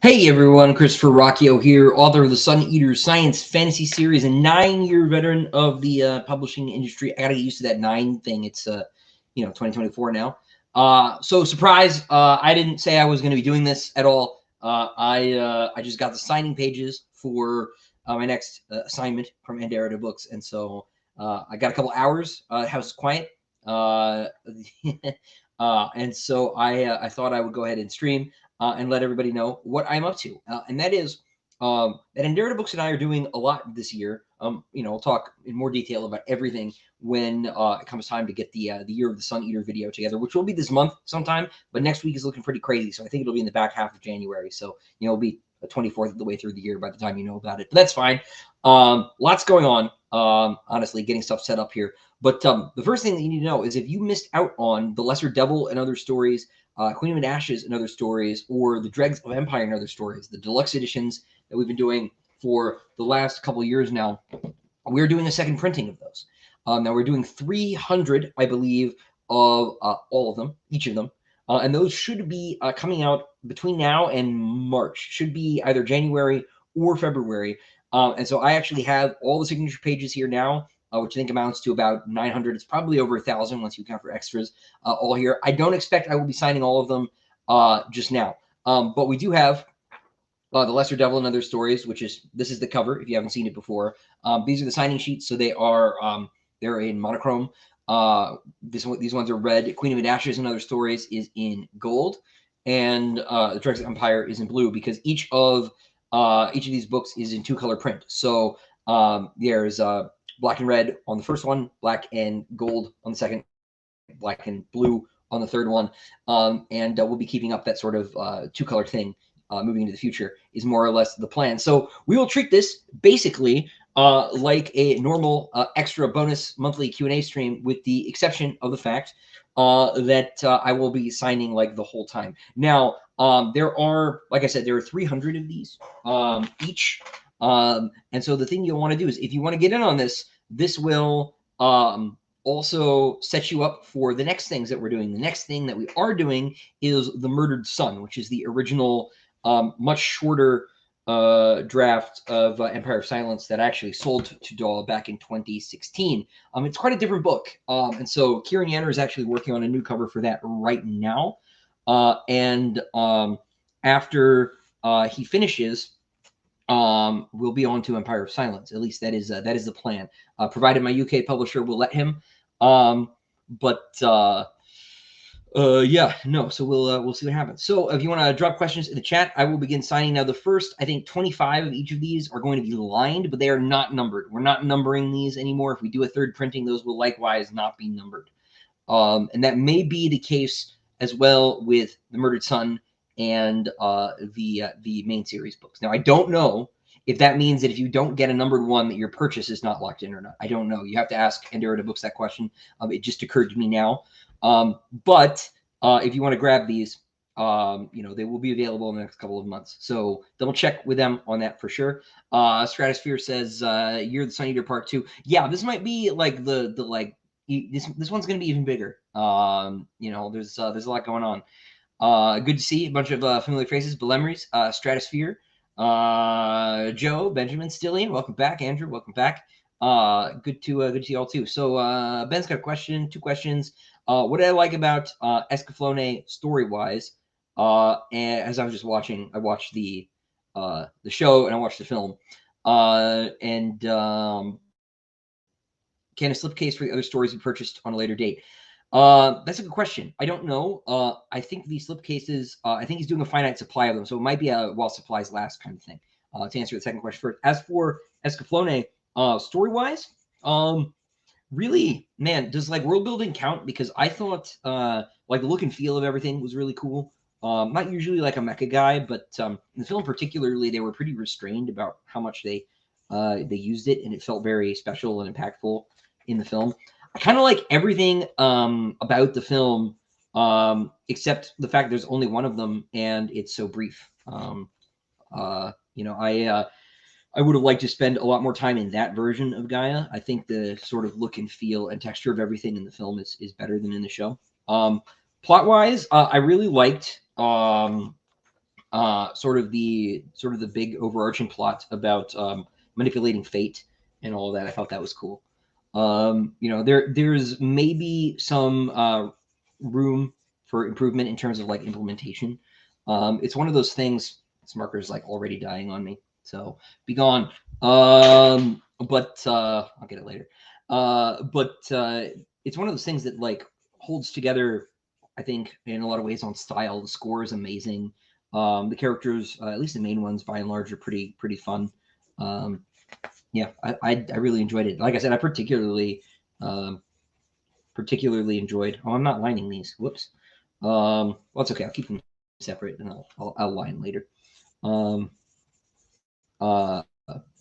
Hey everyone, Christopher Ruocchio here, author of the Sun Eater Science Fantasy Series and 9-year veteran of the publishing industry. I gotta get used to that 9 thing. It's 2024 now. So surprise, I didn't say I was going to be doing this at all. I just got the signing pages for my next assignment from Anderida Books, and so I got a couple hours. House is quiet, and so I thought I would go ahead and stream. And let everybody know what I'm up to. And that is that Anderida Books and I are doing a lot this year. We'll talk in more detail about everything when it comes time to get the Year of the Sun Eater video together, which will be this month sometime. But next week is looking pretty crazy, so I think it'll be in the back half of January. So it'll be the 24th of the way through the year by the time you know about it. But that's fine. Lots going on. Honestly, getting stuff set up here. But the first thing that you need to know is if you missed out on The Lesser Devil and Other Stories, Queen of Ashes and Other Stories, or The Dregs of Empire and Other Stories, the deluxe editions that we've been doing for the last couple of years now, we're doing a second printing of those. Now we're doing 300, I believe, of all of them, each of them. And those should be coming out between now and March. Should be either January or February. And so I actually have all the signature pages here now, which I think amounts to about 900. It's probably over 1,000 once you count for extras all here. I don't expect I will be signing all of them just now. But we do have The Lesser Devil and Other Stories, this is the cover if you haven't seen it before. These are the signing sheets, so they're in monochrome. These ones are red. Queen of Ashes and Other Stories is in gold, and The Dregs of Empire is in blue because each of these books is in 2-color print. So there's black and red on the first one, black and gold on the second, black and blue on the third one. And we'll be keeping up that sort of 2-color thing moving into the future is more or less the plan. So we will treat this basically like a normal extra bonus monthly Q&A stream, with the exception of the fact that I will be signing like the whole time. Now, there are, like I said, there are 300 of these each. And so the thing you'll want to do is, if you want to get in on this, this will also set you up for the next things that we're doing. The next thing that we are doing is The Murdered Sun, which is the original, much shorter draft of Empire of Silence that actually sold to Dahl back in 2016. It's quite a different book. And so Kieran is actually working on a new cover for that right now. And after he finishes, we'll be on to Empire of Silence. At least that is the plan. Provided my UK publisher will let him. So we'll see what happens. So if you want to drop questions in the chat, I will begin signing now. The first, I think 25 of each of these are going to be lined, but they are not numbered. We're not numbering these anymore. If we do a third printing, those will likewise not be numbered. And that may be the case as well with The Murdered Sun and the main series books. Now, I don't know if that means that if you don't get a numbered one, that your purchase is not locked in or not. I don't know. You have to ask Anderida Books that question. It just occurred to me now. But if you want to grab these, they will be available in the next couple of months. So double check with them on that for sure. Stratosphere says, Year of the Sun Eater Part 2. Yeah, this might be like this one's going to be even bigger. There's a lot going on. Good to see a bunch of familiar faces. Belemries, Stratosphere, Joe, Benjamin, Stillian, welcome back. Andrew, welcome back. Good to see you all too. So Ben's got a question, 2 questions. What did I like about Escaflowne story-wise? And as I was just watching, I watched the show and I watched the film. Can a slipcase for the other stories be purchased on a later date? That's a good question. I don't know. I think the slipcases, I think he's doing a finite supply of them, so it might be a while supplies last kind of thing. To answer the second question first, as for Escaflowne, story-wise, really, man, does like world building count? Because I thought like the look and feel of everything was really cool. Not usually like a mecha guy, but in the film particularly, they were pretty restrained about how much they used it, and it felt very special and impactful in the film. I kind of like everything about the film, except the fact there's only one of them and it's so brief. I would have liked to spend a lot more time in that version of Gaia. I think the sort of look and feel and texture of everything in the film is better than in the show. Plot-wise, I really liked sort of the big overarching plot about manipulating fate and all of that. I thought that was cool. You know, there's maybe some room for improvement in terms of like implementation. It's one of those things. This marker is like already dying on me, so be gone. But I'll get it later. But it's one of those things that like holds together, I think, in a lot of ways on style. The score is amazing. The characters, at least the main ones, by and large, are pretty fun. Yeah, I really enjoyed it. Like I said, I particularly enjoyed. Oh, I'm not lining these. Whoops. Well, it's okay. I'll keep them separate, and I'll line later. But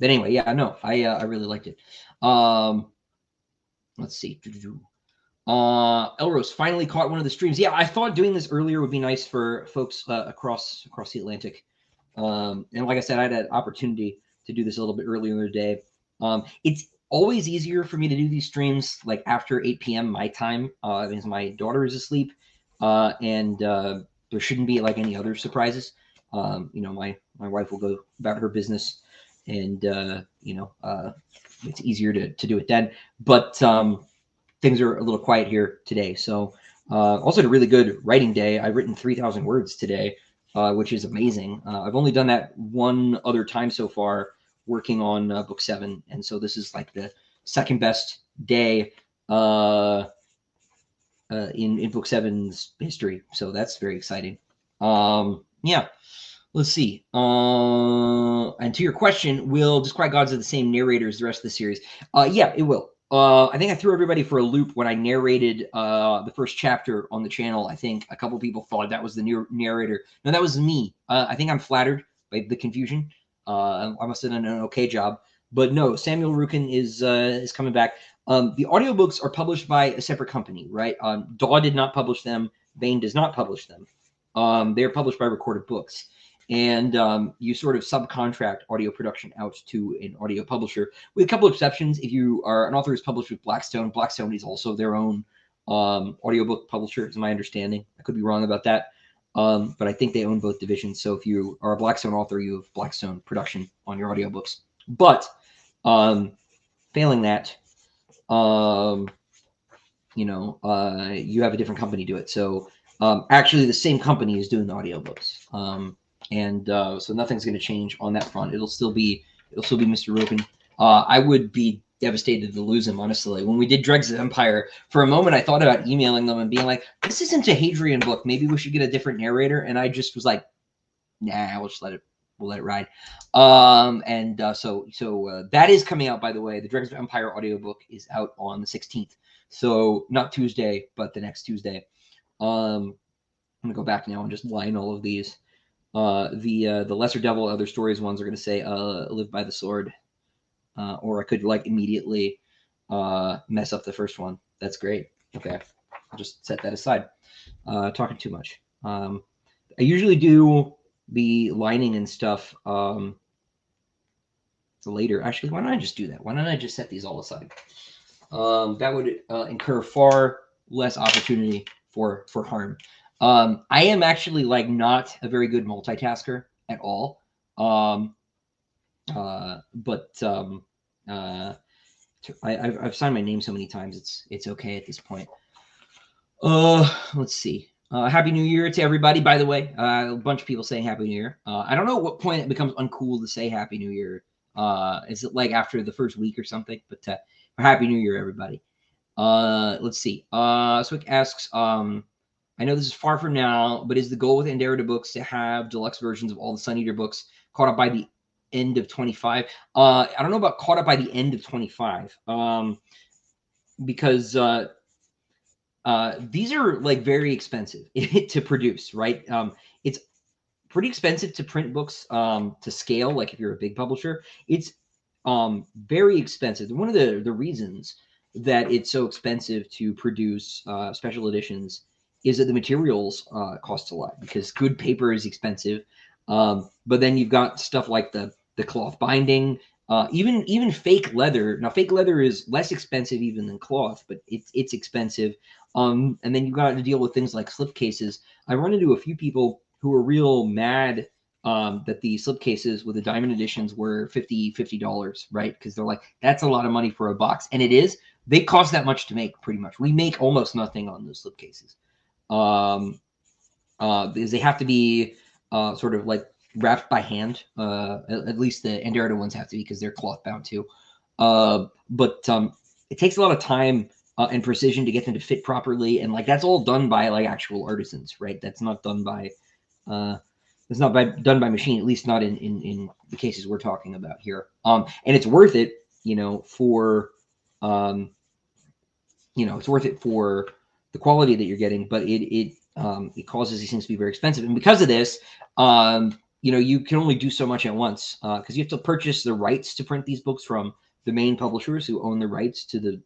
anyway, yeah, no, I really liked it. Let's see. Elrose finally caught one of the streams. Yeah, I thought doing this earlier would be nice for folks across the Atlantic. And like I said, I had an opportunity to do this a little bit earlier in the day. It's always easier for me to do these streams like after 8 p.m. my time, because my daughter is asleep, and there shouldn't be like any other surprises. You know, my wife will go about her business, and you know, it's easier to do it then. But things are a little quiet here today. So also had a really good writing day. I've written 3,000 words today, which is amazing. I've only done that one other time so far, working on book 7, and so this is like the second best day in book 7's history. So that's very exciting. Yeah. Let's see. And to your question, will Disquiet Gods have the same narrator as the rest of the series? Yeah, it will. I think I threw everybody for a loop when I narrated the first chapter on the channel. I think a couple people thought that was the new narrator. No, that was me. I think I'm flattered by the confusion. I must have done an okay job. But no, Samuel Rukin is coming back. The audiobooks are published by a separate company, right? Daw did not publish them. Bain does not publish them. They are published by Recorded Books. And you sort of subcontract audio production out to an audio publisher, with a couple of exceptions. If you are an author who's published with Blackstone, Blackstone is also their own audiobook publisher, is my understanding. I could be wrong about that, but I think they own both divisions. So if you are a Blackstone author, you have Blackstone production on your audiobooks. But failing that, you know, you have a different company do it. So actually, the same company is doing the audiobooks. And so nothing's going to change on that front. It'll still be Mr. Rukin. I would be devastated to lose him, honestly. When we did Dregs of Empire, for a moment I thought about emailing them and being like, "This isn't a Hadrian book. Maybe we should get a different narrator." And I just was like, "Nah, we'll let it ride." So that is coming out, by the way. The Dregs of Empire audiobook is out on the 16th. So not Tuesday, but the next Tuesday. I'm gonna go back now and just line all of these. The Lesser Devil, Other Stories ones are going to say Live by the Sword, or I could like immediately mess up the first one. That's great. Okay, I'll just set that aside. Talking too much. I usually do the lining and stuff later. Actually, why don't I just do that? Why don't I just set these all aside? That would incur far less opportunity for harm. I am actually like not a very good multitasker at all. I've signed my name so many times. It's okay at this point. Let's see. Happy New Year to everybody, by the way. A bunch of people saying Happy New Year. I don't know what point it becomes uncool to say Happy New Year. Is it like after the first week or something? But Happy New Year, everybody. Let's see. Swick asks, I know this is far from now, but is the goal with Anderida books to have deluxe versions of all the Sun Eater books caught up by the end of 25? I don't know about caught up by the end of 25, because these are like very expensive to produce, right? It's pretty expensive to print books to scale. Like if you're a big publisher, it's very expensive. One of the reasons that it's so expensive to produce special editions is that the materials cost a lot, because good paper is expensive. But then you've got stuff like the cloth binding, even fake leather. Now, fake leather is less expensive even than cloth, but it's expensive. And then you've got to deal with things like slip cases. I run into a few people who are real mad that the slipcases with the diamond editions were $50, right? Because they're like, that's a lot of money for a box. And it is. They cost that much to make, pretty much. We make almost nothing on those slipcases. Because they have to be sort of like wrapped by hand. At least the Anderida ones have to be because they're cloth bound too. But it takes a lot of time and precision to get them to fit properly, and like that's all done by like actual artisans, right? That's not done by done by machine, at least not in the cases we're talking about here. And it's worth it, for it's worth it for the quality that you're getting, but it causes these things to be very expensive. And because of this, you can only do so much at once because you have to purchase the rights to print these books from the main publishers who own the rights to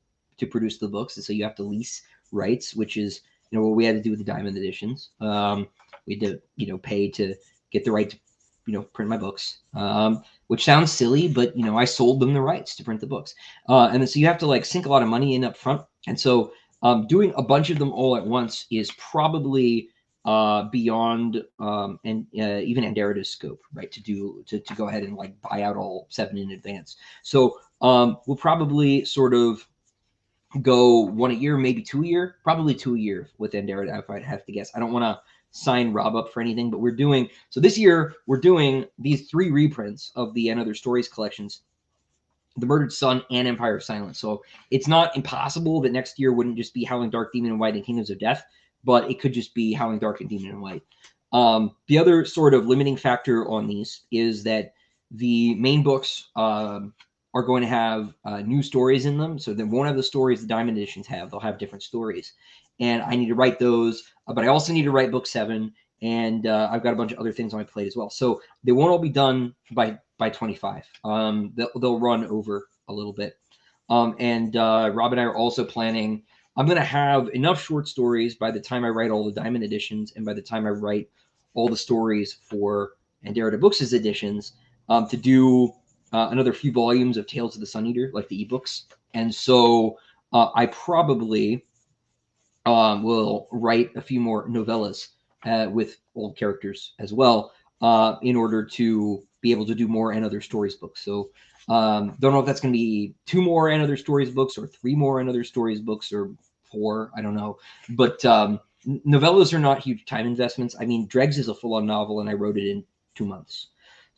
produce the books. And so you have to lease rights, which is, what we had to do with the diamond editions. We had to, pay to get the right to, print my books, which sounds silly, but, I sold them the rights to print the books. And then, so you have to like sink a lot of money in up front. And so doing a bunch of them all at once is probably beyond and even Anderida's scope, right? To go ahead and like buy out all 7 in advance. So we'll probably sort of go 1 a year, maybe 2 a year, probably 2 a year with Anderida, if I'd have to guess. I don't want to sign Rob up for anything, but so this year we're doing these 3 reprints of the And Other Stories collections, The Murdered Sun and Empire of Silence. So it's not impossible that next year wouldn't just be Howling Dark, Demon in White, and Kingdoms of Death, but it could just be Howling Dark and Demon in White. The other sort of limiting factor on these is that the main books are going to have new stories in them. So they won't have the stories the Diamond editions have. They'll have different stories. And I need to write those, but I also need to write book 7. And I've got a bunch of other things on my plate as well. So they won't all be done by 25. They'll run over a little bit. And Rob and I are also planning, I'm going to have enough short stories by the time I write all the Diamond editions and by the time I write all the stories for Anderida Books' editions to do another few volumes of Tales of the Sun Eater, like the ebooks. And so I probably will write a few more novellas with old characters as well in order to be able to do more And Other Stories books. So don't know if that's going to be 2 more And Other Stories books or 3 more And Other Stories books or 4. I don't know. But novellas are not huge time investments. I mean, Dregs is a full-on novel, and I wrote it in 2 months.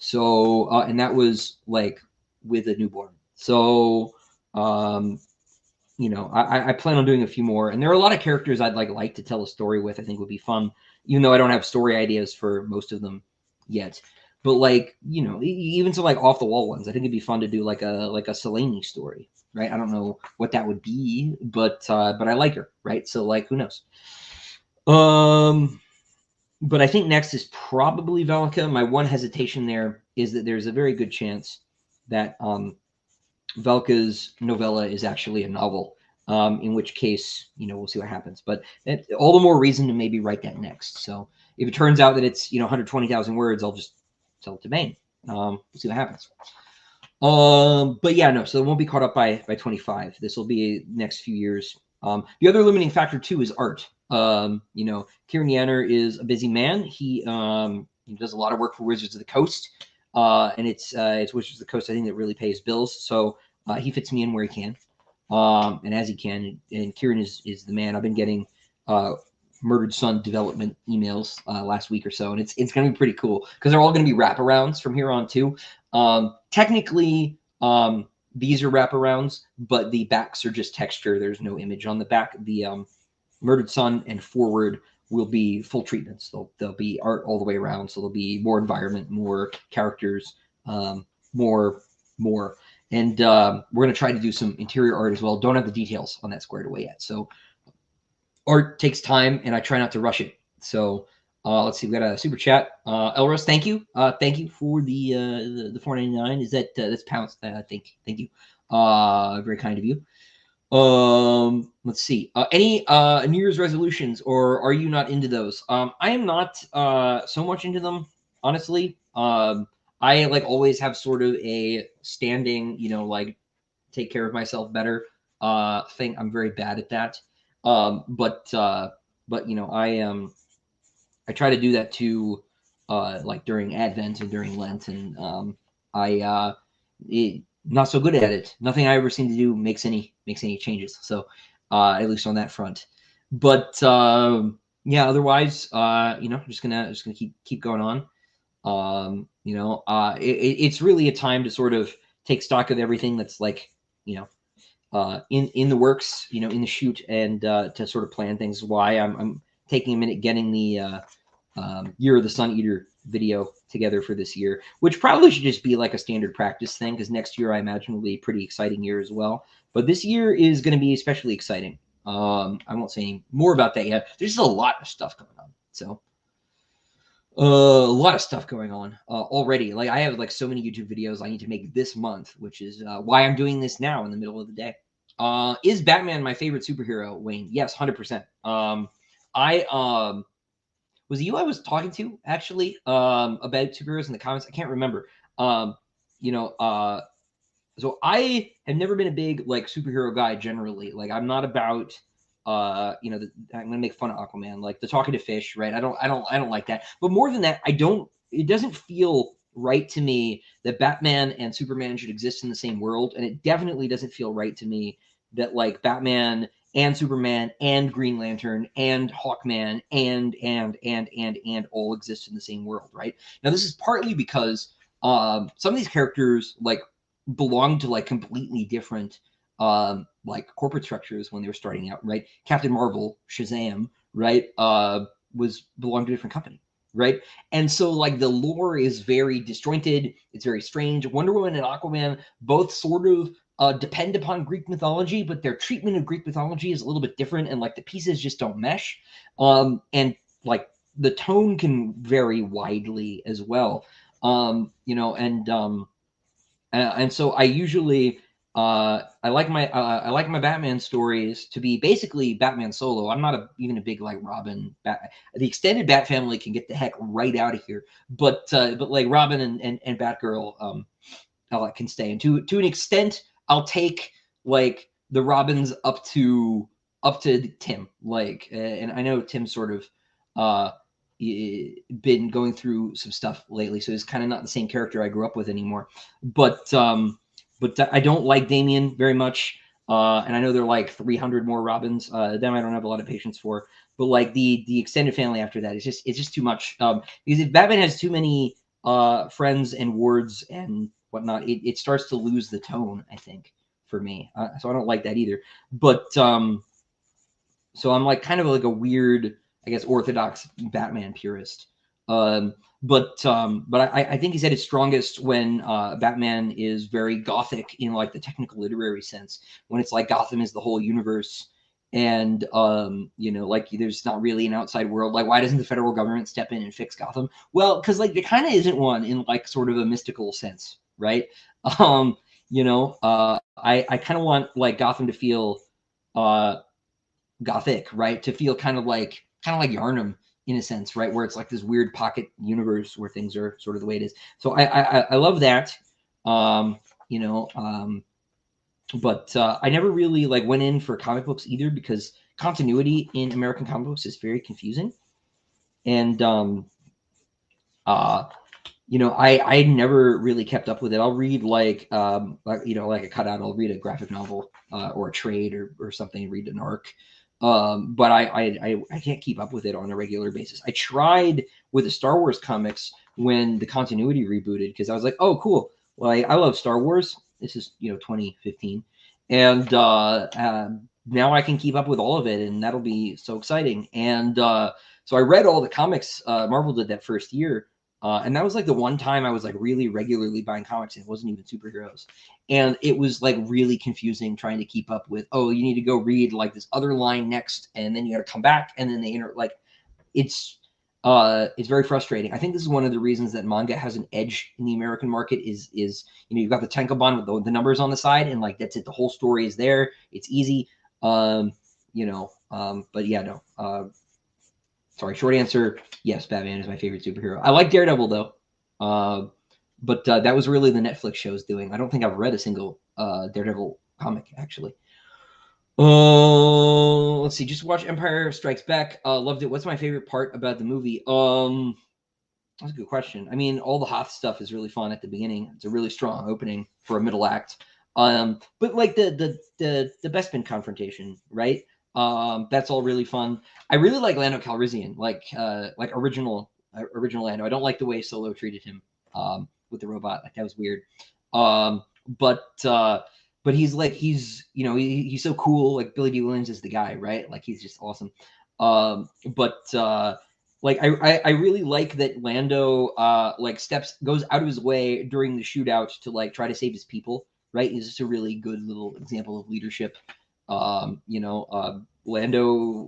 So, and that was like with a newborn. So, I plan on doing a few more, and there are a lot of characters I'd like to tell a story with. I think would be fun, even though I don't have story ideas for most of them yet. But like, even some like off the wall ones, I think it'd be fun to do like a Selene story, right? I don't know what that would be, but I like her, right? So like, who knows? But I think next is probably Velka. My one hesitation there is that there's a very good chance that Velka's novella is actually a novel, in which case, we'll see what happens. But all the more reason to maybe write that next. So if it turns out that it's, 120,000 words, I'll just sell it to Bane. We'll see what happens. But yeah, no, so it won't be caught up by 25. This will be next few years. The other limiting factor too is art. Kieran Yanner is a busy man. He does a lot of work for Wizards of the Coast. And it's Wizards of the Coast, I think, that really pays bills. So he fits me in where he can, and as he can. And Kieran is the man. I've been getting Murdered Sun development emails last week or so, and it's going to be pretty cool because they're all going to be wraparounds from here on too. Technically, these are wraparounds, but the backs are just texture. There's no image on the back. The Murdered Sun and forward will be full treatments. They'll be art all the way around. So there'll be more environment, more characters, more. And we're going to try to do some interior art as well. Don't have the details on that squared away yet. So art takes time, and I try not to rush it. So let's see. We got a super chat. Elros, thank you. Thank you for the $4.99. Is that's pounds? I think. Thank you. Very kind of you. Let's see. Any New Year's resolutions, or are you not into those? I am not so much into them, honestly. I like always have sort of a standing, like take care of myself better thing. I'm very bad at that. But I try to do that to like during Advent and during Lent, and not so good at it. Nothing I ever seem to do makes any changes. So at least on that front. But yeah, otherwise, just gonna keep going on. It's really a time to sort of take stock of everything that's like, in the works, in the shoot, and to sort of plan things. Why I'm taking a minute getting the Year of the Sun Eater video together for this year, which probably should just be like a standard practice thing, because next year I imagine will be a pretty exciting year as well. But this year is going to be especially exciting. I won't say any more about that yet. There's just a lot of stuff going on. So a lot of stuff going on already. Like I have like so many YouTube videos I need to make this month, which is why I'm doing this now in the middle of the day. Is Batman my favorite superhero, Wayne? Yes, 100%. Was it you I was talking to actually about superheroes in the comments? I can't remember. You know, so I have never been a big like superhero guy generally. Like I'm not about I'm gonna make fun of Aquaman, like the talkative fish, right? I don't like that. But more than that, it doesn't feel right to me that Batman and Superman should exist in the same world, and it definitely doesn't feel right to me that like Batman and Superman and Green Lantern and Hawkman and all exist in the same world, right? Now this is partly because some of these characters like belong to like completely different like corporate structures when they were starting out, right? Captain Marvel, Shazam, right, was belonged to a different company, right? And so like the lore is very disjointed, it's very strange. Wonder Woman and Aquaman both sort of depend upon Greek mythology, but their treatment of Greek mythology is a little bit different, and like the pieces just don't mesh. And like the tone can vary widely as well. And so I usually I like my Batman stories to be basically Batman solo. I'm not even a big like Robin. The extended Bat family can get the heck right out of here, but like Robin and Batgirl I can stay. And to an extent, I'll take like the Robins up to Tim. Like, and I know Tim's sort of uh been going through some stuff lately, so he's kind of not the same character I grew up with anymore. But I don't like Damian very much. And I know there are like 300 more Robins. Them I don't have a lot of patience for. But like the extended family after that, it's just too much. Because if Batman has too many friends and wards and whatnot, it starts to lose the tone, I think, for me. So I don't like that either. But so I'm like kind of like a weird, I guess, orthodox Batman purist. But I think he's at his strongest when Batman is very gothic in like the technical literary sense, when it's like Gotham is the whole universe, and like there's not really an outside world. Like why doesn't the federal government step in and fix Gotham? Well, because like there kind of isn't one in like sort of a mystical sense, right? I kind of want like Gotham to feel gothic, right? To feel kind of like Yarnum in a sense, right? Where it's like this weird pocket universe where things are sort of the way it is. So I love that. um you know um but I never really like went in for comic books either, because continuity in American comic books is very confusing. And uh I never really kept up with it. I'll read like like a cutout. I'll read a graphic novel or a trade or something, read an arc. But I can't keep up with it on a regular basis. I tried with the Star Wars comics when the continuity rebooted, because I was like, oh, cool. Well, I love Star Wars. This is 2015, and now I can keep up with all of it, and that'll be so exciting. And so I read all the comics Marvel did that first year. And that was like the one time I was like really regularly buying comics, and it wasn't even superheroes. And it was like really confusing trying to keep up with, oh, you need to go read like this other line next, and then you got to come back, and then it's very frustrating. I think this is one of the reasons that manga has an edge in the American market is you've got the tankobon with the numbers on the side, and like that's it. The whole story is there. It's easy. But yeah, no. Sorry, short answer, yes, Batman is my favorite superhero. I like Daredevil, though. But that was really the Netflix show's doing. I don't think I've read a single Daredevil comic, actually. Let's see. Just watch Empire Strikes Back. Loved it. What's my favorite part about the movie? That's a good question. I mean, all the Hoth stuff is really fun at the beginning. It's a really strong opening for a middle act. But like the Bespin confrontation, right? That's all really fun. I really like Lando Calrissian, like original Lando. I don't like the way Solo treated him with the robot. Like that was weird. Um, but he's so cool. Like Billy D. Williams is the guy, right? Like he's just awesome. But like I really like that Lando like goes out of his way during the shootout to like try to save his people, right? He's just a really good little example of leadership. Lando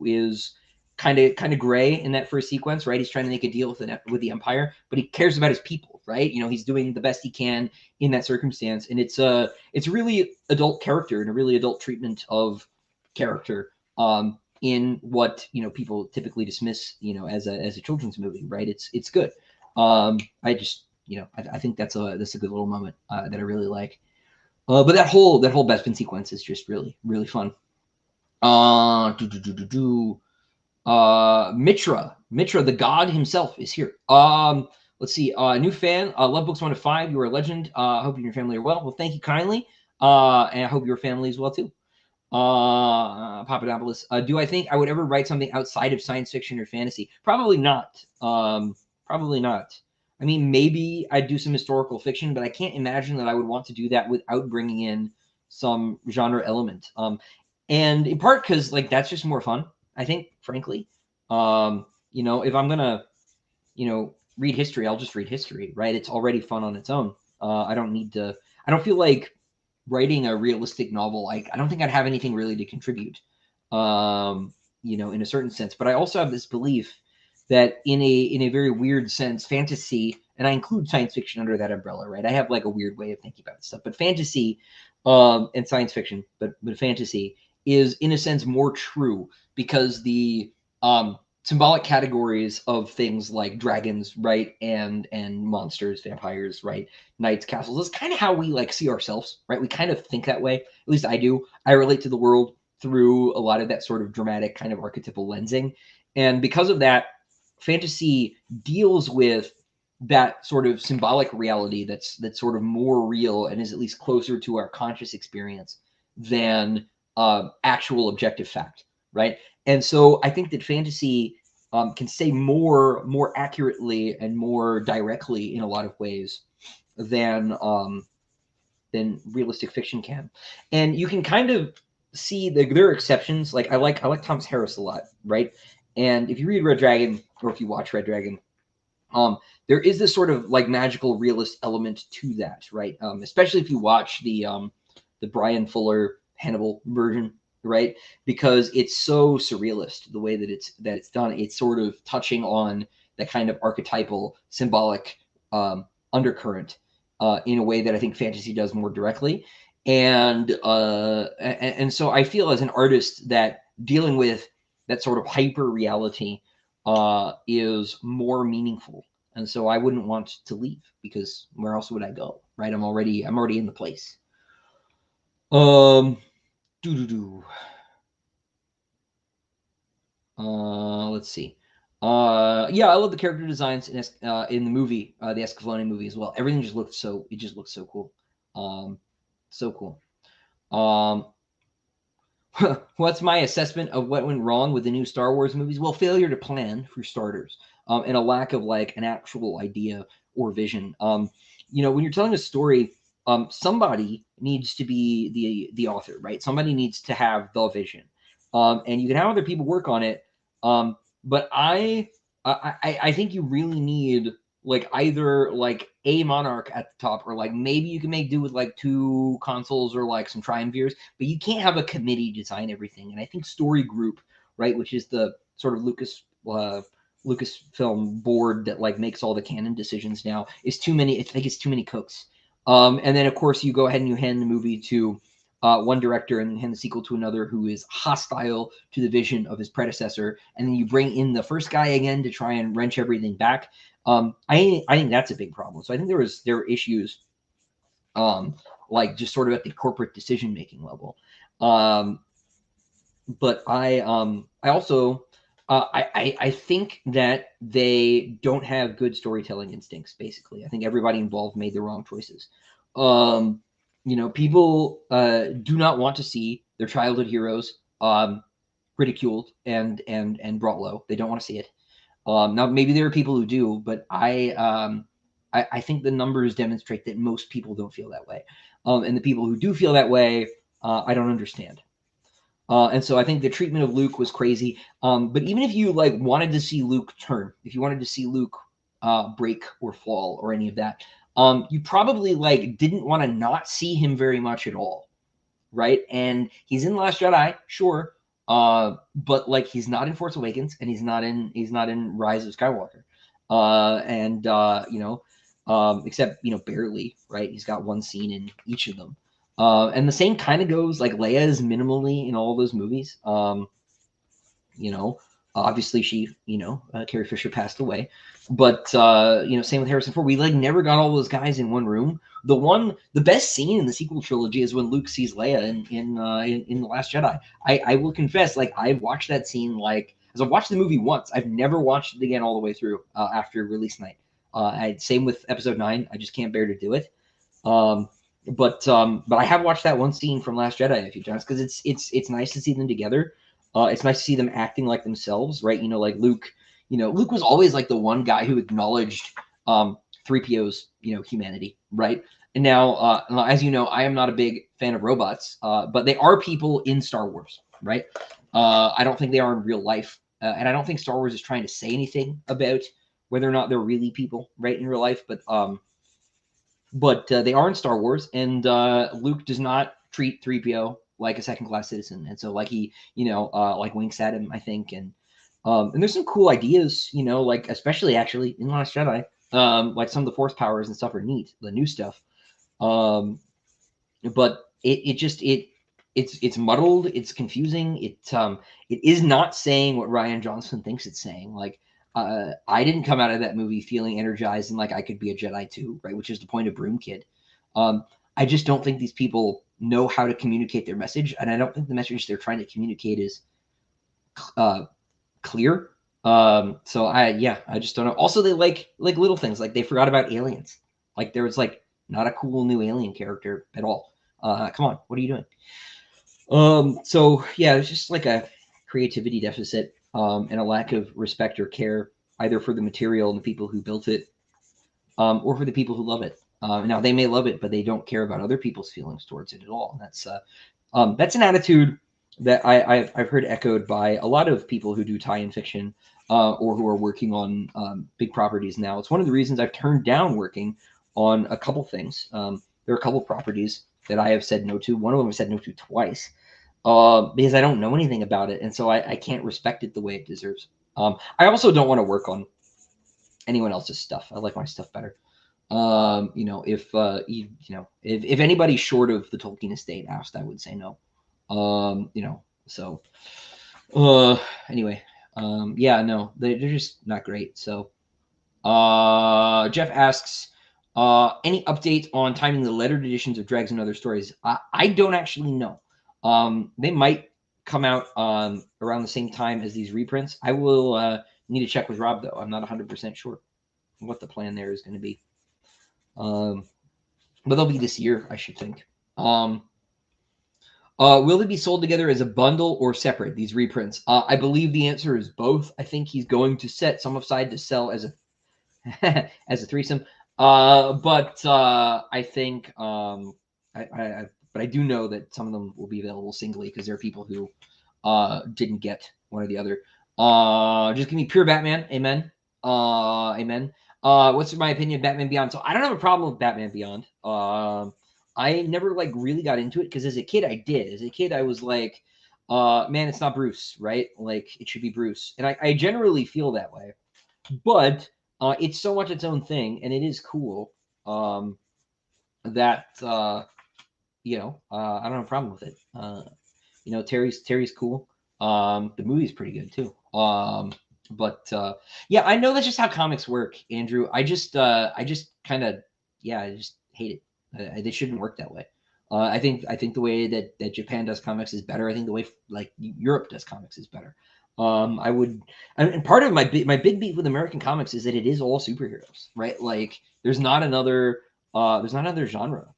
is kind of gray in that first sequence, right? He's trying to make a deal with the Empire, but he cares about his people, right? He's doing the best he can in that circumstance, and it's really adult character and a really adult treatment of character. In what people typically dismiss as a children's movie, right? It's good. I just I think that's a good little moment that I really like. But that whole Bespin sequence is just really really fun. Mitra, the god himself, is here. Let's see. New fan. Love books 1 to 5. You are a legend. Hope you and your family are well. Well, thank you kindly. And I hope your family is well too. Papadopoulos. Do I think I would ever write something outside of science fiction or fantasy? Probably not. Probably not. I mean, maybe I'd do some historical fiction, but I can't imagine that I would want to do that without bringing in some genre element. And in part because like that's just more fun, I think, frankly. If I'm gonna, read history, I'll just read history, right? It's already fun on its own. I don't need to. I don't feel like writing a realistic novel. Like I don't think I'd have anything really to contribute, in a certain sense. But I also have this belief that in a very weird sense, fantasy, and I include science fiction under that umbrella, right? I have like a weird way of thinking about this stuff, but fantasy and science fiction, but fantasy is in a sense more true because the symbolic categories of things like dragons, right, and monsters, vampires, right, knights, castles, is kind of how we like see ourselves, right? We kind of think that way. At least I do. I relate to the world through a lot of that sort of dramatic kind of archetypal lensing, and because of that, fantasy deals with that sort of symbolic reality that's sort of more real and is at least closer to our conscious experience than actual objective fact, right? And so I think that fantasy can say more accurately and more directly in a lot of ways than realistic fiction can. And you can kind of see there are exceptions. Like I like Thomas Harris a lot, right? And if you read Red Dragon or if you watch Red Dragon, there is this sort of like magical realist element to that, right? Especially if you watch the Brian Fuller Hannibal version, right? Because it's so surrealist the way that it's done. It's sort of touching on that kind of archetypal, symbolic undercurrent in a way that I think fantasy does more directly. And so I feel as an artist that dealing with that sort of hyper reality is more meaningful. And so I wouldn't want to leave because where else would I go, right? I'm already in the place. Let's see. Yeah, I love the character designs in the movie, the Escaflowne movie as well. Everything just looked so cool. So cool. What's my assessment of what went wrong with the new Star Wars movies? Well, failure to plan for starters, and a lack of like an actual idea or vision. When you're telling a story, somebody needs to be the author, right? Somebody needs to have the vision, and you can have other people work on it. But I think you really need like either like a monarch at the top, or like maybe you can make do with like 2 consuls or like some triumvirs, but you can't have a committee design everything. And I think Story Group, right, which is the sort of Lucasfilm board that like makes all the canon decisions now, is too many. I think it's too many cooks. And then of course you go ahead and you hand the movie to one director and hand the sequel to another who is hostile to the vision of his predecessor, and then you bring in the first guy again to try and wrench everything back. I think that's a big problem. So I think there were issues, like just sort of at the corporate decision making level. But I also I think that they don't have good storytelling instincts. Basically, I think everybody involved made the wrong choices. People do not want to see their childhood heroes ridiculed and brought low. They don't want to see it. Now, maybe there are people who do, but I think the numbers demonstrate that most people don't feel that way. And the people who do feel that way, I don't understand. And so I think the treatment of Luke was crazy. But even if you like wanted to see Luke turn, if you wanted to see Luke break or fall or any of that, you probably like didn't want to not see him very much at all, right? And he's in Last Jedi, sure, but like he's not in Force Awakens, and he's not in Rise of Skywalker, except barely, right? He's got one scene in each of them. And the same kind of goes, like Leia is minimally in all those movies. Obviously she, Carrie Fisher passed away, but same with Harrison Ford. We like never got all those guys in one room. The best scene in the sequel trilogy is when Luke sees Leia in The Last Jedi. I will confess, like I've watched that scene as I've watched the movie once. I've never watched it again all the way through after release night. Same with Episode 9. I just can't bear to do it. But I have watched that one scene from Last Jedi a few times because it's nice to see them together. It's nice to see them acting like themselves, right? Like Luke. Luke was always like the one guy who acknowledged 3PO's humanity, right? And now, as you know, I am not a big fan of robots, but they are people in Star Wars, right? I don't think they are in real life, and I don't think Star Wars is trying to say anything about whether or not they're really people, right, in real life. But they are in Star Wars, and Luke does not treat 3PO like a second-class citizen, and so like he, like winks at him, I think, and there's some cool ideas, like especially actually in Last Jedi, like some of the Force powers and stuff are neat, the new stuff, but it's muddled, it's confusing, it is not saying what Rian Johnson thinks it's saying, like. I didn't come out of that movie feeling energized and like I could be a Jedi too, right? Which is the point of Broom Kid. I just don't think these people know how to communicate their message, and I don't think the message they're trying to communicate is clear. So I just don't know. Also, they like little things, like they forgot about aliens. Like there was like not a cool new alien character at all. Come on, what are you doing? So yeah, it's just like a creativity deficit. And a lack of respect or care either for the material and the people who built it, or for the people who love it. Now they may love it, but they don't care about other people's feelings towards it at all. And that's an attitude that I've heard echoed by a lot of people who do tie-in fiction, or who are working on big properties now. It's one of the reasons I've turned down working on a couple things. There are a couple properties that I have said no to. One of them I said no to twice. Because I don't know anything about it, and so I can't respect it the way it deserves. I also don't want to work on anyone else's stuff. I like my stuff better. If anybody short of the Tolkien estate asked, I would say no. Anyway, yeah, no, they're just not great. So, Jeff asks, any update on timing the lettered editions of Drags and Other Stories? I don't actually know. They might come out around the same time as these reprints. I will need to check with Rob, though. I'm not 100% sure what the plan there is going to be. But they'll be this year, I should think. Will they be sold together as a bundle or separate, these reprints? I believe the answer is both. I think he's going to set some aside to sell as a as a threesome. But I think but I do know that some of them will be available singly because there are people who didn't get one or the other. Just give me pure Batman. Amen. Amen. What's my opinion of Batman Beyond? So I don't have a problem with Batman Beyond. I never like really got into it because as a kid I did. As a kid I was like, man, it's not Bruce, right? Like it should be Bruce. And I generally feel that way. But it's so much its own thing, and it is cool that I don't have a problem with it. Terry's cool. The movie's pretty good too. But yeah, I know that's just how comics work, Andrew. I just kind of I just hate it. They shouldn't work that way. I think the way that Japan does comics is better. I think the way like Europe does comics is better. I would, and part of my big beef with American comics is that it is all superheroes, right? Like there's not another genre,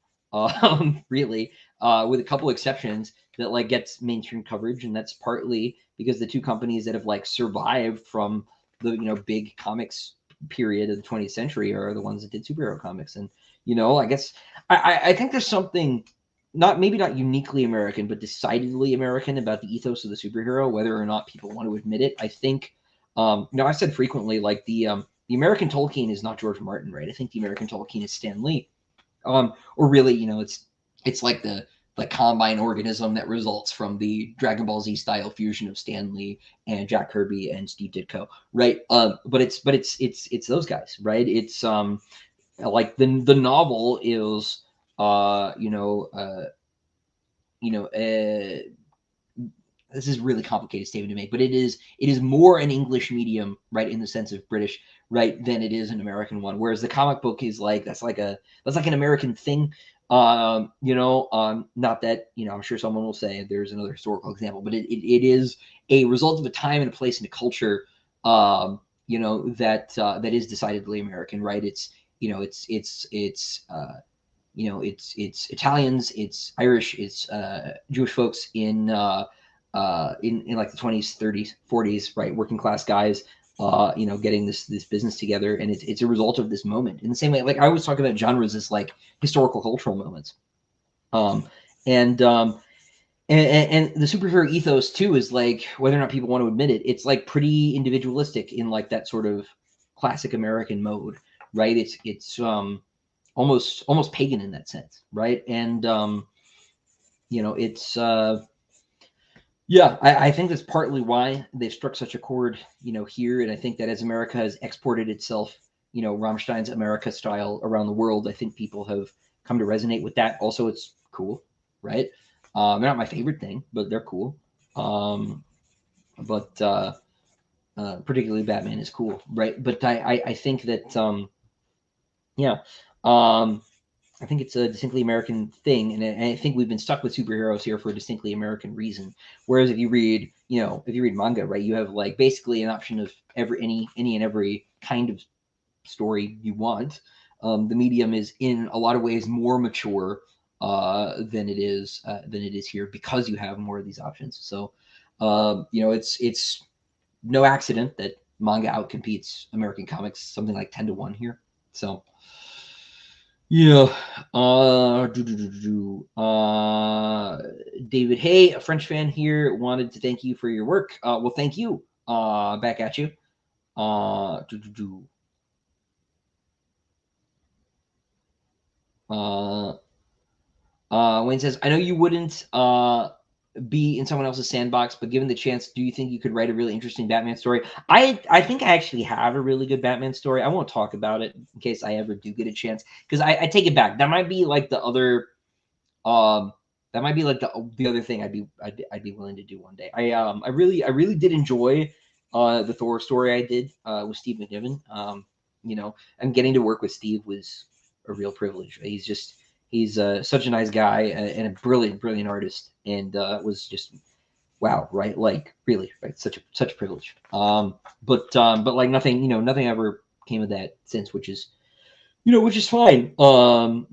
really, with a couple exceptions that like gets mainstream coverage, and that's partly because the two companies that have like survived from the big comics period of the 20th century are the ones that did superhero comics. And I guess I think there's something maybe not uniquely American, but decidedly American about the ethos of the superhero, whether or not people want to admit it. I think, I've said frequently, like the American Tolkien is not George Martin, right? I think the American Tolkien is Stan Lee, or really, it's like the combine organism that results from the Dragon Ball Z style fusion of Stan Lee and Jack Kirby and Steve Ditko, right? But it's those guys, right? It's like the novel is you know this is really complicated statement to make, but it is more an English medium, right, in the sense of British, right, than it is an American one. Whereas the comic book is like that's like an American thing. Not that I'm sure someone will say there's another historical example, but it is a result of a time and a place and a culture, that is decidedly American, right? It's it's Italians, it's Irish, it's Jewish folks in like the 20s, 30s, 40s, right? Working class guys, getting this business together, and it's a result of this moment. In the same way, like I always talk about genres as like historical cultural moments, and the superhero ethos too is like, whether or not people want to admit it, it's like pretty individualistic in like that sort of classic American mode, right? It's almost pagan in that sense, right? And it's yeah, I think that's partly why they've struck such a chord, here. And I think that as America has exported itself, Rammstein's America style around the world, I think people have come to resonate with that. Also, it's cool, right? They're not my favorite thing, but they're cool. But particularly Batman is cool, right? But I think that yeah, I think it's a distinctly American thing, and I think we've been stuck with superheroes here for a distinctly American reason. Whereas if you read manga, right, you have like basically an option of any and every kind of story you want. The medium is in a lot of ways more mature than it is here, because you have more of these options. So it's no accident that manga outcompetes American comics something like 10-1 here. So. Yeah. David, hey, a French fan here, wanted to thank you for your work. Well, thank you. Back at you. Wayne says, I know you wouldn't be in someone else's sandbox, but given the chance, do you think you could write a really interesting Batman story? I think I actually have a really good Batman story. I won't talk about it in case I ever do get a chance, because I take it back. That might be like the other that might be like the other thing I'd be willing to do one day. I really did enjoy the Thor story I did with Steve McNiven. And getting to work with Steve was a real privilege. He's such a nice guy and a brilliant artist, and was just wow, right? Like really, right? Such a privilege. But like nothing ever came of that since, which is fine. I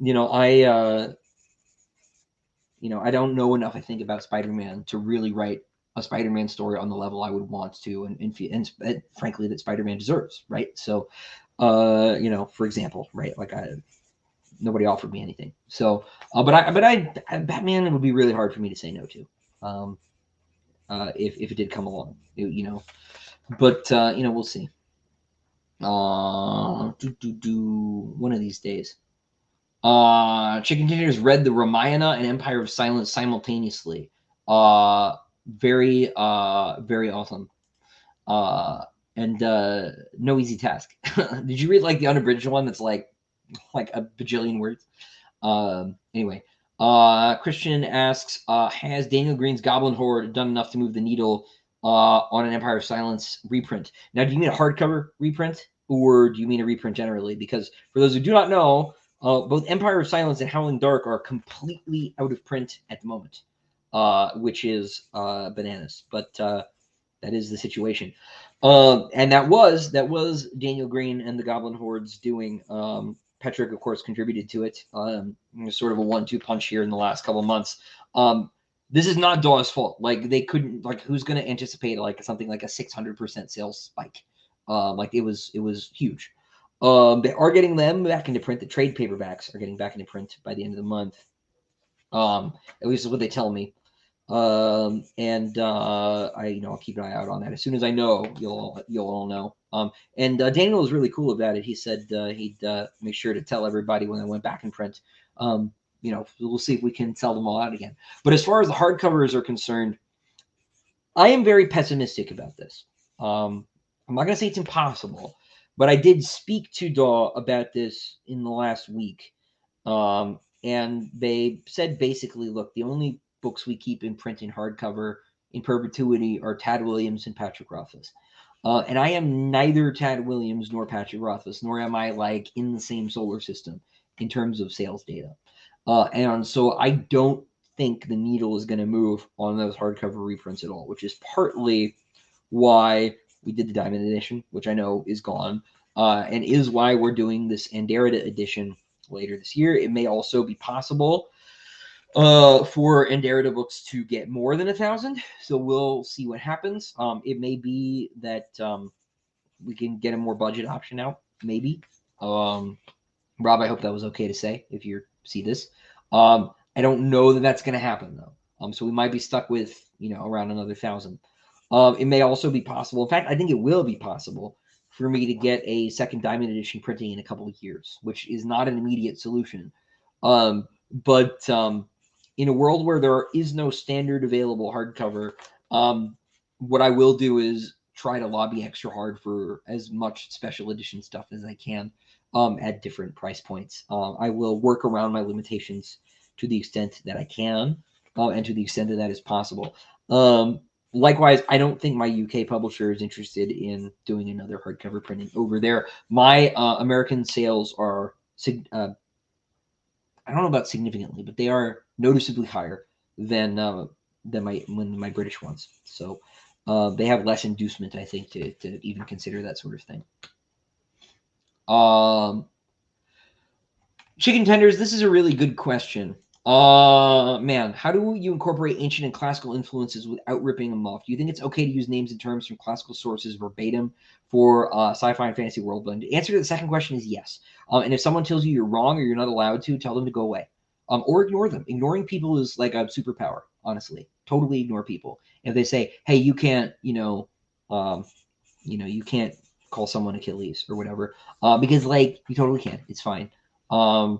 don't know enough, I think, about Spider-Man to really write a Spider-Man story on the level I would want to, and frankly, that Spider-Man deserves, right? So, for example, right, like nobody offered me anything. So, Batman, it would be really hard for me to say no to, if it did come along, But we'll see. One of these days. Chicken Tenders read the Ramayana and Empire of Silence simultaneously. Very awesome. And no easy task. Did you read like the unabridged one that's like a bajillion words? Anyway, Christian asks, has Daniel Green's Goblin Horde done enough to move the needle on an Empire of Silence reprint? Now, do you mean a hardcover reprint, or do you mean a reprint generally? Because for those who do not know, both Empire of Silence and Howling Dark are completely out of print at the moment, which is bananas. But That is the situation. And that was Daniel Green and the Goblin Hordes doing. Petrick, of course, contributed to it. Sort of a 1-2 punch here in the last couple of months. This is not DAW's fault. Like, they couldn't, like, who's going to anticipate like something like a 600% sales spike? Like, it was huge. They are getting them back into print. The trade paperbacks are getting back into print by the end of the month. At least is what they tell me. I'll keep an eye out on that. As soon as I know, you'll all know. And Daniel was really cool about it. He said he'd make sure to tell everybody when they went back in print. We'll see if we can sell them all out again. But as far as the hardcovers are concerned, I am very pessimistic about this. I'm not going to say it's impossible, but I did speak to DAW about this in the last week. And they said basically, look, the only books we keep in print in hardcover in perpetuity are Tad Williams and Patrick Rothfuss. And I am neither Tad Williams nor Patrick Rothfuss, nor am I like in the same solar system in terms of sales data. And so I don't think the needle is going to move on those hardcover reprints at all, which is partly why we did the Diamond Edition, which I know is gone, and is why we're doing this Anderida edition later this year. It may also be possible for Anderida books to get more than 1,000, so we'll see what happens. It may be that we can get a more budget option out, maybe. Rob, I hope that was okay to say if you see this. I don't know that that's going to happen though. So we might be stuck with around another 1,000. It may also be possible. In fact, I think it will be possible for me to get a second Diamond Edition printing in a couple of years, which is not an immediate solution. But in a world where there is no standard available hardcover, what I will do is try to lobby extra hard for as much special edition stuff as I can at different price points. I will work around my limitations to the extent that I can, and to the extent that that is possible. Likewise, I don't think my UK publisher is interested in doing another hardcover printing over there. My American sales are, I don't know about significantly, but they are noticeably higher than my British ones. So they have less inducement, I think, to even consider that sort of thing. Chicken tenders, this is a really good question. Man, how do you incorporate ancient and classical influences without ripping them off? Do you think it's okay to use names and terms from classical sources verbatim for sci-fi and fantasy world blend? The answer to the second question is yes. And if someone tells you you're wrong or you're not allowed to, tell them to go away. Or ignore them. Ignoring people is like a superpower, honestly. Totally ignore people. If they say, hey, you can't, you can't call someone Achilles or whatever, because like you totally can. It's fine. But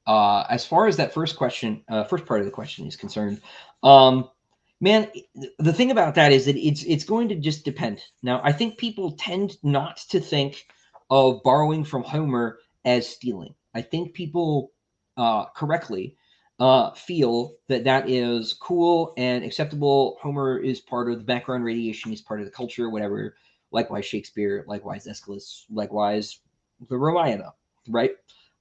as far as that first part of the question is concerned, man, the thing about that is that it's going to just depend. Now, I think people tend not to think of borrowing from Homer as stealing. I think people correctly feel that that is cool and acceptable. Homer is part of the background radiation. He's part of the culture, whatever. Likewise, Shakespeare. Likewise, Aeschylus. Likewise, the Ramayana, right?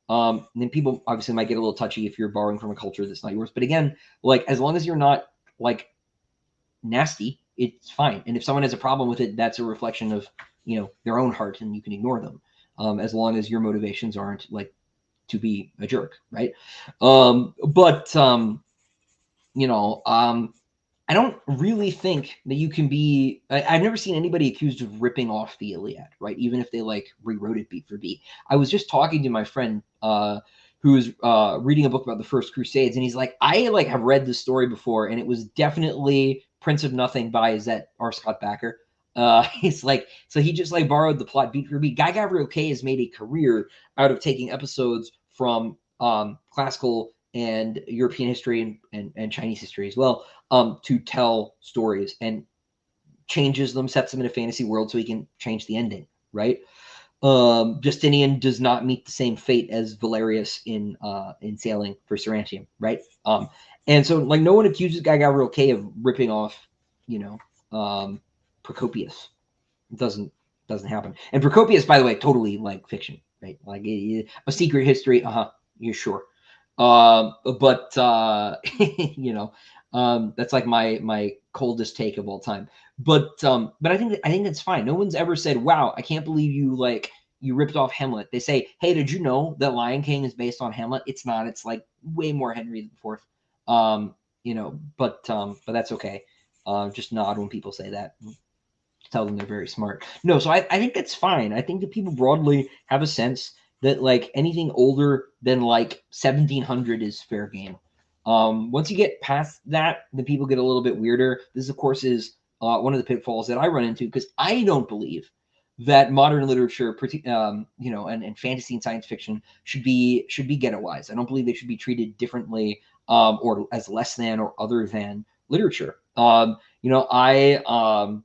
And then people obviously might get a little touchy if you're borrowing from a culture that's not yours. But again, like as long as you're not like nasty, it's fine. And if someone has a problem with it, that's a reflection of their own heart, and you can ignore them as long as your motivations aren't like to be a jerk, right? I don't really think that you can be. I've never seen anybody accused of ripping off the Iliad, right? Even if they like rewrote it beat for beat. I was just talking to my friend who's reading a book about the First Crusades, and he's like, I like have read this story before, and it was definitely Prince of Nothing by R. Scott Bakker. He's like, so he just like borrowed the plot beat for beat. Guy Gavriel Kay has made a career out of taking episodes from classical and European history and Chinese history as well, to tell stories, and changes them, sets them in a fantasy world so he can change the ending, right? Justinian does not meet the same fate as Valerius in Sailing for Sarantium, right? And so like no one accuses Guy Gavriel Kay of ripping off, Procopius. It doesn't happen. And Procopius, by the way, totally like fiction, right? Like a secret history. You're sure. But you know, that's like my coldest take of all time. But I think that's fine. No one's ever said, "Wow, I can't believe you ripped off Hamlet." They say, "Hey, did you know that Lion King is based on Hamlet?" It's not. It's like way more Henry IV. You know, but that's okay. Just nod when people say that. Tell them they're very smart. No, so I think that's fine. I think that people broadly have a sense that like anything older than like 1700 is fair game. Once you get past that, then people get a little bit weirder. This, of course, is one of the pitfalls that I run into because I don't believe that modern literature, you know, and fantasy and science fiction should be ghettoized. I don't believe they should be treated differently or as less than or other than literature. You know, I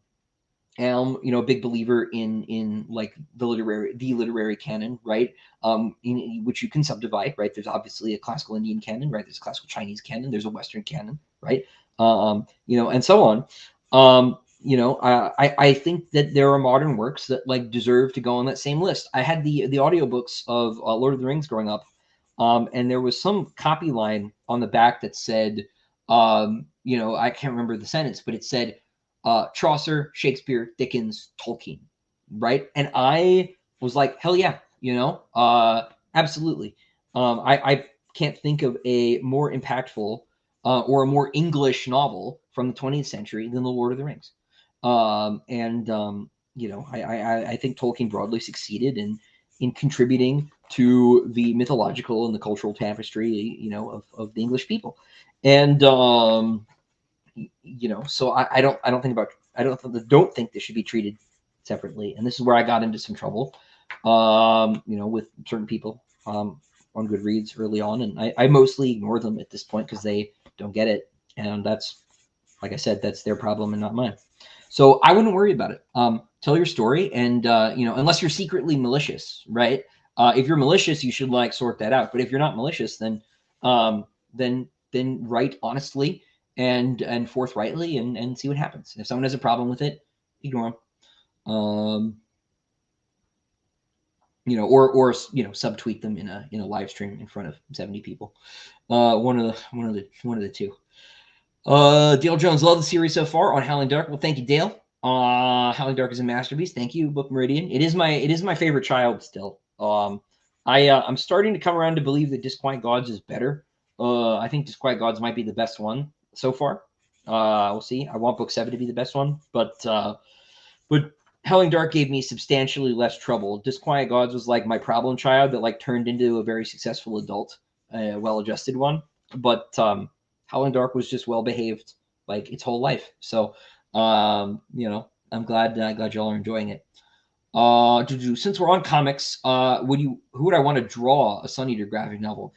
am, you know, a big believer in like the literary canon, right? In which you can subdivide, right? There's obviously a classical Indian canon, right? There's a classical Chinese canon, there's a Western canon, right? You know, and so on. You know, I think that there are modern works that like deserve to go on that same list. I had the audiobooks of Lord of the Rings growing up, and there was some copy line on the back that said, you know, I can't remember the sentence, but it said Chaucer, Shakespeare, Dickens, Tolkien, right? And I was like, hell yeah, you know, absolutely. I can't think of a more impactful or a more English novel from the 20th century than The Lord of the Rings. You know, I think Tolkien broadly succeeded in contributing to the mythological and the cultural tapestry, you know, of the English people. And you know, so I don't think about don't think they should be treated separately. And this is where I got into some trouble, you know, with certain people on Goodreads early on, and I mostly ignore them at this point because they don't get it, and that's, like I said, that's their problem and not mine. So I wouldn't worry about it. Tell your story, and you know, unless you're secretly malicious, right? If you're malicious, you should like sort that out. But if you're not malicious, um, then write honestly and forthrightly, and see what happens. If someone has a problem with it, ignore them. You know, or you know, subtweet them in a live stream in front of 70 people. One of the two. Dale Jones, love the series so far on Howling Dark. Well, thank you, Dale. Howling Dark is a masterpiece. Thank you, Book Meridian. It is my favorite child still. I'm starting to come around to believe that Disquiet Gods is better. I think Disquiet Gods might be the best one so far. We'll see. I want Book 7 to be the best one, but Howling Dark gave me substantially less trouble. Disquiet Gods was like my problem child that like turned into a very successful adult, well-adjusted one. But Howling Dark was just well behaved like its whole life. So you know, I'm glad y'all are enjoying it. Since we're on comics, who would I want to draw a Sun Eater graphic novel?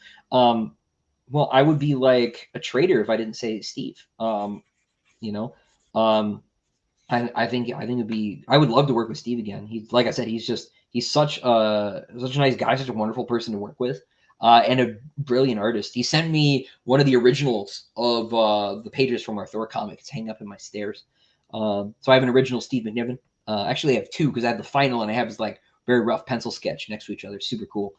Well, I would be like a traitor if I didn't say Steve. You know, I think it'd be. I would love to work with Steve again. He's, like I said, he's such a nice guy, such a wonderful person to work with, and a brilliant artist. He sent me one of the originals of the pages from our Thor comic. It's hanging up in my stairs. So I have an original Steve McNiven. Actually, I have two because I have the final and I have his like very rough pencil sketch next to each other. Super cool.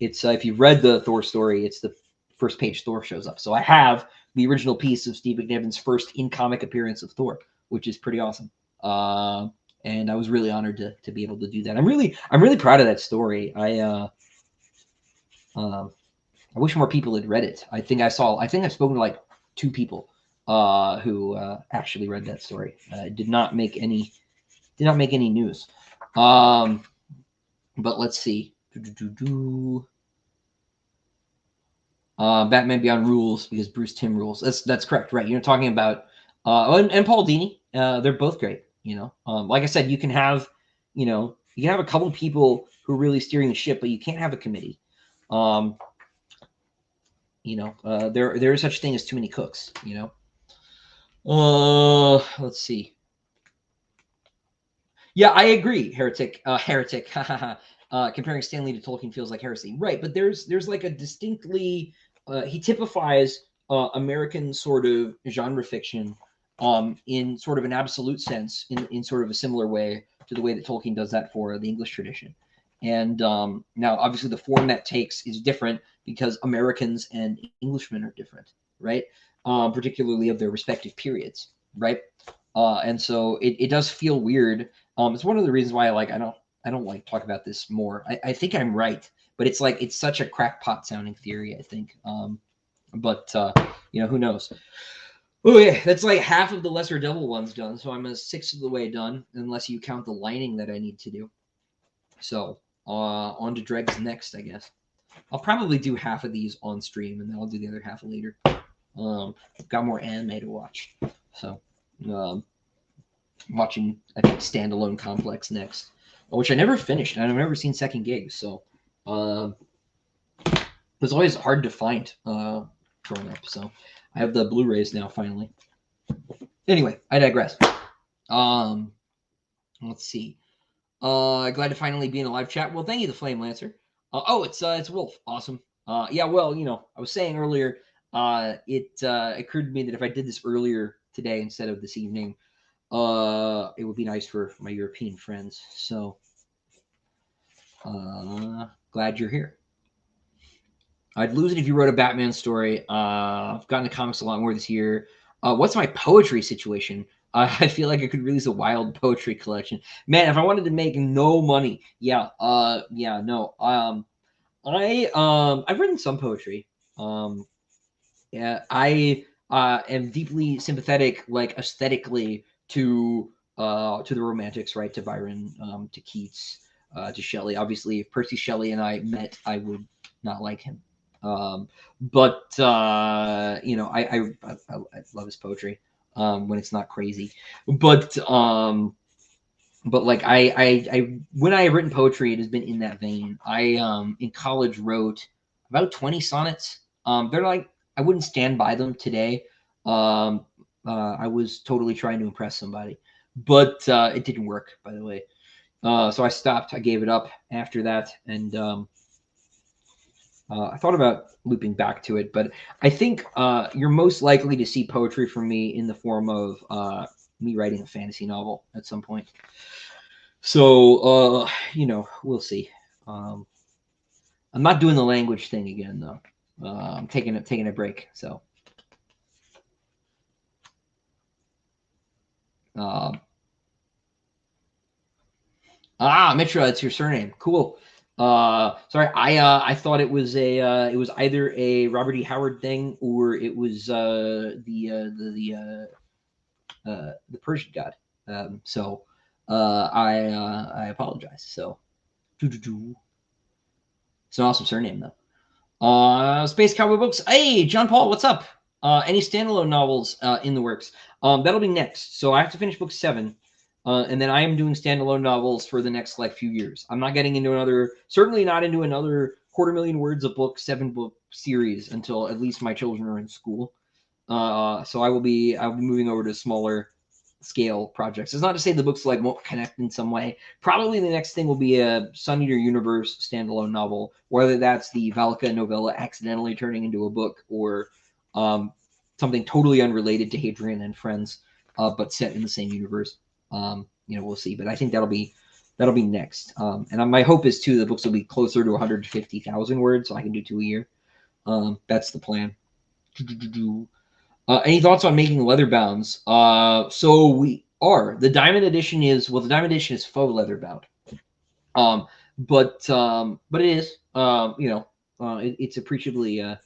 It's if you've read the Thor story, it's the first page Thor shows up. So I have the original piece of Steve McNiven's first in-comic appearance of Thor, which is pretty awesome. And I was really honored to be able to do that. I'm really proud of that story. I wish more people had read it. I think I've spoken to like 2 people who actually read that story. Did not make any news. But let's see. Batman Beyond rules because Bruce Timm rules. That's correct, right? You're talking about and Paul Dini. They're both great. You know, like I said, you can have a couple people who are really steering the ship, but you can't have a committee. There is such thing as too many cooks. You know. Let's see. Yeah, I agree. Heretic. Comparing Stanley to Tolkien feels like heresy, right? But there's like a distinctly he typifies American sort of genre fiction in sort of an absolute sense, in sort of a similar way to the way that Tolkien does that for the English tradition. And now, obviously, the form that takes is different because Americans and Englishmen are different, right? Particularly of their respective periods, right? And so it does feel weird. It's one of the reasons why I don't like talk about this more. I think I'm right, but it's like it's such a crackpot sounding theory, I think. But who knows? Oh yeah, that's like half of the lesser devil ones done. So I'm a sixth of the way done, unless you count the lining that I need to do. So on to dregs next, I guess. I'll probably do half of these on stream, and then I'll do the other half later. I've got more anime to watch, so watching I think Standalone Complex next, which I never finished, and I've never seen Second Gig, so it's always hard to find growing up. So I have the Blu-rays now finally. Anyway, I digress. Let's see. Glad to finally be in a live chat. Well, thank you, the Flame Lancer. It's Wolfe. Awesome. Yeah. Well, I was saying earlier, it occurred to me that if I did this earlier today instead of this evening, it would be nice for my European friends. So, glad you're here. I'd lose it if you wrote a Batman story. I've gotten to comics a lot more this year. What's my poetry situation? I feel like I could release a wild poetry collection. Man, if I wanted to make no money, I've written some poetry. I am deeply sympathetic, like aesthetically, to the Romantics, right? To Byron, to Keats, to Shelley. Obviously, if Percy Shelley and I met, I would not like him. But I love his poetry when it's not crazy. But like I when I have written poetry, it has been in that vein. I in college wrote about 20 sonnets. They're like I wouldn't stand by them today. I was totally trying to impress somebody, but it didn't work, by the way. So I stopped. I gave it up after that, and I thought about looping back to it, but I think you're most likely to see poetry from me in the form of me writing a fantasy novel at some point. So, we'll see. I'm not doing the language thing again, though. I'm taking a break. So, Mitra, it's your surname. Cool. Sorry, I thought it was it was either a Robert E. Howard thing or it was the Persian god. So I apologize. So it's an awesome surname though. Space Cowboy Books. Hey, John Paul, what's up? Any standalone novels in the works? That'll be next. So I have to finish book 7. And then I am doing standalone novels for the next few years. I'm not getting into certainly not into another 250,000 words a book, 7-book series until at least my children are in school. So I'll be moving over to smaller scale projects. It's not to say the books won't connect in some way. Probably the next thing will be a Sun Eater Universe standalone novel, whether that's the Valka novella accidentally turning into a book or something totally unrelated to Hadrian and Friends, but set in the same universe. We'll see, but I think that'll be next. And my hope is too the books will be closer to 150,000 words, so I can do 2 a year. That's the plan. Any thoughts on making leather bounds? So we are. The Diamond Edition is faux leather bound. But it is. It's appreciably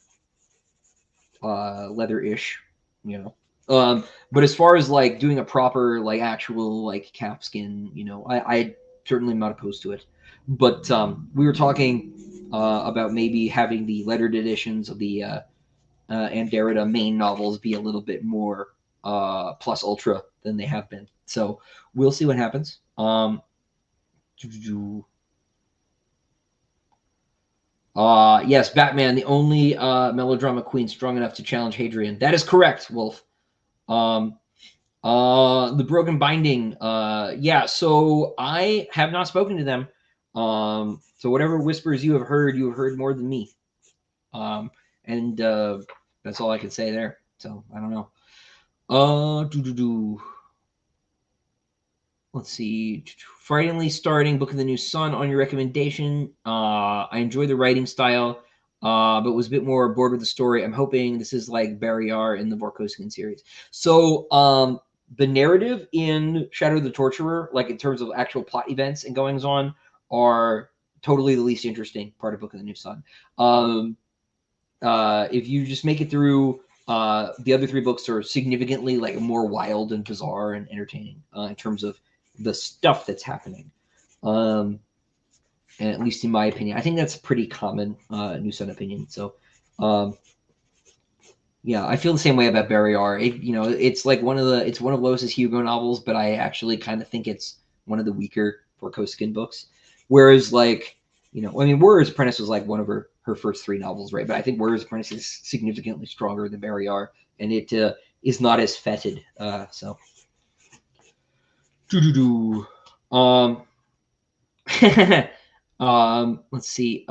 leather-ish. But as far as doing a proper actual calfskin, I certainly am not opposed to it. But we were talking about maybe having the lettered editions of the Anderida main novels be a little bit more plus ultra than they have been. So we'll see what happens. Yes, Batman, the only melodrama queen strong enough to challenge Hadrian. That is correct, Wolfe. The Broken Binding. Yeah, so I have not spoken to them. So whatever whispers you have heard more than me. And that's all I can say there. So I don't know. let's see. Frighteningly starting Book of the New Sun on your recommendation. I enjoy the writing style, but was a bit more bored with the story. I'm hoping this is like Barry R in the Vorkosigan series. So the narrative in Shadow of the Torturer, like in terms of actual plot events and goings on, are totally the least interesting part of Book of the New Sun. If you just make it through, the other three books are significantly like more wild and bizarre and entertaining in terms of the stuff that's happening. And at least in my opinion, I think that's a pretty common New Sun opinion. So, yeah, I feel the same way about Barry R. It's like it's one of Lois's Hugo novels, but I actually kind of think it's one of the weaker Vorkosigan books. Whereas, like, I mean, Warrior's Apprentice was like one of her first three novels, right? But I think Warrior's Apprentice is significantly stronger than Barry R, and it is not as fetid. So, um, let's see.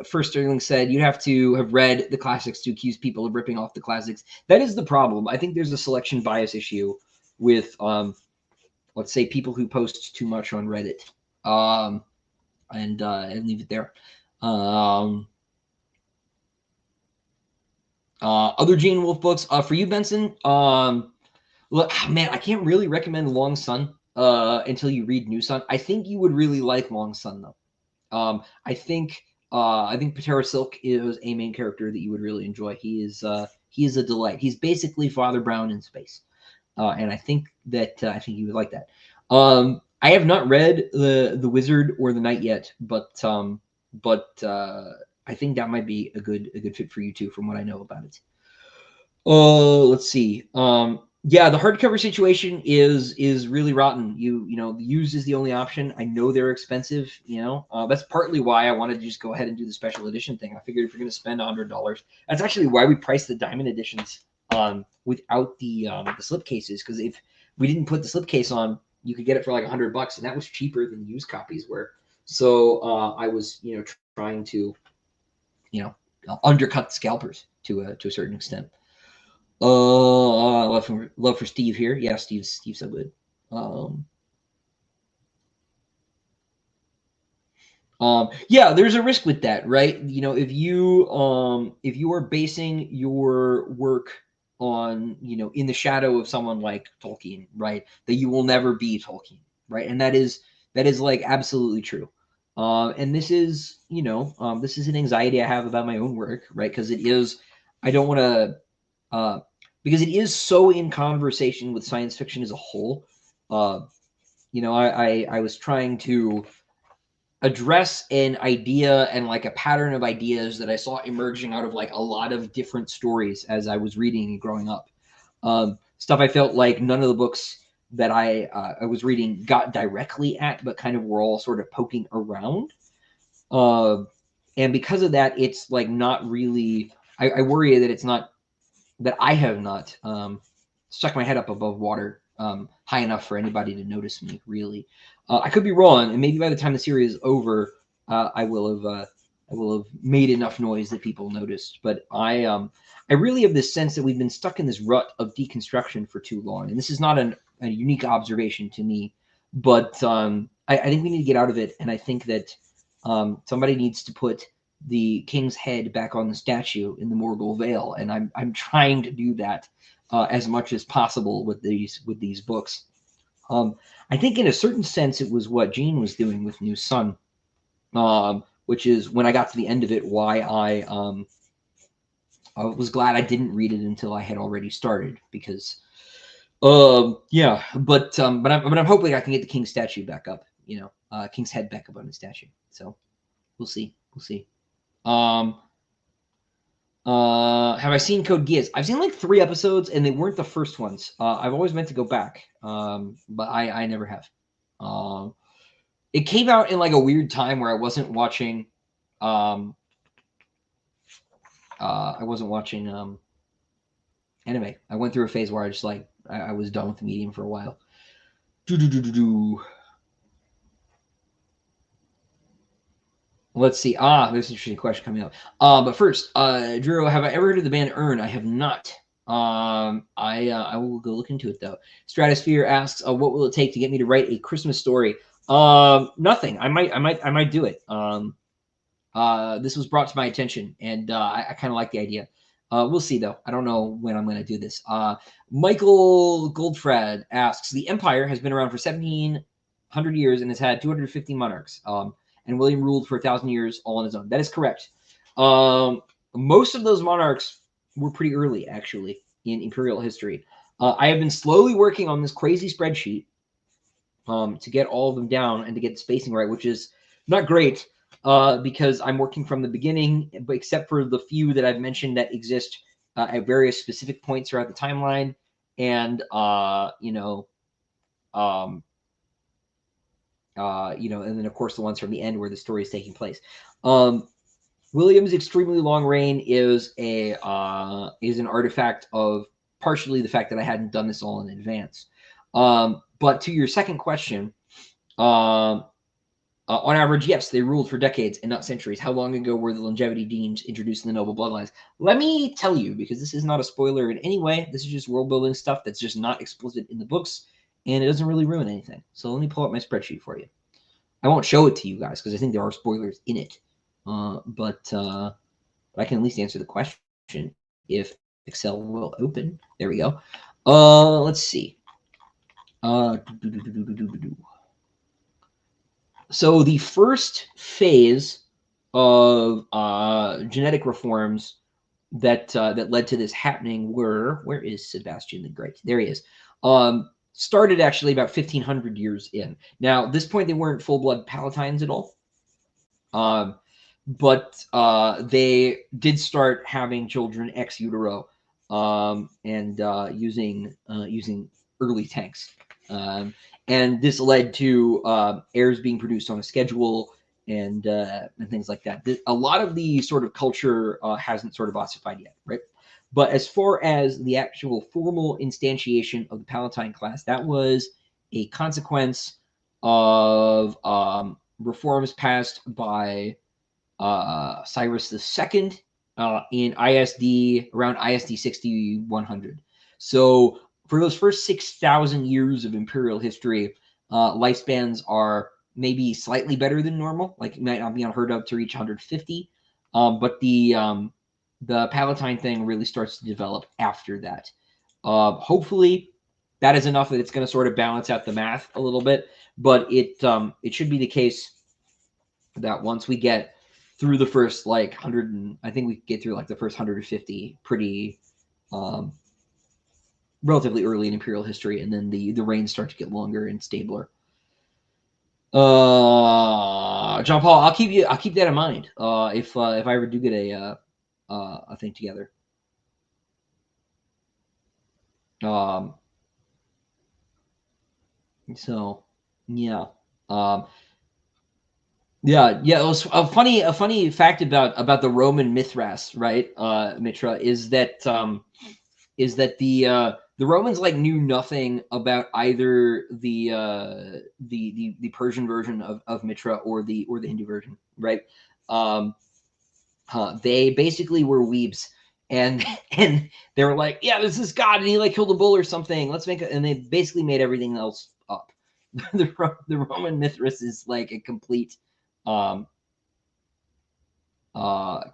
First Sterling said you'd have to have read the classics to accuse people of ripping off the classics. That is the problem. I think there's a selection bias issue with, let's say, people who post too much on Reddit. And leave it there. Other Gene Wolfe books for you, Benson. Look, man, I can't really recommend Long Sun until you read New Sun. I think you would really like Long Sun though. I think Patera Silk is a main character that you would really enjoy. He is a delight. He's basically Father Brown in space, and I think you would like that. I have not read the Wizard or the Knight yet, but I think that might be a good fit for you too, from what I know about it. Let's see. Yeah, the hardcover situation is really rotten. The used is the only option. I know they're expensive. That's partly why I wanted to just go ahead and do the special edition thing. I figured if you're going to spend $100, that's actually why we priced the diamond editions without the slipcases. Because if we didn't put the slipcase on, you could get it for like $100, and that was cheaper than used copies were. So I was trying to undercut scalpers to a certain extent. Love for Steve here. Yeah, Steve's so good. Yeah, there's a risk with that, right? If you are basing your work on, in the shadow of someone like Tolkien, right, that you will never be Tolkien, right? And that is like absolutely true. And this is, this is an anxiety I have about my own work, right? Because I don't want to, because it is so in conversation with science fiction as a whole. I was trying to address an idea and like a pattern of ideas that I saw emerging out of like a lot of different stories as I was reading and growing up. Stuff I felt like none of the books that I was reading got directly at, but kind of were all sort of poking around. And because of that, it's like not really. I worry that it's not that I have not stuck my head up above water high enough for anybody to notice me, really. I could be wrong, and maybe by the time the series is over, I will have made enough noise that people noticed. But I really have this sense that we've been stuck in this rut of deconstruction for too long, and this is not a unique observation to me, but I think we need to get out of it, and I think that somebody needs to put the king's head back on the statue in the Morgul Vale, and I'm trying to do that as much as possible with these books. I think in a certain sense it was what Gene was doing with New Sun, which is when I got to the end of it, why I was glad I didn't read it until I had already started, because yeah, but I'm hoping I can get the king's statue back up, king's head back up on the statue. So we'll see. Have I seen Code Geass? I've seen like 3 episodes, and they weren't the first ones. I've always meant to go back, but I never have. It came out in like a weird time where I wasn't watching. I wasn't watching anime. I went through a phase where I just like I was done with the medium for a while. Let's see. There's an interesting question coming up. But first, Drew, have I ever heard of the band Earn? I have not. I will go look into it though. Stratosphere asks, what will it take to get me to write a Christmas story? Nothing. I might do it. This was brought to my attention, and I kind of like the idea. We'll see though. I don't know when I'm going to do this. Michael Goldfrad asks, the Empire has been around for 1,700 years and has had 250 monarchs. And William ruled for 1,000 years all on his own. That is correct. Most of those monarchs were pretty early, actually, in imperial history. I have been slowly working on this crazy spreadsheet to get all of them down and to get the spacing right, which is not great because I'm working from the beginning, but except for the few that I've mentioned that exist at various specific points throughout the timeline, and and then of course the ones from the end where the story is taking place. William's extremely long reign is an artifact of partially the fact that I hadn't done this all in advance. But to your second question, on average, yes, they ruled for decades and not centuries. How long ago were the longevity genes introduced in the noble bloodlines? Let me tell you, because this is not a spoiler in any way. This is just world building stuff that's just not explicit in the books, and it doesn't really ruin anything. So let me pull up my spreadsheet for you. I won't show it to you guys because I think there are spoilers in it. But I can at least answer the question if Excel will open. There we go. Let's see. So the first phase of genetic reforms that led to this happening were, where is Sebastian the Great? There he is. Started actually about 1,500 years in. Now, at this point, they weren't full-blood Palatines at all. But they did start having children ex utero and using early tanks. And this led to heirs being produced on a schedule and things like that. A lot of the sort of culture hasn't sort of ossified yet, right? But as far as the actual formal instantiation of the Palatine class, that was a consequence of reforms passed by Cyrus II in ISD around ISD 6100. So for those first 6,000 years of imperial history, lifespans are maybe slightly better than normal. Like it might not be unheard of to reach 150, but the Palatine thing really starts to develop after that. Hopefully, that is enough that it's going to sort of balance out the math a little bit. But it should be the case that once we get through the first like 100, and I think we get through like the first 150 pretty relatively early in imperial history, and then the reigns start to get longer and stabler. John Paul, I'll keep that in mind if I ever do get a thing together. So yeah. Yeah. It was a funny fact about the Roman Mithras, right? Mitra is that the Romans like knew nothing about either the Persian version of Mitra or the Hindu version, right? They basically were weebs, and they were like, yeah, there's this god, and he like killed a bull or something. Let's make it, and they basically made everything else up. the Roman Mithras is like a complete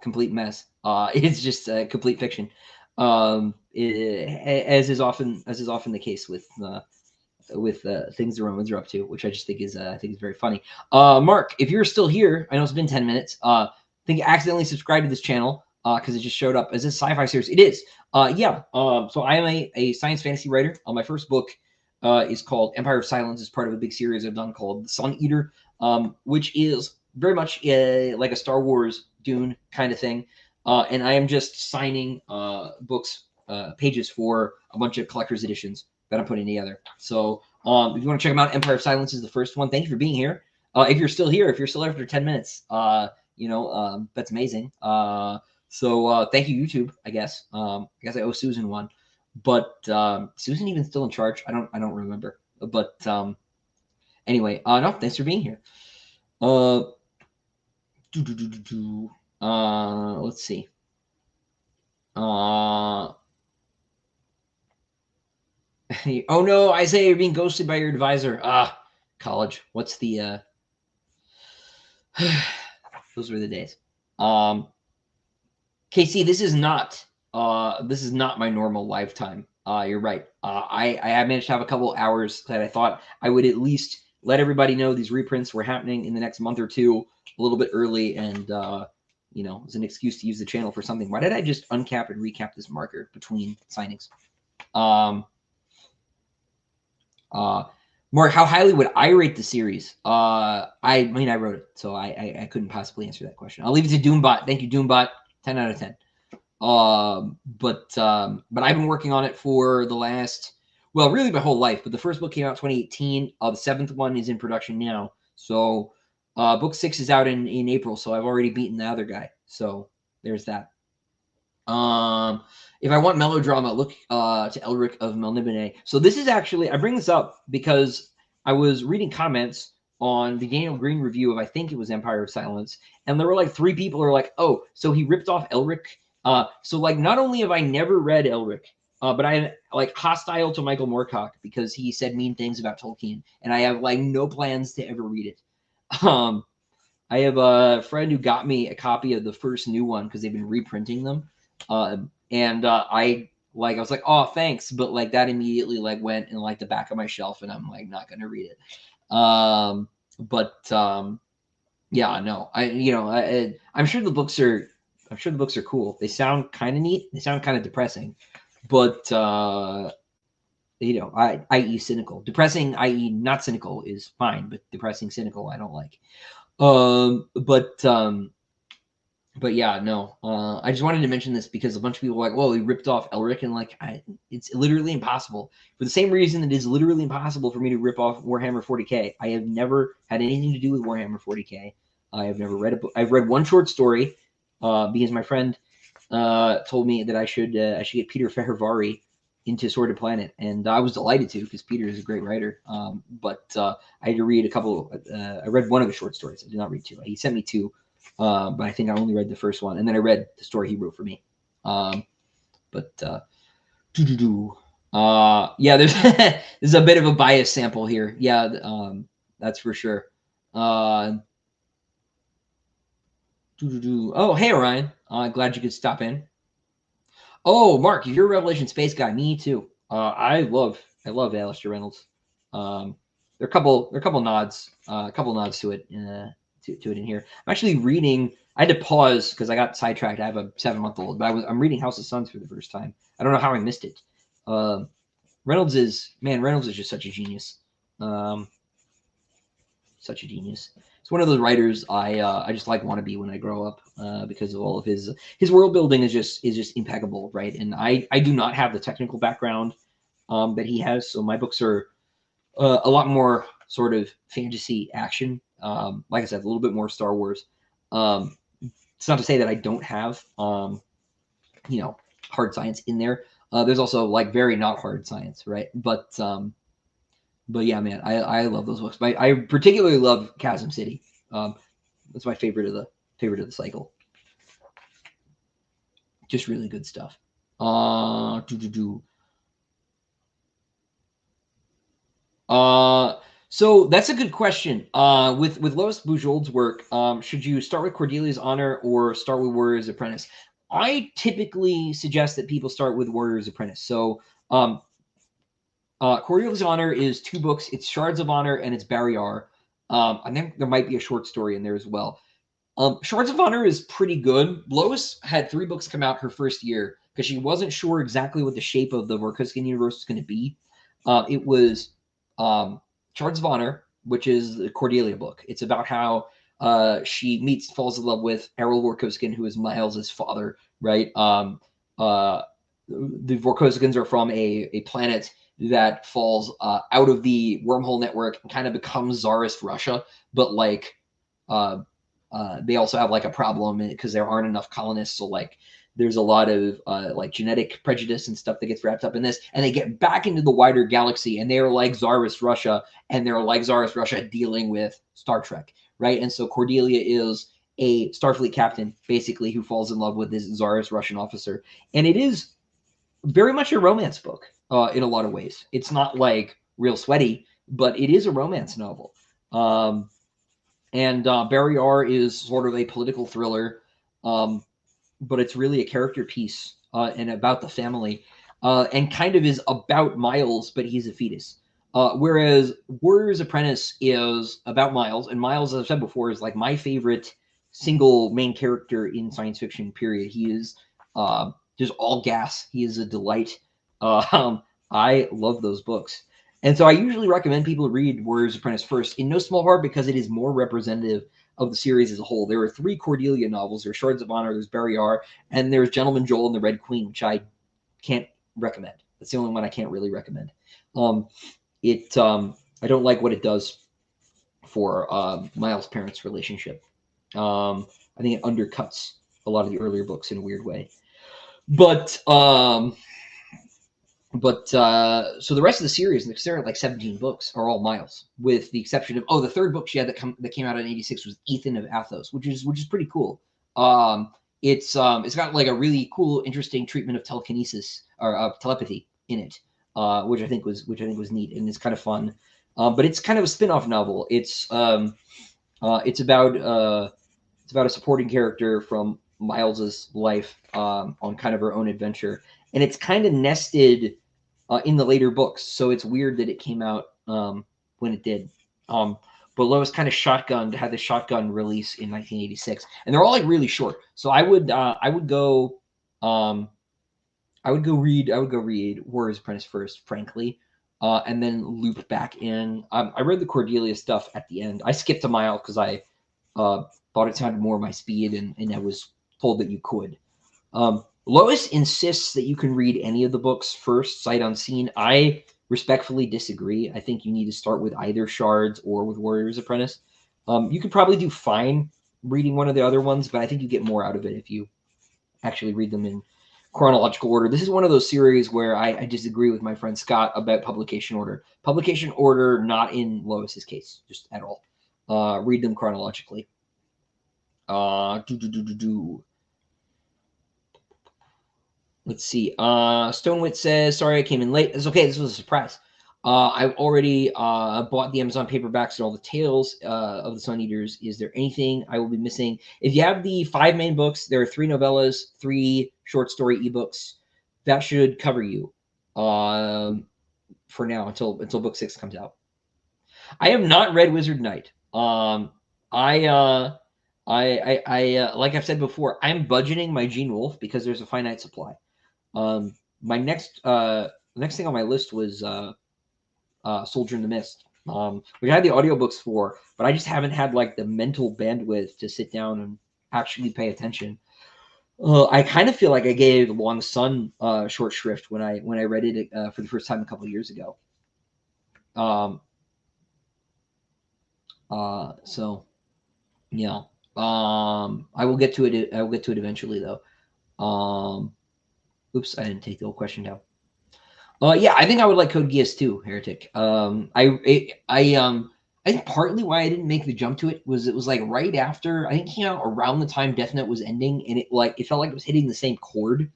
complete mess. It's just complete fiction. As is often the case with things the Romans are up to, which I just think is very funny. Mark, if you're still here, I know it's been 10 minutes. I think you accidentally subscribed to this channel because it just showed up as a sci-fi series. It is. Yeah. So I am a science fantasy writer. My first book is called Empire of Silence. It's part of a big series I've done called The Sun Eater, which is very much like a Star Wars Dune kind of thing. And I am just signing books, pages for a bunch of collector's editions that I'm putting together. So if you want to check them out, Empire of Silence is the first one. Thank you for being here. If you're still here, if you're still after 10 minutes, that's amazing. So thank you, YouTube, I guess. I guess I owe Susan one. But Susan even still in charge? I don't remember. But anyway, no, thanks for being here. Let's see. Oh no, Isaiah, you're being ghosted by your advisor. College. What's the those were the days. KC, this is not my normal lifetime. You're right. I have managed to have a couple hours that I thought I would at least let everybody know these reprints were happening in the next month or two, a little bit early, and you know, as an excuse to use the channel for something. Why did I just uncap and recap this marker between signings? Mark, how highly would I rate the series? I mean, I wrote it, so I couldn't possibly answer that question. I'll leave it to Doombot. Thank you, Doombot. 10 out of 10. But I've been working on it for the last, well, really my whole life. But the first book came out in 2018. The seventh one is in production now. So book 6 is out in April. So I've already beaten the other guy. So there's that. If I want melodrama, look to Elric of Melniboné. So this is actually, I bring this up because I was reading comments on the Daniel Green review of, I think it was Empire of Silence, and there were like 3 people who are like, oh, so he ripped off Elric. So like, not only have I never read Elric, but I'm like hostile to Michael Moorcock because he said mean things about Tolkien, and I have like no plans to ever read it. I have a friend who got me a copy of the first new one because they've been reprinting them. I was like, oh, thanks. But like that immediately like went in like the back of my shelf and I'm like, not going to read it. Yeah, no, I'm sure the books are cool. They sound kind of neat. They sound kind of depressing, but, i.e. cynical. Depressing, i.e. not cynical is fine, but depressing, cynical, I don't like. But yeah, no. I just wanted to mention this because a bunch of people were like, well, he ripped off Elric, and like, it's literally impossible. For the same reason it is literally impossible for me to rip off Warhammer 40k. I have never had anything to do with Warhammer 40k. I have never read a book. I've read one short story because my friend told me that I should get Peter Fehérváry into Sword of Planet, and I was delighted to because Peter is a great writer. But I had to read a couple. I read one of his short stories. I did not read 2. He sent me 2. But I think I only read the first one, and then I read the story he wrote for me. Yeah, there's a bit of a bias sample here. Yeah, that's for sure. Oh, hey, Orion. Glad you could stop in. Oh, Mark, you're a Revelation Space guy. Me too. I love Alistair Reynolds. There are a couple nods to it. To it in here. I'm actually reading. I had to pause because I got sidetracked. I have a 7-month-old, but I'm reading House of Suns for the first time. I don't know how I missed it. Reynolds is just such a genius. Such a genius. It's one of those writers I just want to be when I grow up because of all of his world building is just impeccable, right? And I do not have the technical background that he has, so my books are a lot more sort of fantasy action. Like I said, a little bit more Star Wars. It's not to say that I don't have, hard science in there. There's also like very not hard science, right? But yeah, man, I love those books. I particularly love Chasm City. That's my favorite of the cycle. Just really good stuff. So that's a good question. With Lois Bujold's work, should you start with Cordelia's Honor or start with Warrior's Apprentice? I typically suggest that people start with Warrior's Apprentice. So, Cordelia's Honor is 2 books. It's Shards of Honor and it's Barrier. I think there might be a short story in there as well. Shards of Honor is pretty good. Lois had 3 books come out her first year because she wasn't sure exactly what the shape of the Vorkoskin universe was going to be. It was Shards of Honor, which is the Cordelia book. It's about how she falls in love with Errol Vorkoskin, who is Miles' father, right? The Vorkoskins are from a planet that falls out of the wormhole network and kind of becomes Tsarist Russia, but like they also have like a problem because there aren't enough colonists, so like there's a lot of like genetic prejudice and stuff that gets wrapped up in this, and they get back into the wider galaxy, and they are like Tsarist Russia, and they're like Tsarist Russia dealing with Star Trek, right? And so Cordelia is a Starfleet captain, basically, who falls in love with this Tsarist Russian officer, and it is very much a romance book in a lot of ways. It's not like real sweaty, but it is a romance novel. And Barry R is sort of a political thriller, but it's really a character piece and about the family, and kind of is about Miles, but he's a fetus. Whereas Warrior's Apprentice is about Miles, and Miles, as I've said before, is like my favorite single main character in science fiction. Period. He is just all gas. He is a delight. I love those books. And so I usually recommend people read Warrior's Apprentice first, in no small part because it is more representative of the series as a whole. There are 3 Cordelia novels. There's Shards of Honor, there's Barry R, and there's Gentleman Joel and the Red Queen, which I can't recommend. That's the only one I can't really recommend. I don't like what it does for Miles' parents' relationship. I think it undercuts a lot of the earlier books in a weird way. But so the rest of the series, and there are like 17 books, are all Miles, with the exception of the third book she had that came out in '86 was Ethan of Athos, which is pretty cool. It's got like a really cool, interesting treatment of telekinesis or telepathy in it, which I think was neat, and it's kind of fun. But it's kind of a spin-off novel. It's about a supporting character from Miles's life on kind of her own adventure, and it's kind of nested in the later books. So it's weird that it came out when it did. But Lois kind of had the shotgun release in 1986, and they're all like really short. So I would go read Warrior's Apprentice first, frankly, and then loop back in. I read the Cordelia stuff at the end. I skipped a mile because I thought it sounded more my speed, and I was told that you could. Lois insists that you can read any of the books first, sight unseen. I respectfully disagree. I think you need to start with either Shards or with Warrior's Apprentice. You could probably do fine reading one of the other ones, but I think you get more out of it if you actually read them in chronological order. This is one of those series where I disagree with my friend Scott about publication order. Publication order, not in Lois's case, just at all. Read them chronologically. Let's see. Stonewit says, sorry I came in late. It's okay. This was a surprise. I've already bought the Amazon paperbacks and all the tales of the Sun Eaters. Is there anything I will be missing? If you have the 5 main books, there are 3 novellas, 3 short story ebooks. That should cover you for now until book 6 comes out. I have not read Wizard Knight. I like I've said before, I'm budgeting my Gene Wolfe because there's a finite supply. My next thing on my list was Soldier in the Mist, which I had the audiobooks for, but I just haven't had like the mental bandwidth to sit down and actually pay attention. I kind of feel like I gave Long Sun short shrift when I read it for the first time a couple of years ago. So yeah. I will get to it. I will get to it eventually, though. Oops, I didn't take the whole question down. Yeah, I think I would like Code Geass too, Heretic. I think partly why I didn't make the jump to it was like right after, I think it came out around the time Death Note was ending, and it felt like it was hitting the same chord,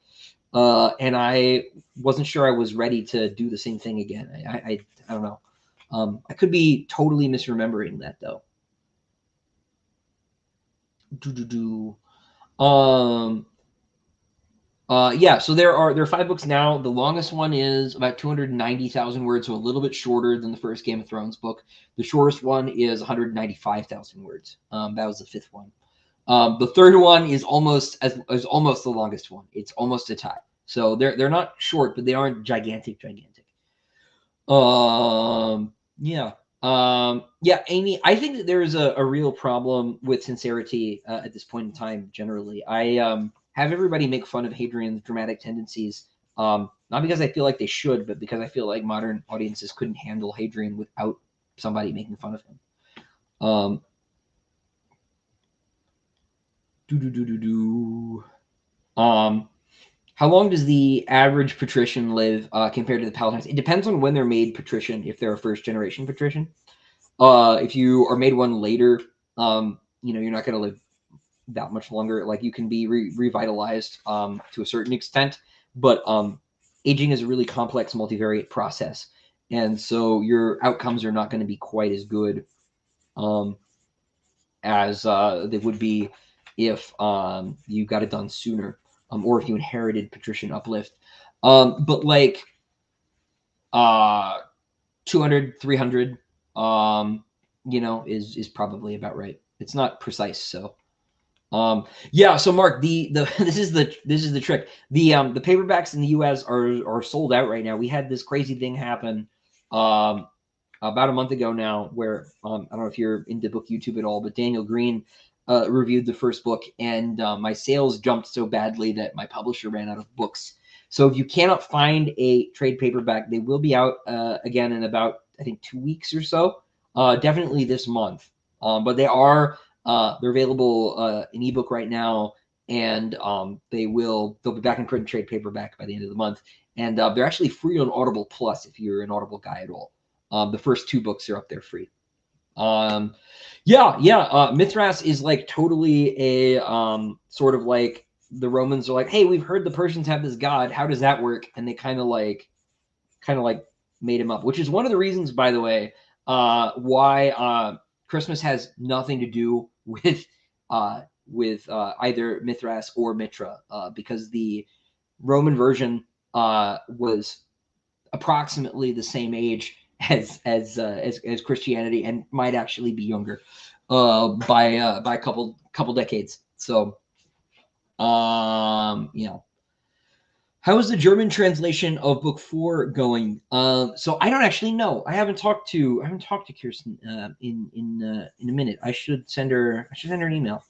and I wasn't sure I was ready to do the same thing again. I don't know. I could be totally misremembering that though. Yeah, so there are 5 books now. The longest one is about 290,000 words, so a little bit shorter than the first Game of Thrones book. The shortest one is 195,000 words. That was the 5th one. The third one is almost the longest one. It's almost a tie. So they're not short, but they aren't gigantic. Yeah. Yeah, Amy, I think that there is a real problem with sincerity at this point in time. Generally, I have everybody make fun of Hadrian's dramatic tendencies, not because I feel like they should, but because I feel like modern audiences couldn't handle Hadrian without somebody making fun of him. How long does the average patrician live compared to the palatines? It depends on when they're made patrician. If they're a first generation patrician, if you are made one later, you're not going to live that much longer. Like you can be revitalized to a certain extent, but aging is a really complex multivariate process, and so your outcomes are not going to be quite as good as they would be if you got it done sooner, or if you inherited patrician uplift. But like 200, 300, you know, is probably about right. It's not precise, so. Yeah, so Mark, this is the trick. The paperbacks in the US are sold out right now. We had this crazy thing happen about a month ago now, where I don't know if you're into book YouTube at all, but Daniel Green reviewed the first book, and my sales jumped so badly that my publisher ran out of books. So if you cannot find a trade paperback, they will be out again in about, I think, 2 weeks or so. Definitely this month. But they're available in ebook right now, and they'll be back in print and trade paperback by the end of the month. And they're actually free on Audible Plus if you're an Audible guy at all. The first 2 books are up there free. Mithras is like totally a sort of like the Romans are like, hey, we've heard the Persians have this god. How does that work? And they kind of like made him up, which is one of the reasons, by the way, why Christmas has nothing to do with either Mithras or Mitra, because the Roman version was approximately the same age as Christianity, and might actually be younger by a couple decades. So, you know. How is the German translation of book 4 going? So I don't actually know. I haven't talked to Kirsten in a minute. I should send her an email.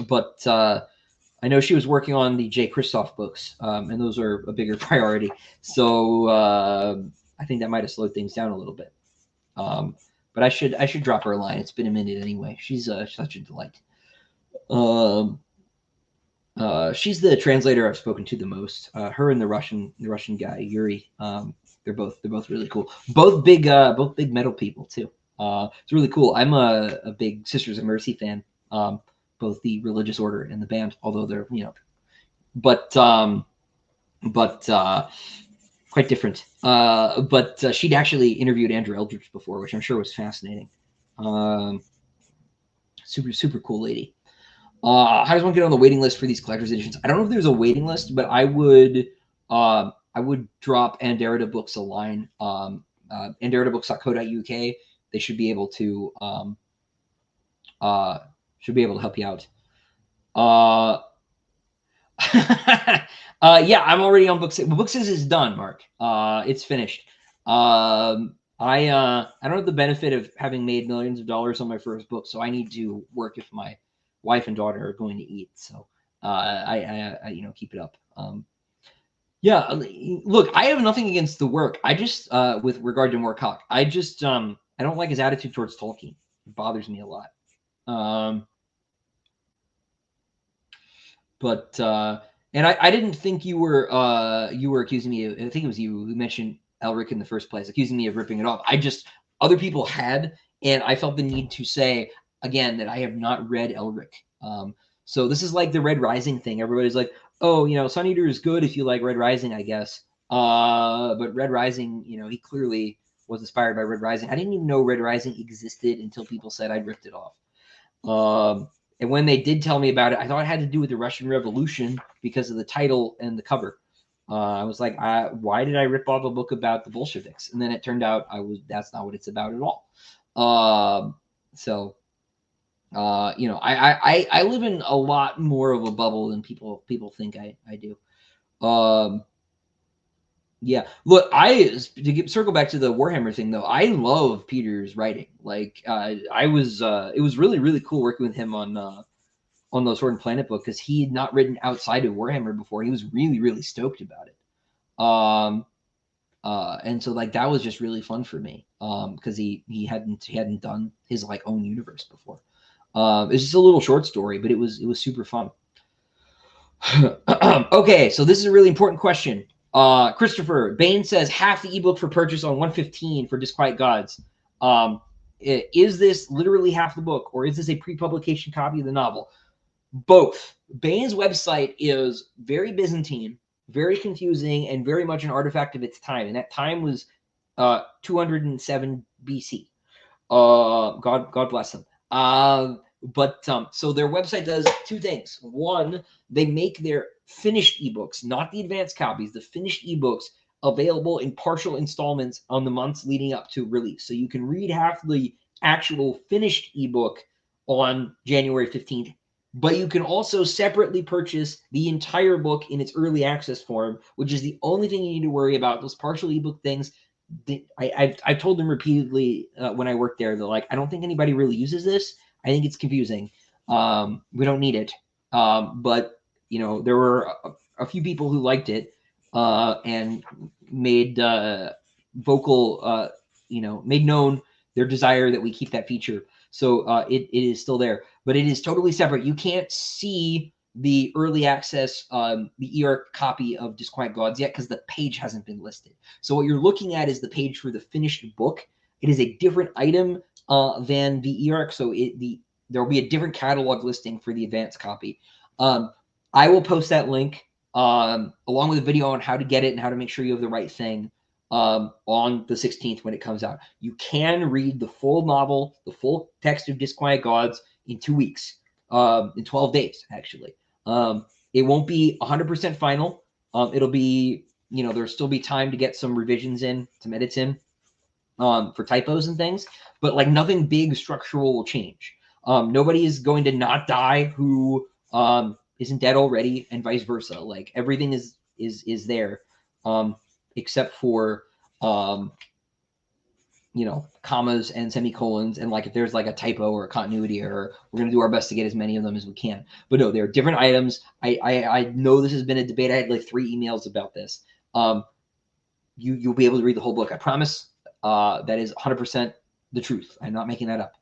But I know she was working on the Jay Kristoff books, and those are a bigger priority. So I think that might have slowed things down a little bit. But I should drop her a line. It's been a minute anyway. She's such a delight. She's the translator I've spoken to the most. Her and the Russian guy Yuri. They're both really cool. Both big metal people too. It's really cool. I'm a big Sisters of Mercy fan. Both the religious order and the band, although they're but quite different. But she'd actually interviewed Andrew Eldritch before, which I'm sure was fascinating. Super cool lady. How does one get on the waiting list for these collector's editions? I don't know if there's a waiting list, but I would drop Anderida Books a line. AnderidaBooks.co.uk. They should be able to help you out. Yeah, I'm already on Book 6. Book 6 is done, Mark. It's finished. I don't have the benefit of having made millions of dollars on my first book, so I need to work if my wife and daughter are going to eat. So I keep it up. Yeah, look, I have nothing against the work. I just with regard to Moorcock, I just I don't like his attitude towards Tolkien. It bothers me a lot. But and I didn't think you were accusing me of, I think it was you who mentioned Elric in the first place, accusing me of ripping it off. Other people had, and I felt the need to say again that I have not read Elric. So this is like the Red Rising thing. Everybody's like, oh, Sun Eater is good if you like Red Rising, I guess. But Red Rising, he clearly was inspired by Red Rising. I didn't even know Red Rising existed until people said I'd ripped it off. And when they did tell me about it, I thought it had to do with the Russian Revolution because of the title and the cover. I was like, why did I rip off a book about the Bolsheviks? And then it turned out that's not what it's about at all. I live in a lot more of a bubble than people think I do. Yeah, look, circle back to the Warhammer thing though. I love Peter's writing. Like, it was really, really cool working with him on the Sword and Planet book, because he had not written outside of Warhammer before. He was really, really stoked about it. And so like that was just really fun for me, because he hadn't done his like own universe before. It's just a little short story, but it was super fun. Okay, so this is a really important question. Christopher Bain says half the ebook for purchase on 115 for Disquiet Gods. Is this literally half the book, or is this a pre-publication copy of the novel? Both. Bain's website is very Byzantine. very confusing, and very much an artifact of its time. And that time was 207 BC. God bless them. So their website does two things. One, they make their finished ebooks, not the advanced copies, the finished ebooks available in partial installments on the months leading up to release. So you can read half the actual finished ebook on January 15th, but you can also separately purchase the entire book in its early access form, which is the only thing you need to worry about. Those partial ebook things, I've told them repeatedly when I worked there, they're like, I don't think anybody really uses this. I think it's confusing. We don't need it. But there were a few people who liked it and made vocal, made known their desire that we keep that feature. So it is still there, but it is totally separate. You can't see the early access, the ERC copy of Disquiet Gods yet because the page hasn't been listed. So what you're looking at is the page for the finished book. It is a different item than the ERC, so there will be a different catalog listing for the advanced copy. I will post that link along with a video on how to get it and how to make sure you have the right thing on the 16th when it comes out. You can read the full novel, the full text of Disquiet Gods in 2 weeks, in 12 days, actually. It won't be 100% final. It'll be, there'll still be time to get some revisions in, some edits in for typos and things, but like nothing big structural will change. Nobody is going to not die who isn't dead already, and vice versa. Like everything is there, except for commas and semicolons, and like if there's like a typo or a continuity error, we're going to do our best to get as many of them as we can. But no, they're different items. I know this has been a debate. I had like 3 emails about this. You'll be able to read the whole book. I promise. That is 100% the truth. I'm not making that up.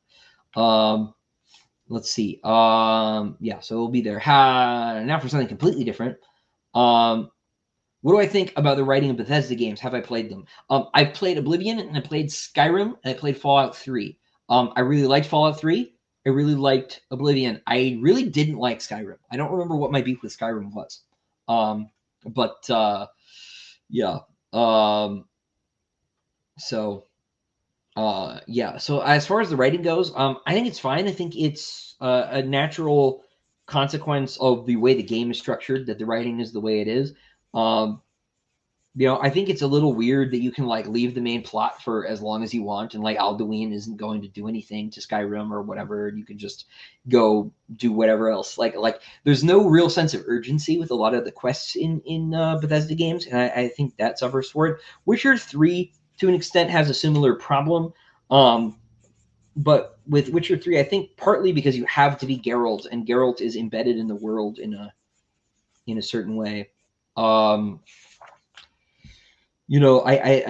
Let's see. Yeah, so it'll be there. Now for something completely different. What do I think about the writing of Bethesda games? Have I played them? I've played Oblivion, and I played Skyrim, and I played Fallout 3. I really liked Fallout 3. I really liked Oblivion. I really didn't like Skyrim. I don't remember what my beef with Skyrim was. Yeah. Yeah. So as far as the writing goes, I think it's fine. I think it's a natural consequence of the way the game is structured, that the writing is the way it is. I think it's a little weird that you can like leave the main plot for as long as you want, and like Alduin isn't going to do anything to Skyrim or whatever, and you can just go do whatever else. Like there's no real sense of urgency with a lot of the quests in Bethesda games, and I think that suffers for it. Witcher 3 to an extent has a similar problem. But with Witcher 3, I think partly because you have to be Geralt, and Geralt is embedded in the world in a certain way. I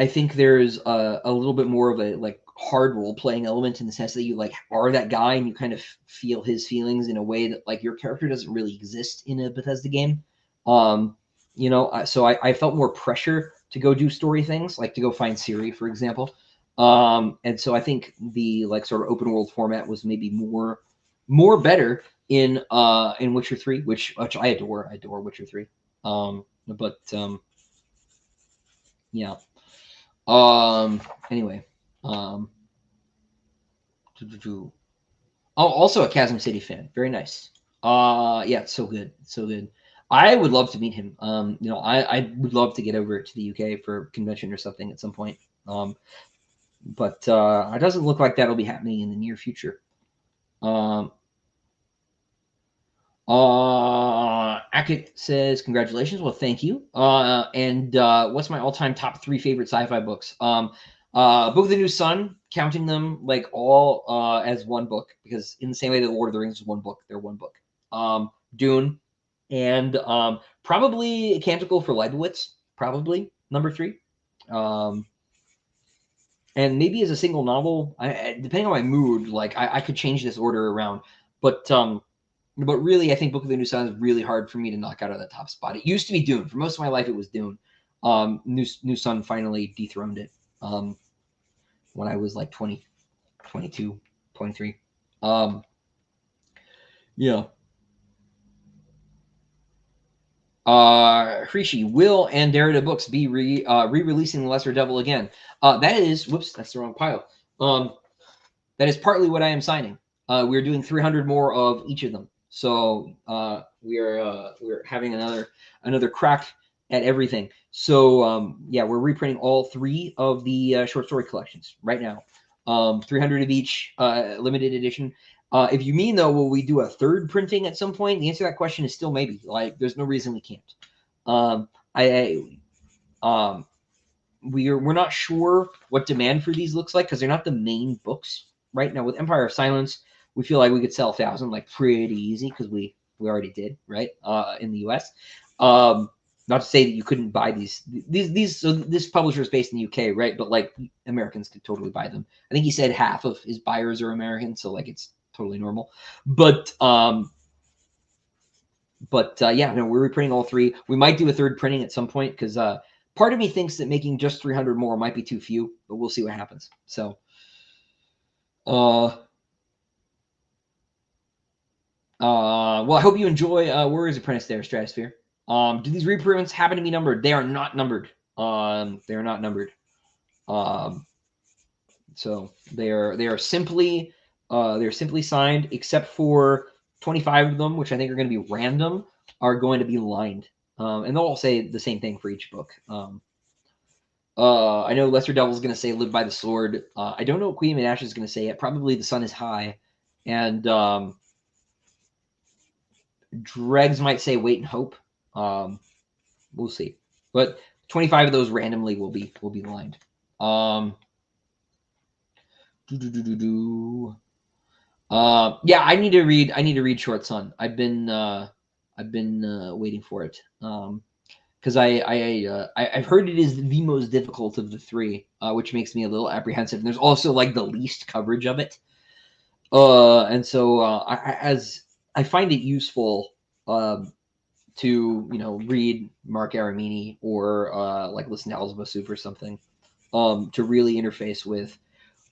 think there's a little bit more of a like hard role playing element in the sense that you like are that guy and you kind of feel his feelings in a way that like your character doesn't really exist in a Bethesda game. So I felt more pressure to go do story things, like to go find Ciri, for example. And so I think the like sort of open world format was maybe more better in Witcher 3, which I adore. I adore Witcher 3. Yeah. Anyway. Oh, also a Chasm City fan. Very nice. Yeah, it's so good. It's so good. I would love to meet him. I would love to get over to the UK for a convention or something at some point. But it doesn't look like that'll be happening in the near future. Akit says, congratulations. Well, thank you. And what's my all-time top 3 favorite sci-fi books? Book of the New Sun, counting them like all as one book, because in the same way that Lord of the Rings is one book, they're one book. Dune, and probably Canticle for Leibowitz, probably number 3. And maybe as a single novel, depending on my mood, like I could change this order around, but really, I think Book of the New Sun is really hard for me to knock out of that top spot. It used to be Dune. For most of my life, it was Dune. New Sun finally dethroned it when I was like 20, 22, 23. Yeah. Hrishi, will Anderida Books be re-releasing The Lesser Devil again? That is, whoops, that's the wrong pile. That is partly what I am signing. We're doing 300 more of each of them. So we're having another crack at everything. So yeah, we're reprinting all 3 of the short story collections right now. 300 of each, limited edition. If you mean though, will we do a 3rd printing at some point? The answer to that question is still maybe. Like, there's no reason we can't. We're not sure what demand for these looks like because they're not the main books right now. With Empire of Silence, we feel like we could sell 1,000 like pretty easy because we already did, right? In the US. Not to say that you couldn't buy these. So this publisher is based in the UK, right? But like, Americans could totally buy them. I think he said half of his buyers are American, so like, it's totally normal. But yeah, no, we're reprinting all 3. We might do a 3rd printing at some point because part of me thinks that making just 300 more might be too few, but we'll see what happens. So well, I hope you enjoy Warriors Apprentice there, Stratosphere. Do these reprints happen to be numbered? They are not numbered. They are not numbered. So they are simply signed, except for 25 of them, which I think are going to be random, are going to be lined. And they'll all say the same thing for each book. I know Lesser Devil's going to say "Live by the Sword." I don't know what Queen of Ash is going to say yet. Probably "The Sun is High," and Dregs might say "Wait and Hope." We'll see. But 25 of those randomly will be lined. Yeah, I need to read Short Sun. I've been waiting for it. Because I've heard it is the most difficult of the 3, which makes me a little apprehensive. And there's also like the least coverage of it, and so I find it useful to read Mark Aramini or like listen to Alzaba Soup or something, to really interface with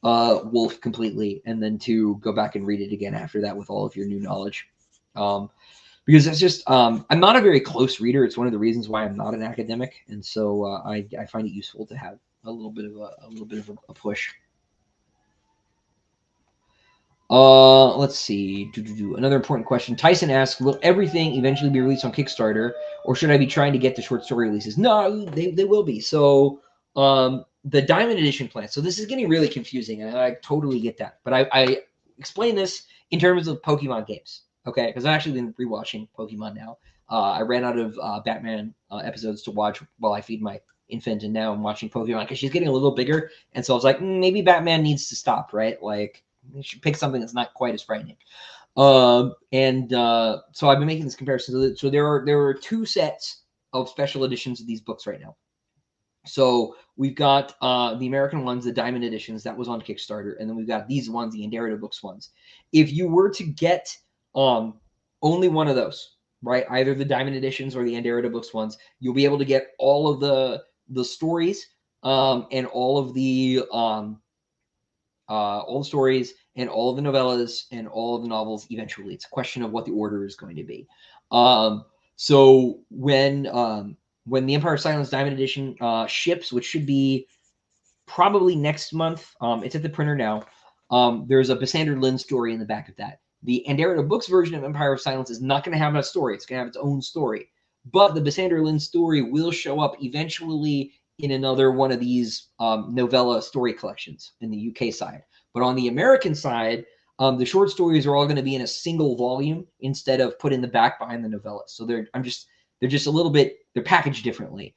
Wolfe completely, and then to go back and read it again after that with all of your new knowledge. Because it's just I'm not a very close reader. It's one of the reasons why I'm not an academic, and so I find it useful to have a little bit of a push. Let's see. Another important question. Tyson asks, will everything eventually be released on Kickstarter, or should I be trying to get the short story releases? No, they will be. So the Diamond Edition plan. So this is getting really confusing, and I totally get that. But I explain this in terms of Pokemon games. Okay, because I've actually been rewatching Pokemon now. I ran out of Batman episodes to watch while I feed my infant, and now I'm watching Pokemon because she's getting a little bigger. And so I was like, maybe Batman needs to stop, right? Like, you should pick something that's not quite as frightening. So I've been making this comparison. So there are 2 sets of special editions of these books right now. So we've got the American ones, the Diamond editions, that was on Kickstarter, and then we've got these ones, the Anderida Books ones. If you were to get only one of those, right, either the Diamond editions or the Anderida Books ones, you'll be able to get all of the stories and all of the stories and all of the novellas and all of the novels eventually. It's a question of what the order is going to be. So when the Empire of Silence Diamond Edition ships, which should be probably next month, it's at the printer now. There's a Bassander Lynn story in the back of that. The Anderida Books version of Empire of Silence is not going to have a story. It's going to have its own story. But the Bassander Lynn story will show up eventually in another one of these novella story collections in the UK side. But on the American side, the short stories are all going to be in a single volume instead of put in the back behind the novellas. So they're just a little bit, they're packaged differently.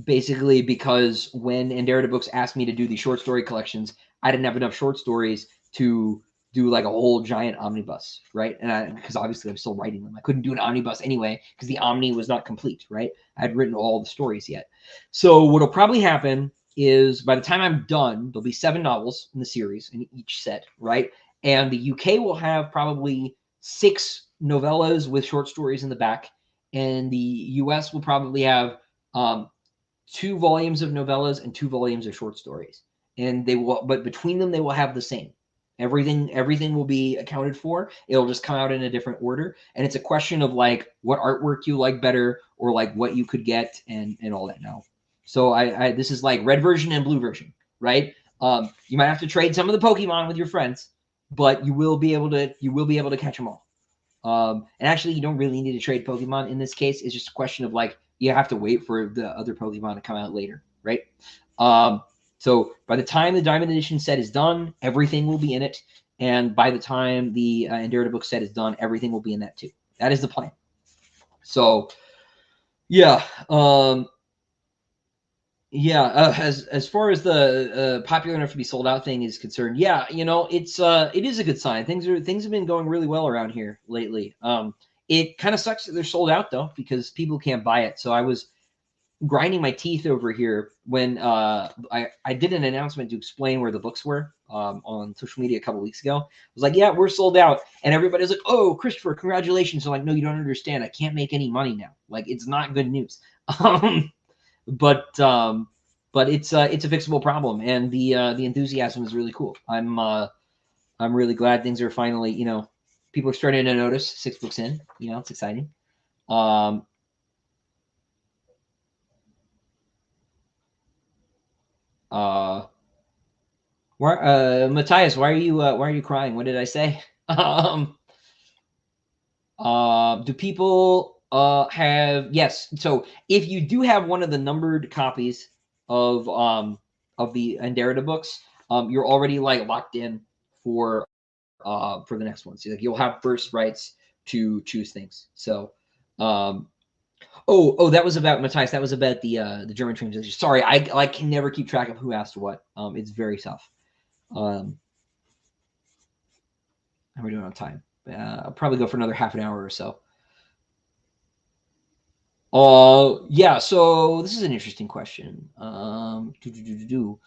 Basically because when Anderida Books asked me to do the short story collections, I didn't have enough short stories to do like a whole giant omnibus, right? And because obviously I'm still writing them. I couldn't do an omnibus anyway because the omni was not complete, right? I hadn't written all the stories yet. So what'll probably happen is by the time I'm done, there'll be 7 novels in the series in each set, right? And the UK will have probably 6 novellas with short stories in the back, and the US will probably have 2 volumes of novellas and 2 volumes of short stories. And they will, but between them, they will have the same. Everything will be accounted for. It'll just come out in a different order, and it's a question of like what artwork you like better, or like what you could get, and all that now. So I this is like red version and blue version, right? You might have to trade some of the Pokemon with your friends, but you will be able to catch them all. And actually, you don't really need to trade Pokemon in this case. It's just a question of like you have to wait for the other Pokemon to come out later, right? So by the time the Diamond Edition set is done, everything will be in it, and by the time the Anderida book set is done, everything will be in that too. That is the plan. So, yeah, yeah. As far as the popular enough to be sold out thing is concerned, yeah, you know, it is a good sign. Things have been going really well around here lately. It kind of sucks that they're sold out though, because people can't buy it. So I was grinding my teeth over here when I did an announcement to explain where the books were on social media a couple weeks ago. I was like, yeah, we're sold out. And everybody's like, oh, Christopher, congratulations. I'm like, no, you don't understand. I can't make any money now. Like, it's not good news. But it's a fixable problem, and the enthusiasm is really cool. I'm really glad things are finally, you know, people are starting to notice 6 books in. You know, it's exciting. Matthias, why are you crying? What did I say? Do people have, yes, so if you do have one of the numbered copies of the Anderida books, you're already like locked in for the next one. So like you'll have first rights to choose things. So oh, that was about Matthias. That was about the German translation. Sorry, I can never keep track of who asked what. It's very tough. How are we doing on time? I'll probably go for another half an hour or so. Yeah. So this is an interesting question. Let me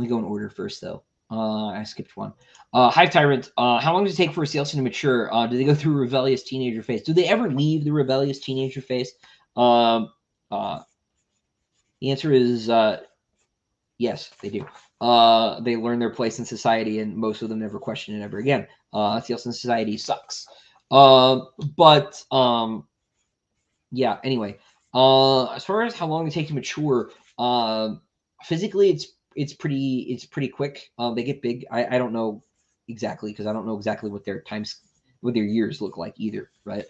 go in order first though. I skipped one. Hive Tyrant. How long does it take for a Sealson to mature? Do they go through a rebellious teenager phase? Do they ever leave the rebellious teenager phase? The answer is yes, they do. They learn their place in society, and most of them never question it ever again. Sealson society sucks. But yeah. Anyway, as far as how long it takes to mature, physically it's pretty quick. They get big. I don't know exactly, because I don't know exactly what their years look like either, right?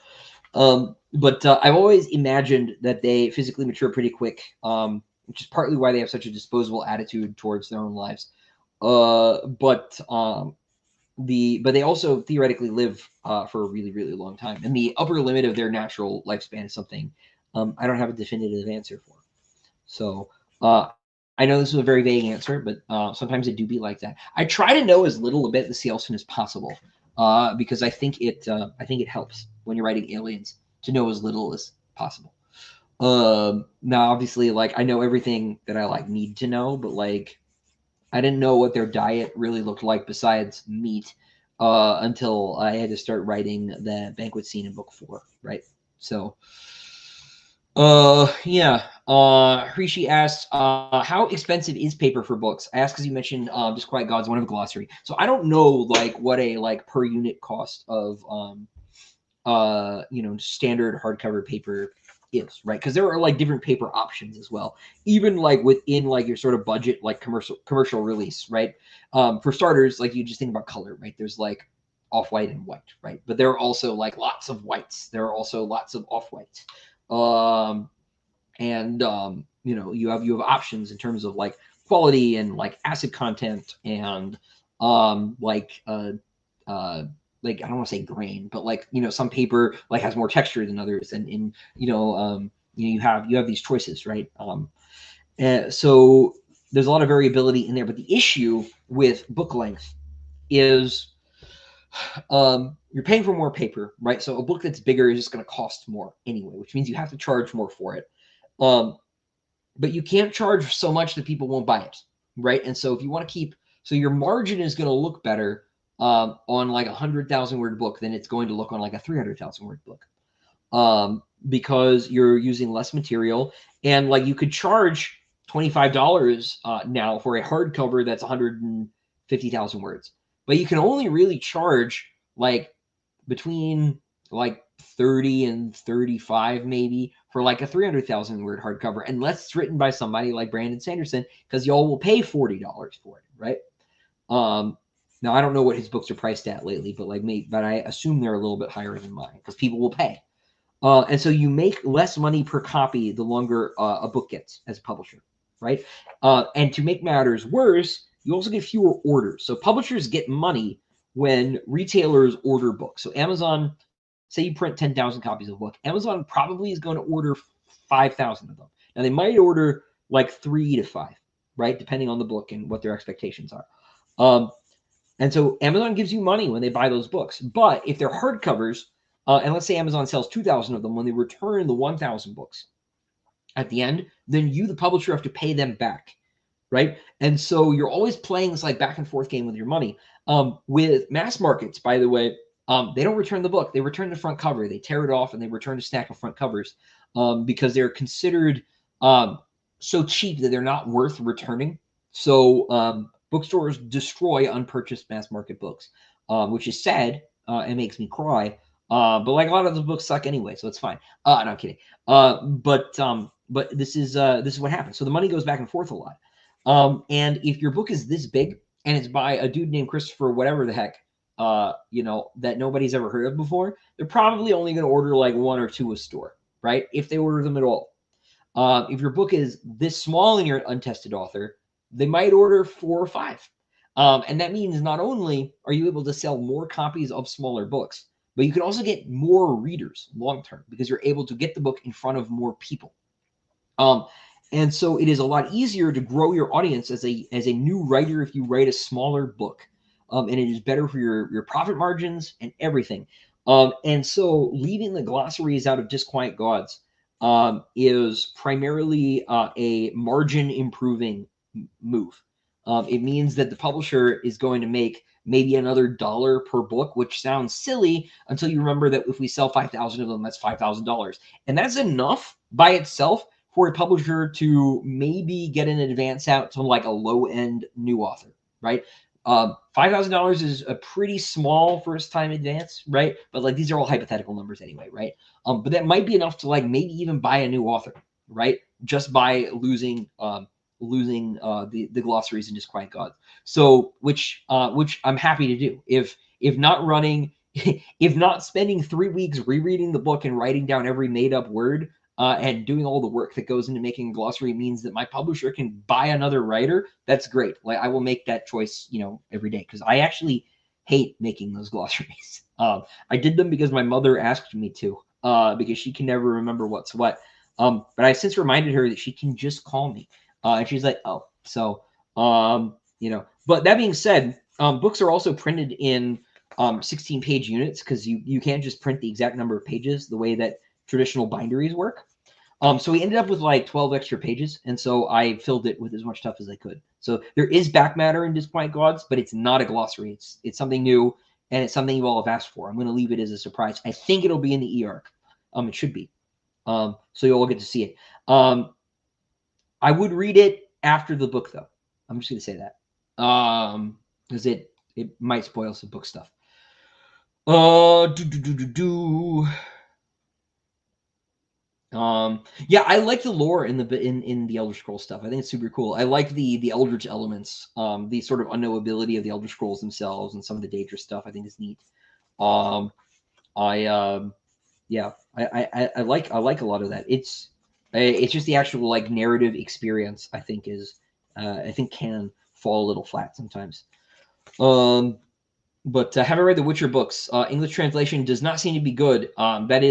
But I've always imagined that they physically mature pretty quick, which is partly why they have such a disposable attitude towards their own lives. But they also theoretically live for a really, really long time, and the upper limit of their natural lifespan is something I don't have a definitive answer for. So I know this is a very vague answer, but sometimes it do be like that. I try to know as little about the Sealson as possible, because I think it helps when you're writing aliens to know as little as possible. Now, obviously, like I know everything that I like need to know, but like I didn't know what their diet really looked like besides meat until I had to start writing the banquet scene in book 4, right? So, yeah. Hrishi asked, how expensive is paper for books? I asked because you mentioned Disquiet Gods, one of the glossary. So I don't know like what a like per unit cost of standard hardcover paper is, right? Because there are like different paper options as well, even like within like your sort of budget, like commercial release, right? For starters, like you just think about color, right? There's like off-white and white, right? But there are also like lots of whites. There are also lots of off-whites. You have options in terms of like quality and like acid content and like I don't want to say grain, but like some paper like has more texture than others, and you have these choices, right? So there's a lot of variability in there, but the issue with book length is you're paying for more paper, right? So a book that's bigger is just going to cost more anyway, which means you have to charge more for it. But you can't charge so much that people won't buy it, right? And so if you want to so your margin is going to look better on like 100,000 word book than it's going to look on like a 300,000 word book, because you're using less material, and like you could charge $25 now for a hardcover that's 150 50,000 words. But you can only really charge like between like 30 and 35 maybe for like a 300,000 word hardcover, unless it's written by somebody like Brandon Sanderson, because y'all will pay $40 for it, right? Now I don't know what his books are priced at lately, but but I assume they're a little bit higher than mine because people will pay. And so you make less money per copy the longer a book gets as a publisher, right? And to make matters worse, you also get fewer orders. So publishers get money when retailers order books. So Amazon, say you print 10,000 copies of a book, Amazon probably is going to order 5,000 of them. Now they might order like 3 to 5, right? Depending on the book and what their expectations are. And so Amazon gives you money when they buy those books. But if they're hardcovers, and let's say Amazon sells 2,000 of them, when they return the 1,000 books at the end, then you, the publisher, have to pay them back, right? And so you're always playing this like back and forth game with your money. With mass markets, by the way, they don't return the book. They return the front cover. They tear it off and they return a stack of front covers because they're considered so cheap that they're not worth returning. So bookstores destroy unpurchased mass market books, which is sad and makes me cry. But like a lot of those books suck anyway, so it's fine. No, I'm kidding. But this is what happens. So the money goes back and forth a lot. And if your book is this big and it's by a dude named Christopher, whatever the heck, that nobody's ever heard of before, they're probably only going to order like 1 or 2 a store, right? If they order them at all. If your book is this small and you're an untested author, they might order 4 or 5. And that means not only are you able to sell more copies of smaller books, but you can also get more readers long term because you're able to get the book in front of more people. And so it is a lot easier to grow your audience as a new writer if you write a smaller book. And it is better for your profit margins and everything. And so leaving the glossaries out of Disquiet Gods is primarily a margin improving move. It means that the publisher is going to make maybe another $1 per book, which sounds silly until you remember that if we sell 5,000 of them, that's $5,000. And that's enough by itself for a publisher to maybe get an advance out to like a low-end new author, right? $5,000 is a pretty small first-time advance, right? But like these are all hypothetical numbers anyway, right? But that might be enough to like maybe even buy a new author, right? Just by losing the glossaries and Disquiet Gods. So which I'm happy to do. If not running, if not spending 3 weeks rereading the book and writing down every made up word and doing all the work that goes into making a glossary means that my publisher can buy another writer, that's great. Like I will make that choice, every day because I actually hate making those glossaries. I did them because my mother asked me to because she can never remember what's what. But I since reminded her that she can just call me. And she's like, oh, so, but that being said, books are also printed in 16-page units because you can't just print the exact number of pages the way that traditional binderies work. So we ended up with like 12 extra pages. And so I filled it with as much stuff as I could. So there is back matter in Disquiet Gods, but it's not a glossary. It's something new and it's something you all have asked for. I'm going to leave it as a surprise. I think it'll be in the e-arc. It should be. So you all get to see it. I would read it after the book, though. I'm just going to say that because it might spoil some book stuff. Yeah, I like the lore in the Elder Scrolls stuff. I think it's super cool. I like the Eldritch elements, the sort of unknowability of the Elder Scrolls themselves, and some of the dangerous stuff. I think is neat. I like a lot of that. It's just the actual like narrative experience. I think can fall a little flat sometimes. But haven't read the Witcher books. English translation does not seem to be good. That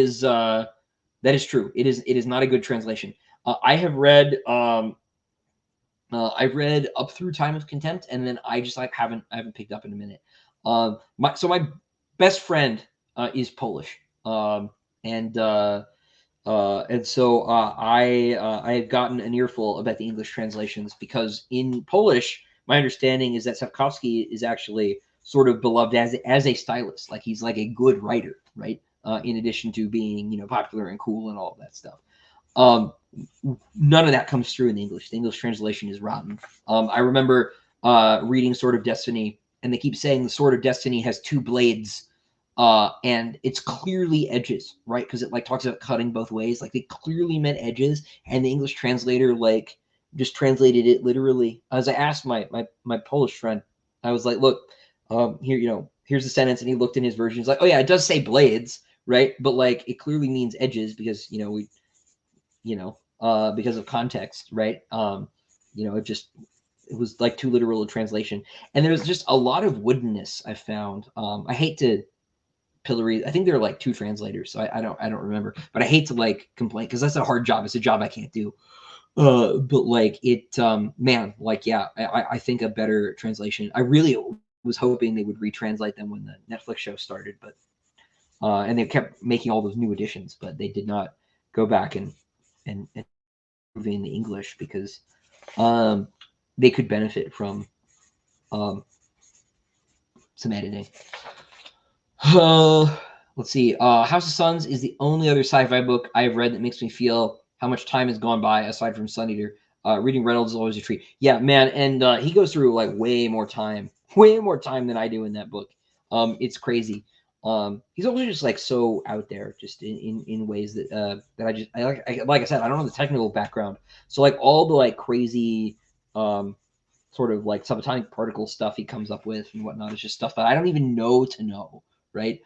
is true. It is not a good translation. I have read I've read up through Time of Contempt, and then I just like haven't picked up in a minute. My best friend is Polish, and so I have gotten an earful about the English translations because in Polish, my understanding is that Sapkowski is actually sort of beloved as a stylist. Like he's like a good writer, right? In addition to being popular and cool and all of that stuff. None of that comes through in the English. The English translation is rotten. I remember reading Sword of Destiny, and they keep saying the Sword of Destiny has 2 blades, and it's clearly edges, right? Because it like talks about cutting both ways. Like they clearly meant edges, and the English translator like just translated it literally. As I asked my Polish friend, I was like, look, here, here's the sentence, and he looked in his version. He's like, oh yeah, it does say blades, right? But like it clearly means edges because because of context, right? It was like too literal a translation, and there's just a lot of woodenness I found. I hate to pillory. I think there are like 2 translators, so I don't remember, but I hate to like complain because that's a hard job. It's a job I can't do. But like it, man, like yeah, I think a better translation. I really was hoping they would retranslate them when the Netflix show started, but and they kept making all those new editions, but they did not go back and improving the English because they could benefit from some editing. Let's see. House of Suns is the only other sci-fi book I've read that makes me feel how much time has gone by aside from Sun Eater. Reading Reynolds is always a treat. Yeah, man, and he goes through like way more time than I do in that book. It's crazy. He's also just like so out there, just in ways that I like I said, I don't know the technical background, so like all the like crazy sort of like subatomic particle stuff he comes up with and whatnot is just stuff that I don't even know to know, right?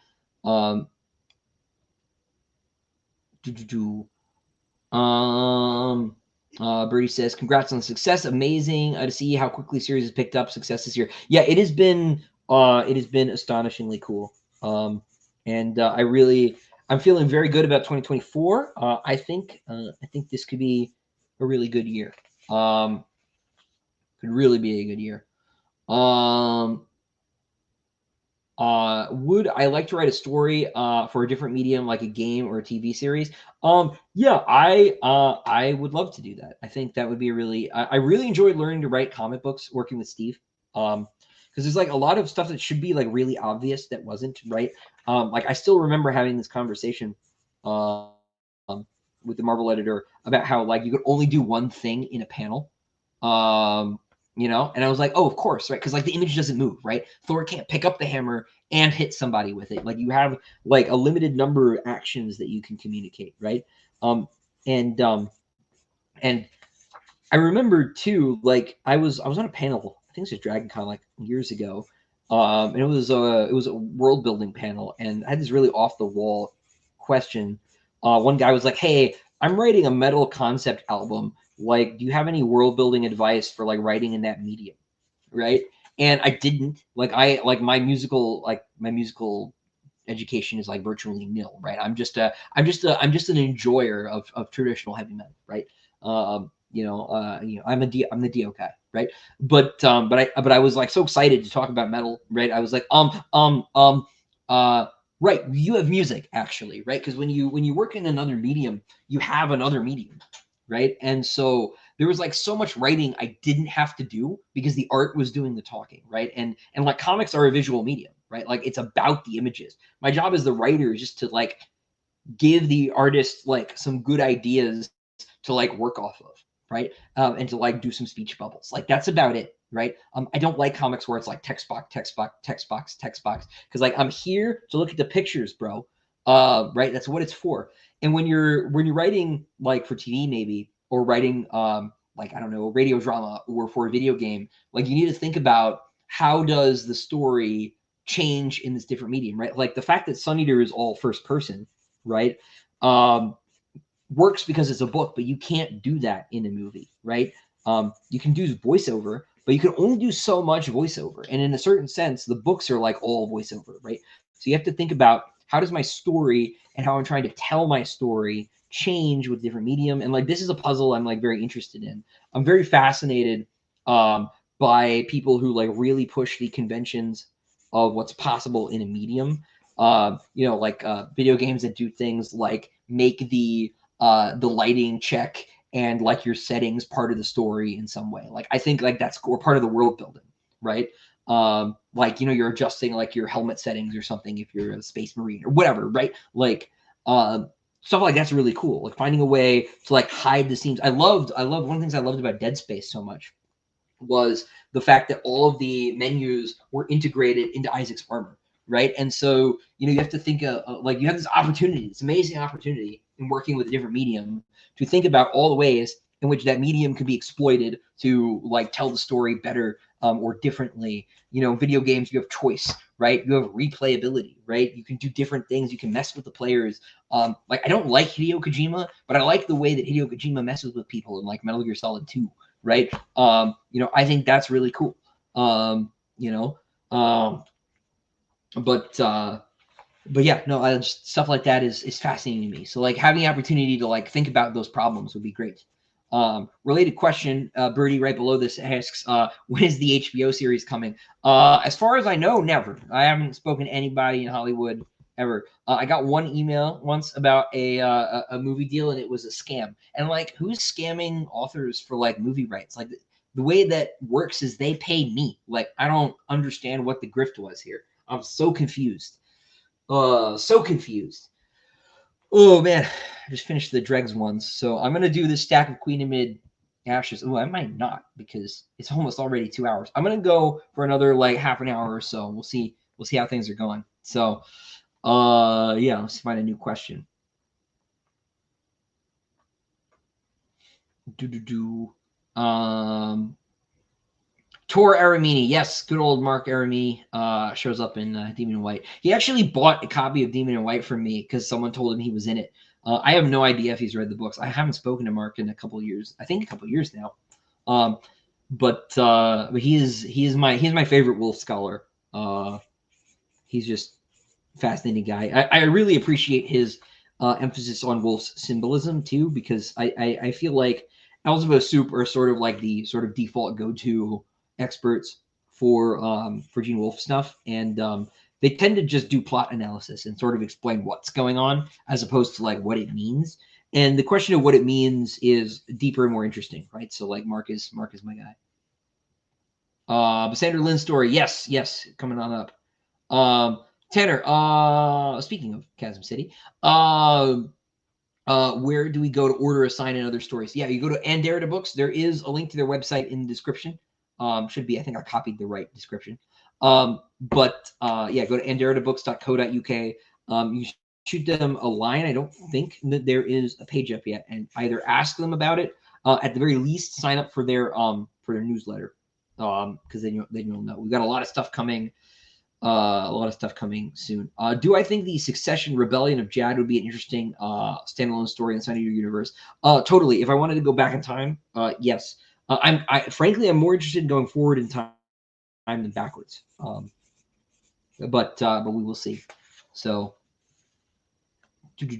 Birdie says, congrats on the success. Amazing to see how quickly series has picked up success this year. Yeah, it has been astonishingly cool. And I'm feeling very good about 2024. I think this could be a really good year. Could really be a good year. Would I like to write a story for a different medium like a game or a TV series? Yeah, I would love to do that. I think that would be I really enjoyed learning to write comic books working with Steve. Because there's like a lot of stuff that should be like really obvious that wasn't, right? Like I still remember having this conversation with the Marvel editor about how like you could only do one thing in a panel. And I was like, oh, of course, right? Because like the image doesn't move, right? Thor can't pick up the hammer and hit somebody with it. Like you have like a limited number of actions that you can communicate, right? And I remember too, like I was on a panel, I think it was Dragon Con like years ago. And it was a world building panel, and I had this really off the wall question. One guy was like, hey, I'm writing a metal concept album. Like, do you have any world building advice for like writing in that medium? Right. And I didn't my musical education is like virtually nil, right? I'm just an enjoyer of traditional heavy metal, right? I'm the Dio guy, right? But I was like so excited to talk about metal, right? I was like, right, you have music actually, right? Because when you work in another medium, you have another medium, right? And so there was like so much writing I didn't have to do because the art was doing the talking, right? And like comics are a visual medium, right? Like it's about the images. My job as the writer is just to like give the artist like some good ideas to like work off of, right? And to like do some speech bubbles. Like that's about it, right? I don't like comics where it's like text box, because like I'm here to look at the pictures, bro. Right? That's what it's for. And when you're writing like for TV maybe, or writing like I don't know, a radio drama or for a video game, like you need to think about how does the story change in this different medium, right? Like the fact that Sun Eater is all first person, right? Works because it's a book, but you can't do that in a movie, right? You can do voiceover, but you can only do so much voiceover. And in a certain sense, the books are like all voiceover, right? So you have to think about how does my story and how I'm trying to tell my story change with different medium. And like this is a puzzle I'm like very interested in. I'm very fascinated by people who like really push the conventions of what's possible in a medium. Video games that do things like make the lighting check and like your settings part of the story in some way. Like I think like that's or part of the world building, right? You're adjusting like your helmet settings or something if you're a space marine or whatever, right? Like stuff like that's really cool. Like finding a way to like hide the seams. I loved one of the things I loved about Dead Space so much was the fact that all of the menus were integrated into Isaac's armor, right? And so, you have to think like you have this opportunity, this amazing opportunity in working with a different medium to think about all the ways in which that medium can be exploited to like tell the story better or differently. Video games, you have choice, right? You have replayability, right? You can do different things. You can mess with the players. Like I don't like Hideo Kojima, but I like the way that Hideo Kojima messes with people in like Metal Gear Solid 2, right? I think that's really cool. But yeah, no, just stuff like that is fascinating to me. So like having the opportunity to like think about those problems would be great. Related question, Birdie right below this asks, when is the HBO series coming? As far as I know, never. I haven't spoken to anybody in Hollywood ever. I got one email once about a movie deal, and it was a scam. And like, who's scamming authors for like movie rights? Like the way that works is they pay me. Like I don't understand what the grift was here. I'm so confused. So confused. Oh man, I just finished the dregs ones, so I'm gonna do this stack of Queen of Mid Ashes. Oh, I might not because it's almost already 2 hours. I'm gonna go for another like half an hour or so. We'll see. We'll see how things are going. So, yeah, let's find a new question. Tor Aramini, yes, good old Mark Aramini shows up in Demon in White. He actually bought a copy of Demon in White from me because someone told him he was in it. I have no idea if he's read the books. I haven't spoken to Mark in a couple of years. I think a couple of years now. But he is my favorite Wolfe scholar. He's just fascinating guy. I really appreciate his emphasis on Wolfe's symbolism too, because I feel like Elzevir Soup are sort of like the sort of default go-to experts for Gene Wolfe stuff, and they tend to just do plot analysis and sort of explain what's going on as opposed to like what it means. And the question of what it means is deeper and more interesting, right? So like Mark is my guy. Sandra Lynn's story, yes, coming on up. Tanner, speaking of Chasm City, where do we go to order, assign, and other stories? Yeah, you go to Anderida Books. There is a link to their website in the description. Should be, I think I copied the right description. But yeah, go to anderidabooks.co.uk. You shoot them a line. I don't think that there is a page up yet, and either ask them about it. At the very least, sign up for their newsletter, because then you'll know. We've got a lot of stuff coming. Soon. Do I think the Succession Rebellion of Jad would be an interesting standalone story inside of your universe? Totally. If I wanted to go back in time, yes. Frankly, I'm more interested in going forward in time than backwards. But we will see. So, is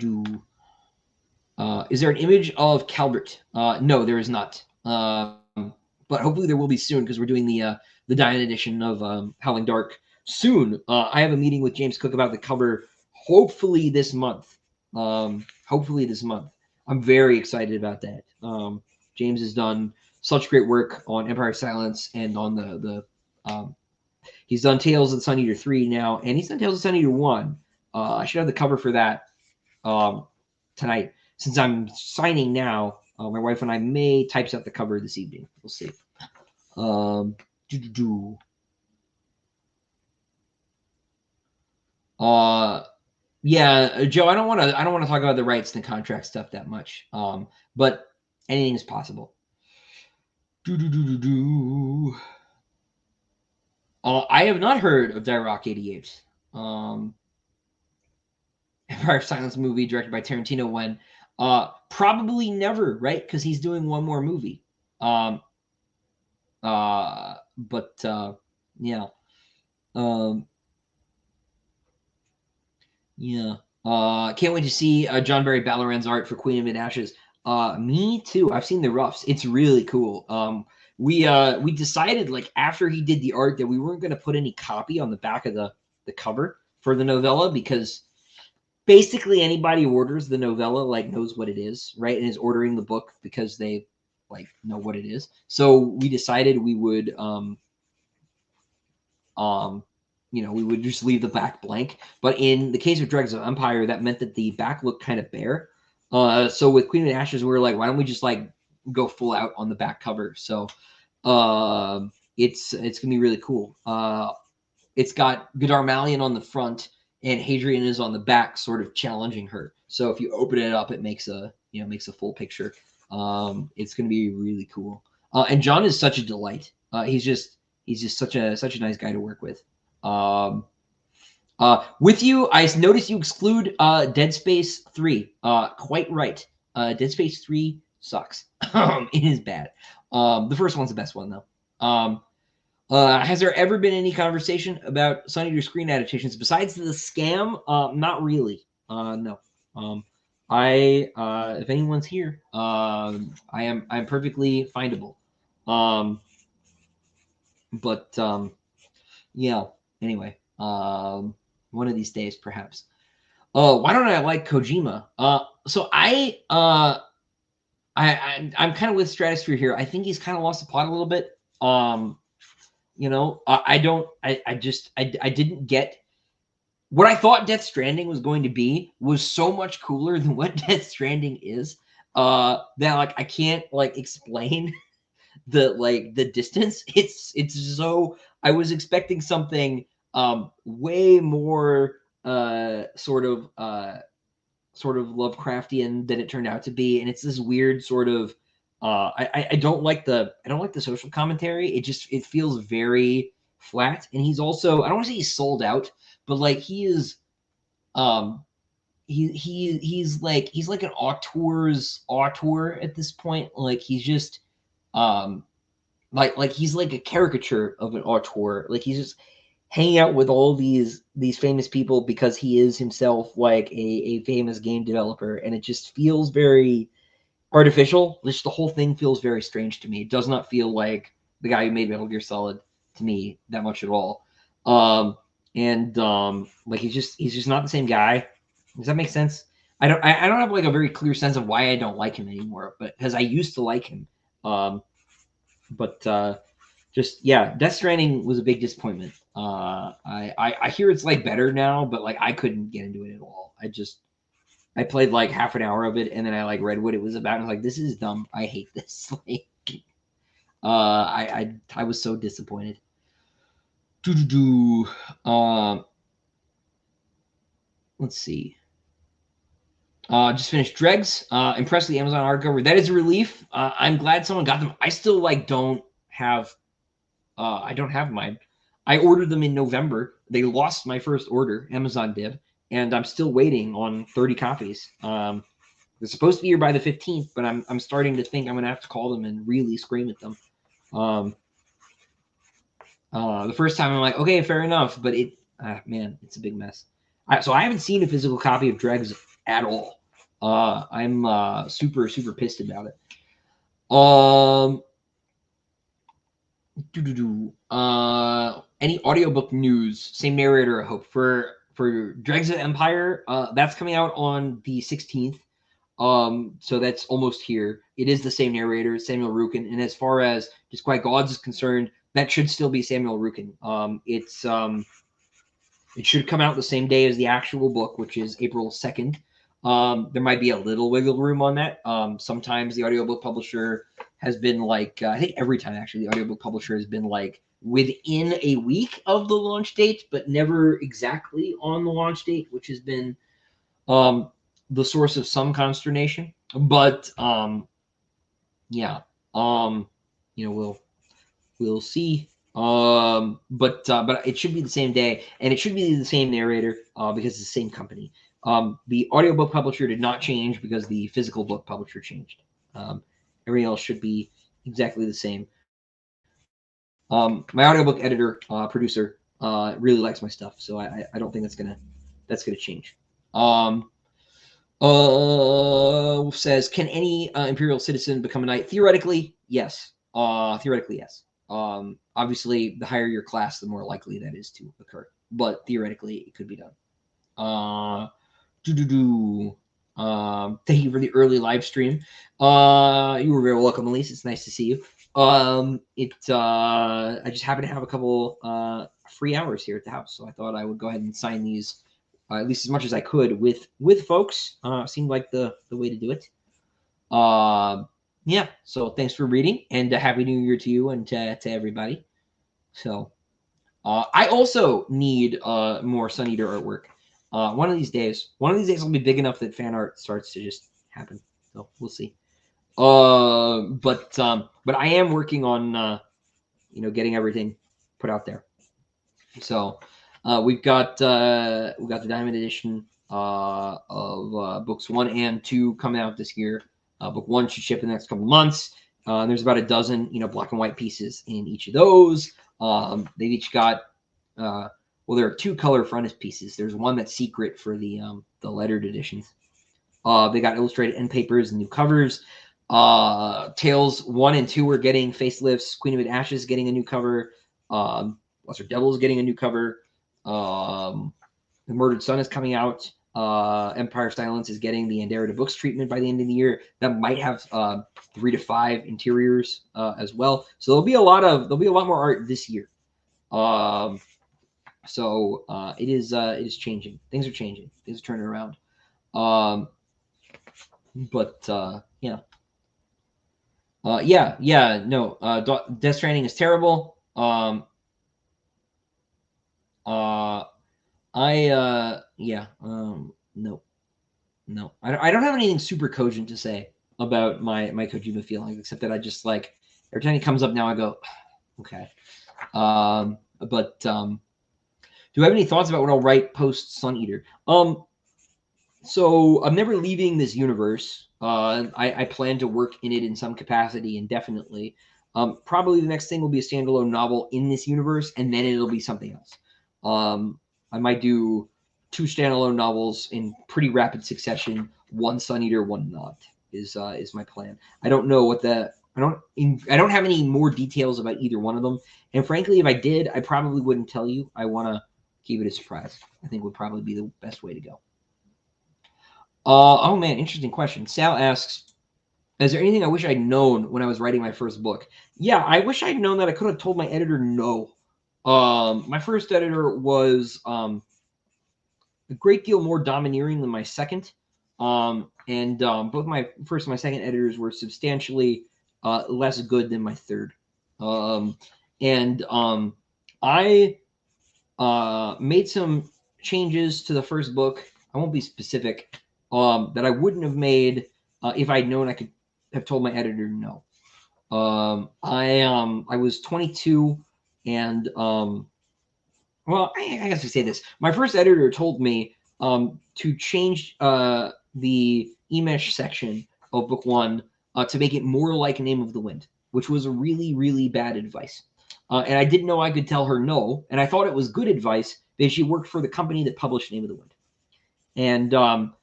there an image of Calvert? No, there is not. But hopefully there will be soon, because we're doing the Diamond edition of Howling Dark soon. I have a meeting with James Cook about the cover, hopefully this month. I'm very excited about that. James has done such great work on Empire of Silence and on he's done Tales of the Sun Eater 3 now, and he's done Tales of the Sun Eater 1. I should have the cover for that tonight. Since I'm signing now, my wife and I may typeset the cover this evening. We'll see. Yeah, Joe, I don't want to talk about the rights and the contract stuff that much. But anything is possible. I have not heard of Rock 88. Empire of Silence movie directed by Tarantino when? Probably never, right? Because he's doing one more movie. Yeah. Yeah. Can't wait to see John Barry Ballaran's art for Queen of Mid Ashes. Me too. I've seen the roughs. It's really cool. We decided like after he did the art that we weren't going to put any copy on the back of the cover for the novella, because basically anybody who orders the novella like knows what it is, right? And is ordering the book because they like know what it is. So we decided we would we would just leave the back blank. But in the case of Dregs of Empire, that meant that the back looked kind of bare. So with Queen of Ashes, we were like, why don't we just like go full out on the back cover? So It's gonna be really cool. It's got Godar Malion on the front and Hadrian is on the back, sort of challenging her. So if you open it up, it makes a full picture. It's gonna be really cool. And John is such a delight. He's just such a nice guy to work with. With you, I noticed you exclude Dead Space 3. Quite right. Dead Space 3 sucks. It is bad. The first one's the best one though. Has there ever been any conversation about Sun Eater screen adaptations besides the scam? Not really. No. If anyone's here, I'm perfectly findable. Yeah. Anyway, one of these days, perhaps. Why don't I like Kojima? So I'm kind of with Stratosphere here. I think he's kind of lost the plot a little bit. I didn't get what I thought Death Stranding was going to be was so much cooler than what Death Stranding is. That like I can't like explain the distance. It's so I was expecting something way more sort of Lovecraftian than it turned out to be, and it's this weird sort of I don't like the social commentary. It feels very flat, and he's also I don't want to say he's sold out, but like he is he's like an auteur at this point. Like he's just like he's like a caricature of an auteur. Like he's just hanging out with all these famous people because he is himself like a famous game developer, and it just feels very artificial. Just the whole thing feels very strange to me. It does not feel like the guy who made Metal Gear Solid to me that much at all. Like he's just not the same guy. Does that make sense? I don't have like a very clear sense of why I don't like him anymore, but because I used to like him. Just yeah, Death Stranding was a big disappointment. I hear it's like better now, but like I couldn't get into it at all. I played like half an hour of it, and then I like read what it was about, and I was like, this is dumb. I hate this. Like, I was so disappointed. Let's see. Just finished Dregs. Impressed with the Amazon hardcover. That is a relief. I'm glad someone got them. I still like don't have. I don't have mine. I ordered them in November. They lost my first order. Amazon did, and I'm still waiting on 30 copies. They're supposed to be here by the 15th, but I'm starting to think I'm gonna have to call them and really scream at them. The first time I'm like, okay, fair enough, but man, it's a big mess. So I haven't seen a physical copy of Dregs at all. I'm super pissed about it. Any audiobook news? Same narrator, I hope, for Dregs of Empire. That's coming out on the 16th. So that's almost here. It is the same narrator, Samuel Rukin, and as far as Disquiet Gods is concerned, that should still be Samuel Rukin. It should come out the same day as the actual book, which is April 2nd. There might be a little wiggle room on that. Sometimes the audiobook publisher has been like, I think every time actually, the audiobook publisher has been like within a week of the launch date, but never exactly on the launch date, which has been the source of some consternation. But yeah, we'll see. But it should be the same day, and it should be the same narrator because it's the same company. The audiobook publisher did not change because the physical book publisher changed. Everything else should be exactly the same. My audiobook editor, producer, really likes my stuff, so I don't think that's gonna change. Says, can any Imperial citizen become a knight? Theoretically, yes. Theoretically, yes. Obviously, the higher your class, the more likely that is to occur. But theoretically, it could be done. Thank you for the early live stream. You were very welcome, Elise. It's nice to see you. I just happen to have a couple free hours here at the house, so I thought I would go ahead and sign these at least as much as I could with folks. Seemed like the way to do it. yeah, so thanks for reading, and Happy New Year to you and to everybody. So I also need more Sun Eater artwork. One of these days I'll be big enough that fan art starts to just happen. So we'll see. But I am working on getting everything put out there. So we've got the Diamond Edition of books 1 and 2 coming out this year. Book 1 should ship in the next couple months. There's about a dozen, black and white pieces in each of those. They've each got well, there are 2 color frontispieces. There's one that's secret for the lettered editions. They got illustrated end papers and new covers. Tales 1 and 2 are getting facelifts. Queen of Ashes getting a new cover. Lesser Devil is getting a new cover. The Murdered Sun is coming out. Empire Silence is getting the Anderida Books treatment by the end of the year. That might have 3 to 5 interiors as well. So there'll be a lot more art this year. So it is changing. Things are changing. Things are turning around. No. Death Stranding is terrible. No. I don't have anything super cogent to say about my Kojima feelings, except that I just like every time he comes up now, I go, okay. Do you have any thoughts about what I'll write post Sun Eater? So I'm never leaving this universe. I plan to work in it in some capacity indefinitely. Probably the next thing will be a standalone novel in this universe, and then it'll be something else. I might do 2 standalone novels in pretty rapid succession. 1 Sun Eater, 1 not is my plan. I don't know what I don't have any more details about either one of them. And frankly, if I did, I probably wouldn't tell you. I want to keep it a surprise. I think would probably be the best way to go. Oh man, interesting question. Sal asks, is there anything I wish I'd known when I was writing my first book? Yeah, I wish I'd known that. I could have told my editor no. My first editor was a great deal more domineering than my second. Both my first and my second editors were substantially less good than my third. I made some changes to the first book. I won't be specific. That I wouldn't have made if I'd known I could have told my editor no. I was 22, and well, I guess I say this. My first editor told me to change the Emesh section of book 1 to make it more like Name of the Wind, which was a really, really bad advice. And I didn't know I could tell her no, and I thought it was good advice because she worked for the company that published Name of the Wind. And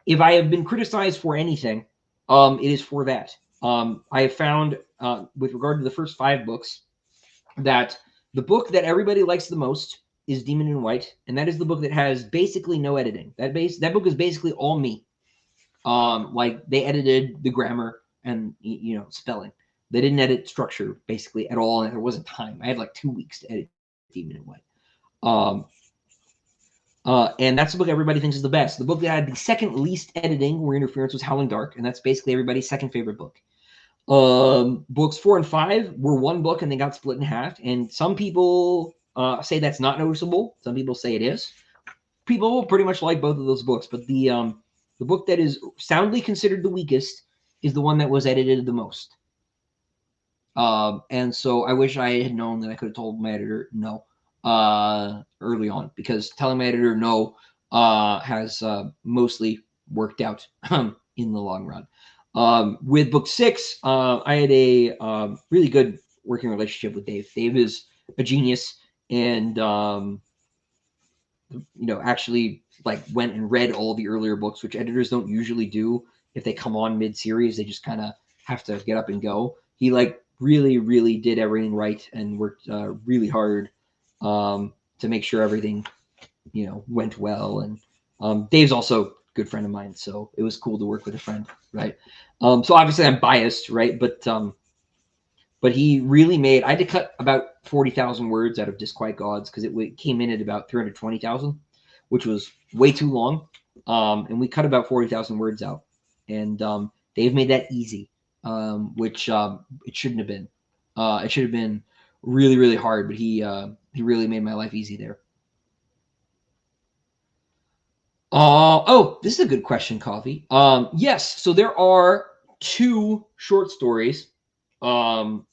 if I have been criticized for anything, it is for that. I have found, with regard to the first 5 books, that the book that everybody likes the most is Demon in White, and that is the book that has basically no editing. That book is basically all me. Like they edited the grammar and spelling. They didn't edit structure basically at all, and there wasn't time. I had like 2 weeks to edit Demon in White. And that's the book everybody thinks is the best. The book that had the second least editing or interference was Howling Dark, and that's basically everybody's second favorite book. Books 4 and 5 were one book and they got split in half. And some people say that's not noticeable. Some people say it is. People pretty much like both of those books, but the book that is soundly considered the weakest is the one that was edited the most. And so I wish I had known that I could have told my editor no early on, because telling my editor no has mostly worked out in the long run. With book 6, I had a really good working relationship with Dave. Dave is a genius, and actually like went and read all the earlier books, which editors don't usually do. If they come on mid-series, they just kind of have to get up and go. He like really, really did everything right and worked really hard to make sure everything went well. And Dave's also a good friend of mine, so it was cool to work with a friend, right? So obviously I'm biased, right? But he really made. I had to cut about 40,000 words out of Disquiet Gods because it came in at about 320,000, which was way too long. And we cut about 40,000 words out. And Dave made that easy. which it shouldn't have been. It should have been really, really hard, but he really made my life easy there. Oh, this is a good question, Coffee. Yes, so there are 2 short stories um,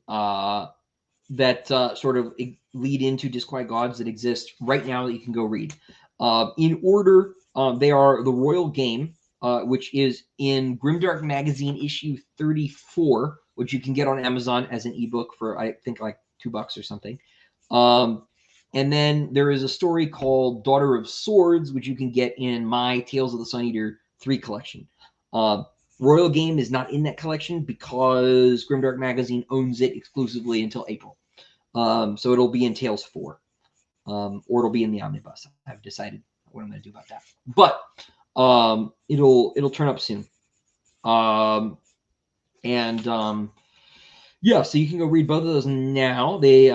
that sort of lead into Disquiet Gods that exist right now that you can go read. In order, they are The Royal Game, which is in Grimdark Magazine issue 34, which you can get on Amazon as an ebook for, I think, like $2 or something. And then there is a story called Daughter of Swords, which you can get in my Tales of the Sun Eater 3 collection. Royal Game is not in that collection because Grimdark Magazine owns it exclusively until April. So it'll be in Tales 4, or it'll be in the omnibus. I've decided what I'm going to do about that. But it'll turn up soon. Yeah, so you can go read both of those now. They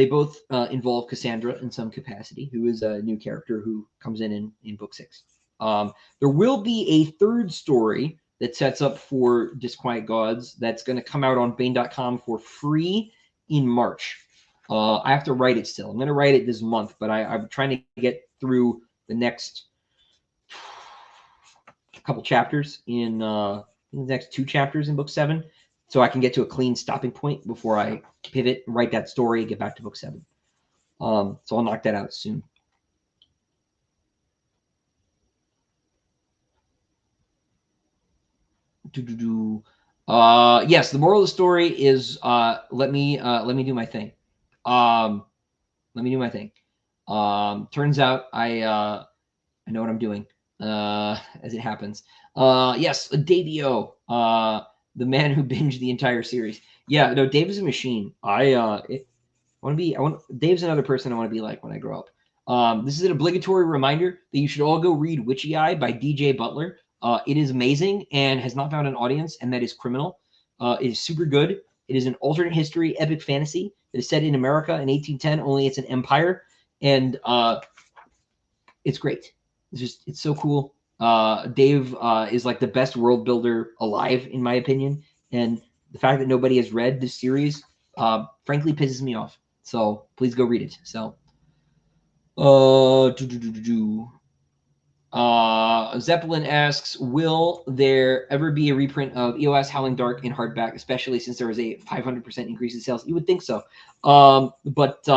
both involve Cassandra in some capacity, who is a new character who comes in book 6. There will be a 3rd story that sets up for Disquiet Gods that's going to come out on Bane.com for free in March. I have to write it still. I'm going to write it this month, but I'm trying to get through the next couple chapters in the next 2 chapters in book 7, so I can get to a clean stopping point before I pivot, write that story, and get back to book 7. So I'll knock that out soon. Yes, the moral of the story is let me do my thing. Let me do my thing. Turns out I know what I'm doing as it happens. Yes, Davio, the man who binged the entire series. Yeah, no, Dave is a machine. Dave's another person I want to be like when I grow up. This is an obligatory reminder that you should all go read Witchy Eye by DJ Butler. It is amazing and has not found an audience, and that is criminal. It is super good. It is an alternate history epic fantasy that is set in America in 1810, only it's an empire, and it's great. It's so cool. Dave is like the best world builder alive, in my opinion, and the fact that nobody has read this series, frankly, pisses me off. So please go read it. So, Zeppelin asks, will there ever be a reprint of EOS Howling Dark in hardback, especially since there was a 500% increase in sales? You would think so. But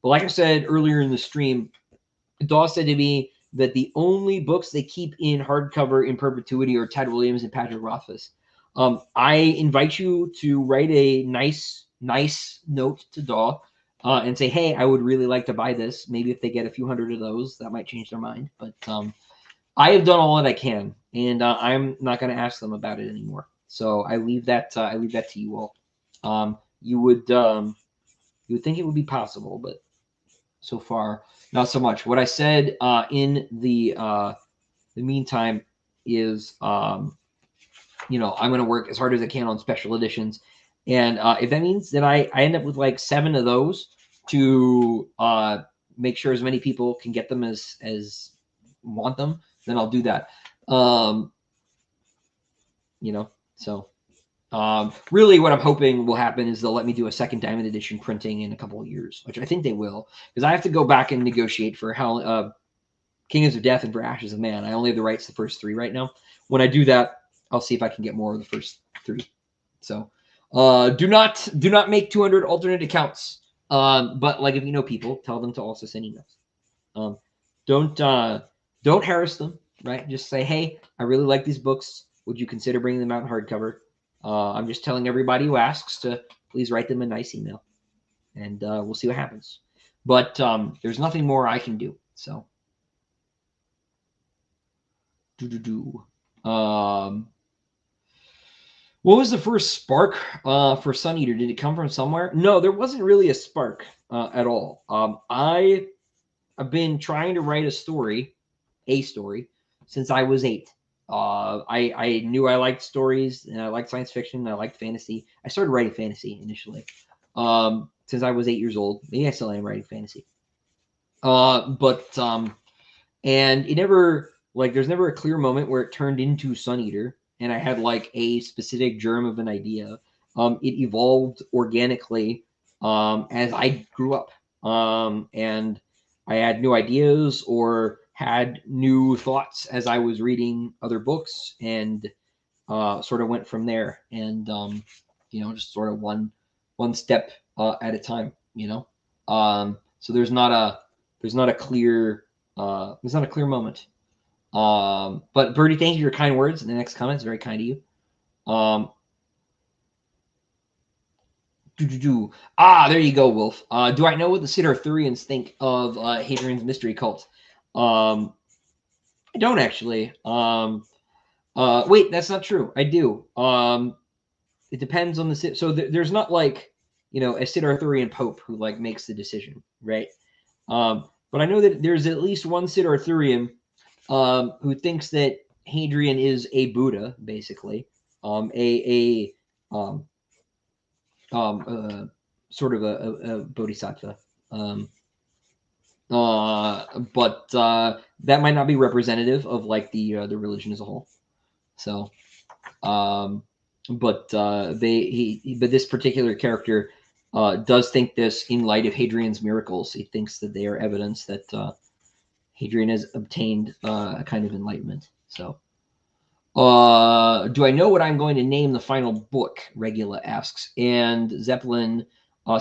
like I said earlier in the stream, Dawes said to me that the only books they keep in hardcover in perpetuity are Tad Williams and Patrick Rothfuss. I invite you to write a nice note to Daw and say, hey, I would really like to buy this. Maybe if they get a few hundred of those, that might change their mind. But I have done all that I can, and I'm not going to ask them about it anymore. So I leave that to you all. You would think it would be possible, but so far not so much. What I said in the meantime is, I'm going to work as hard as I can on special editions, and if that means that I end up with like 7 of those to make sure as many people can get them as want them, then I'll do that. So really what I'm hoping will happen is they'll let me do a second Diamond Edition printing in a couple of years, which I think they will, because I have to go back and negotiate for Kingdoms of Death and for Ashes of Man. I only have the rights to the first 3 right now. When I do that, I'll see if I can get more of the first 3. So do not make 200 alternate accounts. But like, if you know people, tell them to also send emails. Don't harass them, right? Just say, hey, I really like these books. Would you consider bringing them out in hardcover? I'm just telling everybody who asks to please write them a nice email, and we'll see what happens. But there's nothing more I can do. So, what was the first spark for Sun Eater? Did it come from somewhere? No, there wasn't really a spark at all. I've been trying to write a story, since I was 8. I knew I liked stories, and I liked science fiction, and I liked fantasy. I started writing fantasy initially since I was 8 years old. Maybe I still am writing fantasy. And it never, there's never a clear moment where it turned into Sun Eater. and I had like a specific germ of an idea. It evolved organically as I grew up, and I had new ideas or had new thoughts as I was reading other books, and sort of went from there. And just sort of one step at a time. So there's not a clear moment. But Birdie, thank you for your kind words. And the next comment is very kind of you. There you go, Wolfe. Do I know what the Sid Arthurians think of Hadrian's mystery cult? I don't actually. Wait, that's not true. I do. It depends on the Sid. So there's not like a Sid Arthurian Pope who like makes the decision, right? But I know that there's at least one Sid Arthurian who thinks that Hadrian is a Buddha, basically, sort of a bodhisattva. But that might not be representative of like the religion as a whole. So, but this particular character does think this in light of Hadrian's miracles. He thinks that they are evidence that Hadrian has obtained a kind of enlightenment. So, do I know what I'm going to name the final book? Regula asks. And Zeppelin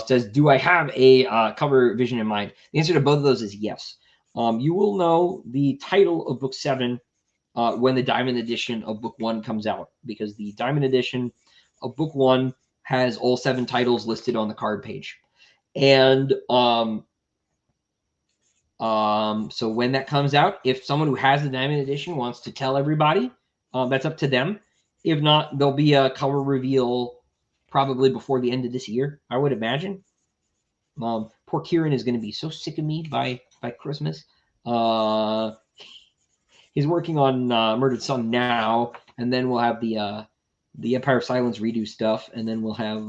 says, do I have a cover vision in mind? The answer to both of those is yes. You will know the title of book 7 when the Diamond Edition of book 1 comes out, because the Diamond Edition of book 1 has all 7 titles listed on the card page. And so when that comes out, if someone who has the Diamond Edition wants to tell everybody, that's up to them. If not, there'll be a cover reveal probably before the end of this year, I would imagine. Poor Kieran is going to be so sick of me by Christmas. He's working on Murdered Son now, and then we'll have the Empire of Silence redo stuff, and then we'll have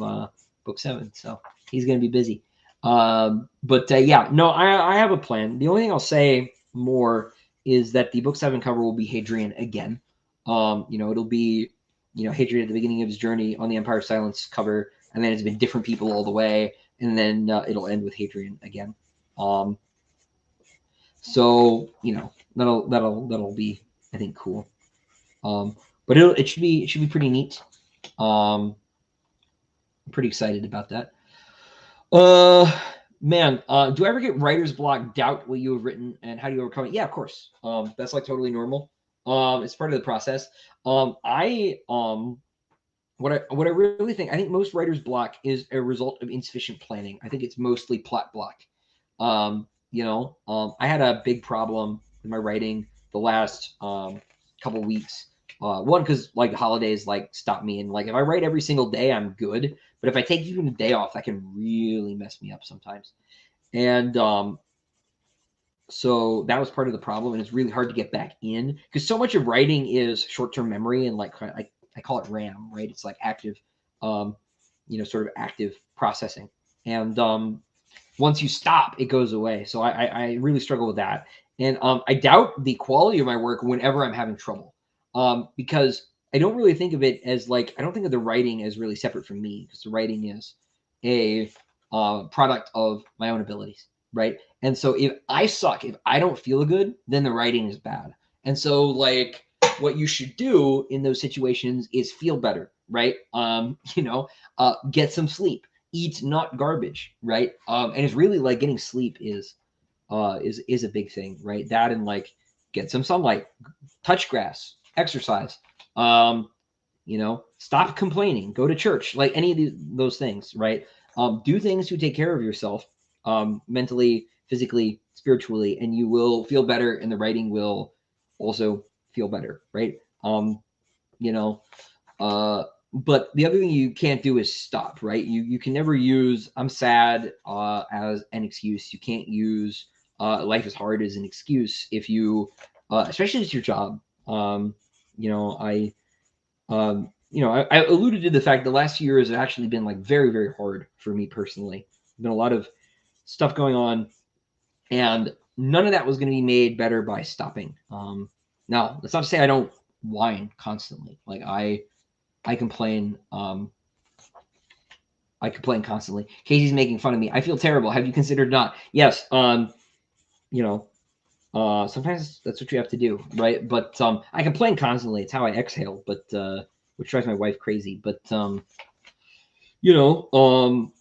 book 7. So he's going to be busy. Yeah, no, I have a plan. The only thing I'll say more is that the book 7 cover will be Hadrian again. It'll be, Hadrian at the beginning of his journey on the Empire of Silence cover, and then it's been different people all the way, and then it'll end with Hadrian again. So that'll be, I think, cool. But it should be pretty neat. I'm pretty excited about that. Man, do I ever get writer's block, doubt what you have written, and how do you overcome it? Yeah, of course. That's like totally normal. It's part of the process. What I really think, I think most writer's block is a result of insufficient planning. I think it's mostly plot block. I had a big problem with my writing the last couple weeks. One, because like the holidays like stop me, and like if I write every single day, I'm good. But if I take even a day off, that can really mess me up sometimes. And so that was part of the problem, and it's really hard to get back in because so much of writing is short-term memory, and like I call it RAM, right? It's like active, sort of active processing. And once you stop, it goes away. So I really struggle with that. And I doubt the quality of my work whenever I'm having trouble, because I don't really think of it as like, I don't think of the writing as really separate from me, because the writing is a product of my own abilities, right? And so if I suck, if I don't feel good, then the writing is bad. And so like what you should do in those situations is feel better, right? Get some sleep, eat not garbage, right? And it's really like getting sleep is a big thing, right? That, and like get some sunlight, touch grass, exercise, stop complaining, go to church, like any of those things, right? Do things to take care of yourself, mentally, physically, spiritually, and you will feel better, and the writing will also feel better, right? But the other thing you can't do is stop, right? You can never use I'm sad as an excuse. You can't use life is hard as an excuse if you, especially if it's your job. I alluded to the fact the last few years have actually been like very, very hard for me personally. There's been a lot of stuff going on, and none of that was going to be made better by stopping. Now, that's not to say I don't whine constantly. Like I complain. I complain constantly. Casey's making fun of me. I feel terrible. Have you considered not? Yes. You know, sometimes that's what you have to do, right? But I complain constantly. It's how I exhale, but which drives my wife crazy. But you know,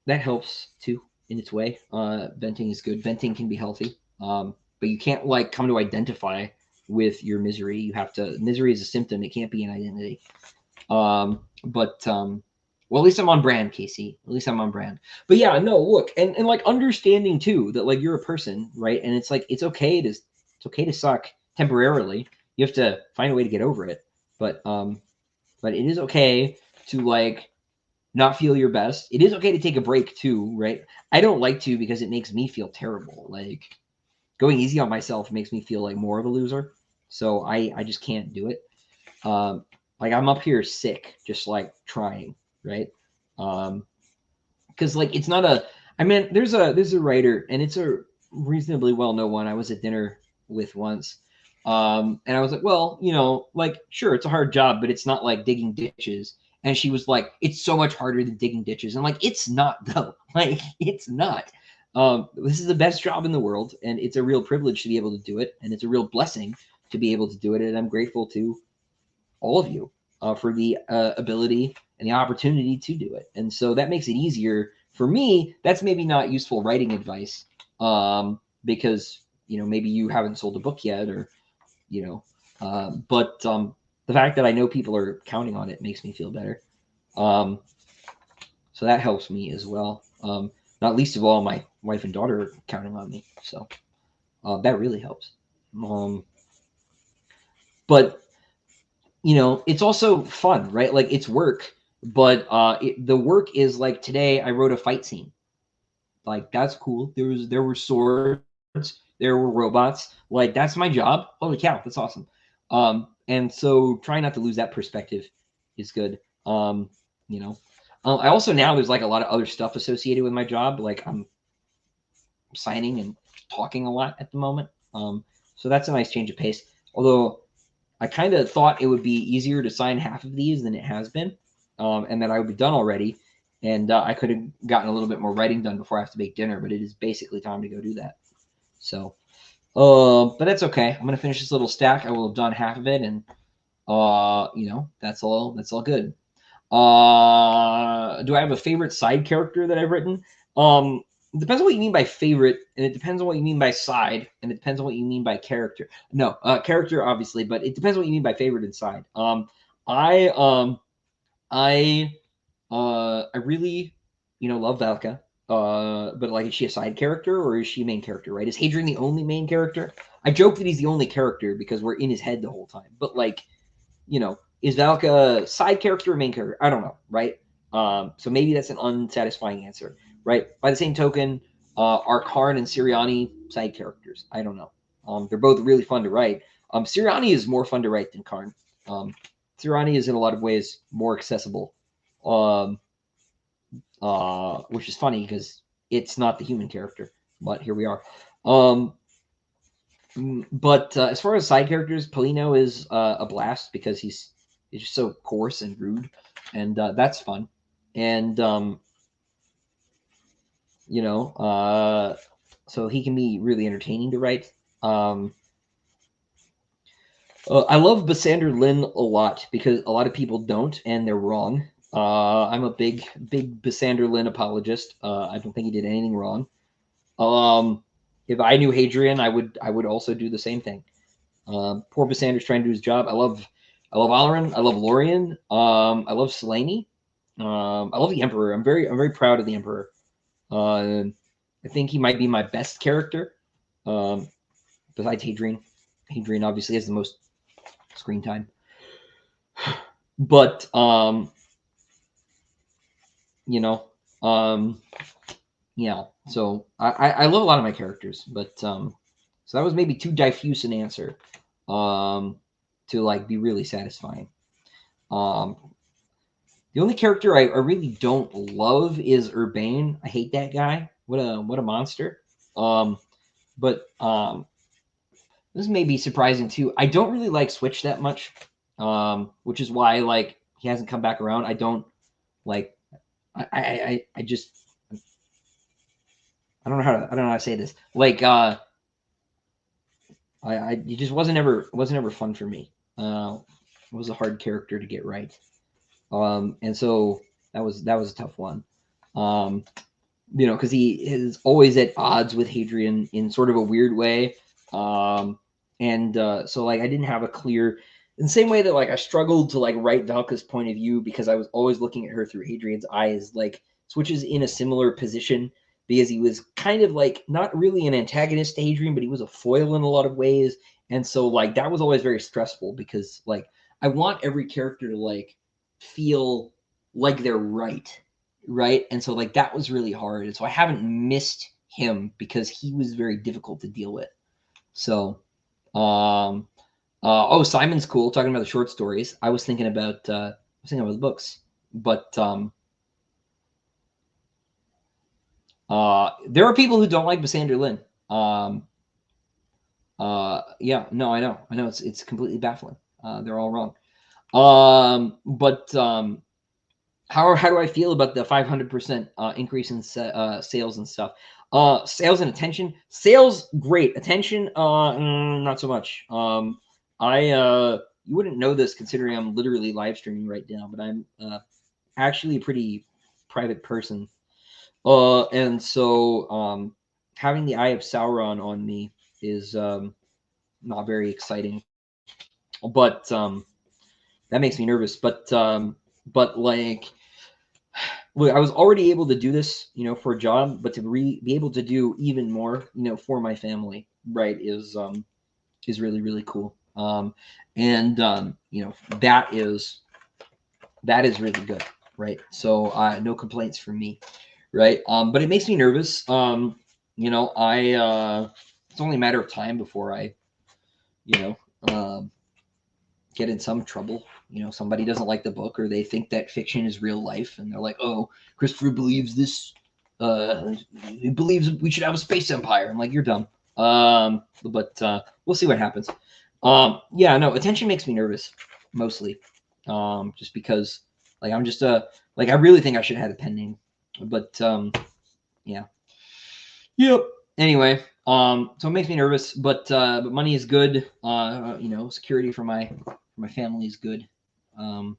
that helps too in its way. Venting is good. Venting can be healthy. But you can't like come to identify with your misery. You have to. Misery is a symptom. It can't be an identity. Well, at least I'm on brand, Casey. At least I'm on brand. But yeah, no, look, and like understanding too that like you're a person, right? And it's like it's okay to suck temporarily. You have to find a way to get over it. But it is okay to like not feel your best. It is okay to take a break too, right? I don't like to because it makes me feel terrible. Like going easy on myself makes me feel like more of a loser. So I just can't do it. Like I'm up here sick, just like trying, right? Because like it's not a. I mean, there's a writer, and it's a reasonably well known one. I was at dinner with once, and I was like, well, you know, like sure, it's a hard job, but it's not like digging ditches. And she was like, it's so much harder than digging ditches. And like, it's not though. Like, it's not. This is the best job in the world, and it's a real privilege to be able to do it, and it's a real blessing to be able to do it. And I'm grateful to all of you for the ability and the opportunity to do it. And so that makes it easier for me. That's maybe not useful writing advice because, you know, maybe you haven't sold a book yet or, you know, but the fact that I know people are counting on it makes me feel better. So that helps me as well. Not least of all, my wife and daughter are counting on me. So that really helps. But you know, it's also fun, right? Like it's work, but the work is like today I wrote a fight scene. Like that's cool. There were swords, there were robots. Like that's my job. Holy cow, that's awesome. And so trying not to lose that perspective is good. You know, I also now there's like a lot of other stuff associated with my job. Like I'm signing and talking a lot at the moment. So that's a nice change of pace. Although I kind of thought it would be easier to sign half of these than it has been, and that I would be done already, and I could have gotten a little bit more writing done before I have to make dinner. But it is basically time to go do that. So, but that's okay. I'm gonna finish this little stack. I will have done half of it, and you know, that's all. That's all good. Do I have a favorite side character that I've written? It depends on what you mean by favorite, and it depends on what you mean by side, and it depends on what you mean by character. No, character obviously, but it depends on what you mean by favorite and side. I I I really, you know, love Valka. But like, is she a side character or is she a main character? Right? Is Hadrian the only main character? I joke that he's the only character because we're in his head the whole time. But like, you know, is Valka a side character or main character? I don't know, right? So maybe that's an unsatisfying answer, right? By the same token, are Karn and Siriani side characters? I don't know. They're both really fun to write. Siriani is more fun to write than Karn. Siriani is in a lot of ways more accessible, which is funny because it's not the human character, but here we are. But as far as side characters, Polino is a blast because he's just so coarse and rude, and that's fun. And you know, so he can be really entertaining to write. I love Basander Lin a lot because a lot of people don't, and they're wrong. I'm a big Basander Lin apologist. I don't think he did anything wrong. If I knew Hadrian, I would also do the same thing. Poor Basander's trying to do his job. I love Alarin. I love Lorien. I love Selene. I love the Emperor. I'm very proud of the Emperor. I think he might be my best character. Besides Hadrian. Hadrian obviously has the most screen time. But you know, yeah. So I love a lot of my characters, but so that was maybe too diffuse an answer to like be really satisfying. The only character I really don't love is Urbane. I hate that guy. What a monster. But this may be surprising too. I don't really like Switch that much, which is why like he hasn't come back around. I don't like. I just I don't know how to say this. Like he just wasn't ever fun for me. It was a hard character to get right. And so that was a tough one. Because he is always at odds with Hadrian in sort of a weird way. So like I didn't have a clear, in the same way that like I struggled to like write Valka's point of view because I was always looking at her through Hadrian's eyes. Like Switch is in a similar position because he was kind of like not really an antagonist to Hadrian, but he was a foil in a lot of ways. And so like that was always very stressful because like I want every character to like feel like they're right? And so like that was really hard. And so I haven't missed him because he was very difficult to deal with. So oh, Simon's cool talking about the short stories. I was thinking about the books. But there are people who don't like Bassander Lin. Yeah, no, I know it's completely baffling. They're all wrong. How do I feel about the 500% increase in sales and stuff? Sales and attention. Sales, great. Attention, not so much. You wouldn't know this considering I'm literally live streaming right now, but I'm actually a pretty private person. And so having the Eye of Sauron on me is not very exciting. But that makes me nervous. But like, look, I was already able to do this, for a job, but to be able to do even more, for my family, right, is really, really cool. That is really good, right? So no complaints from me, right? But it makes me nervous. It's only a matter of time before I, get in some trouble. Somebody doesn't like the book or they think that fiction is real life and they're like, oh, Christopher believes this, he believes we should have a space empire. I'm like, you're dumb. But we'll see what happens. Yeah, no, attention makes me nervous mostly. Just because like I'm just like I really think I should have had a pen name. But yeah. Yep. Anyway, so it makes me nervous, but money is good. Security for my family is good. And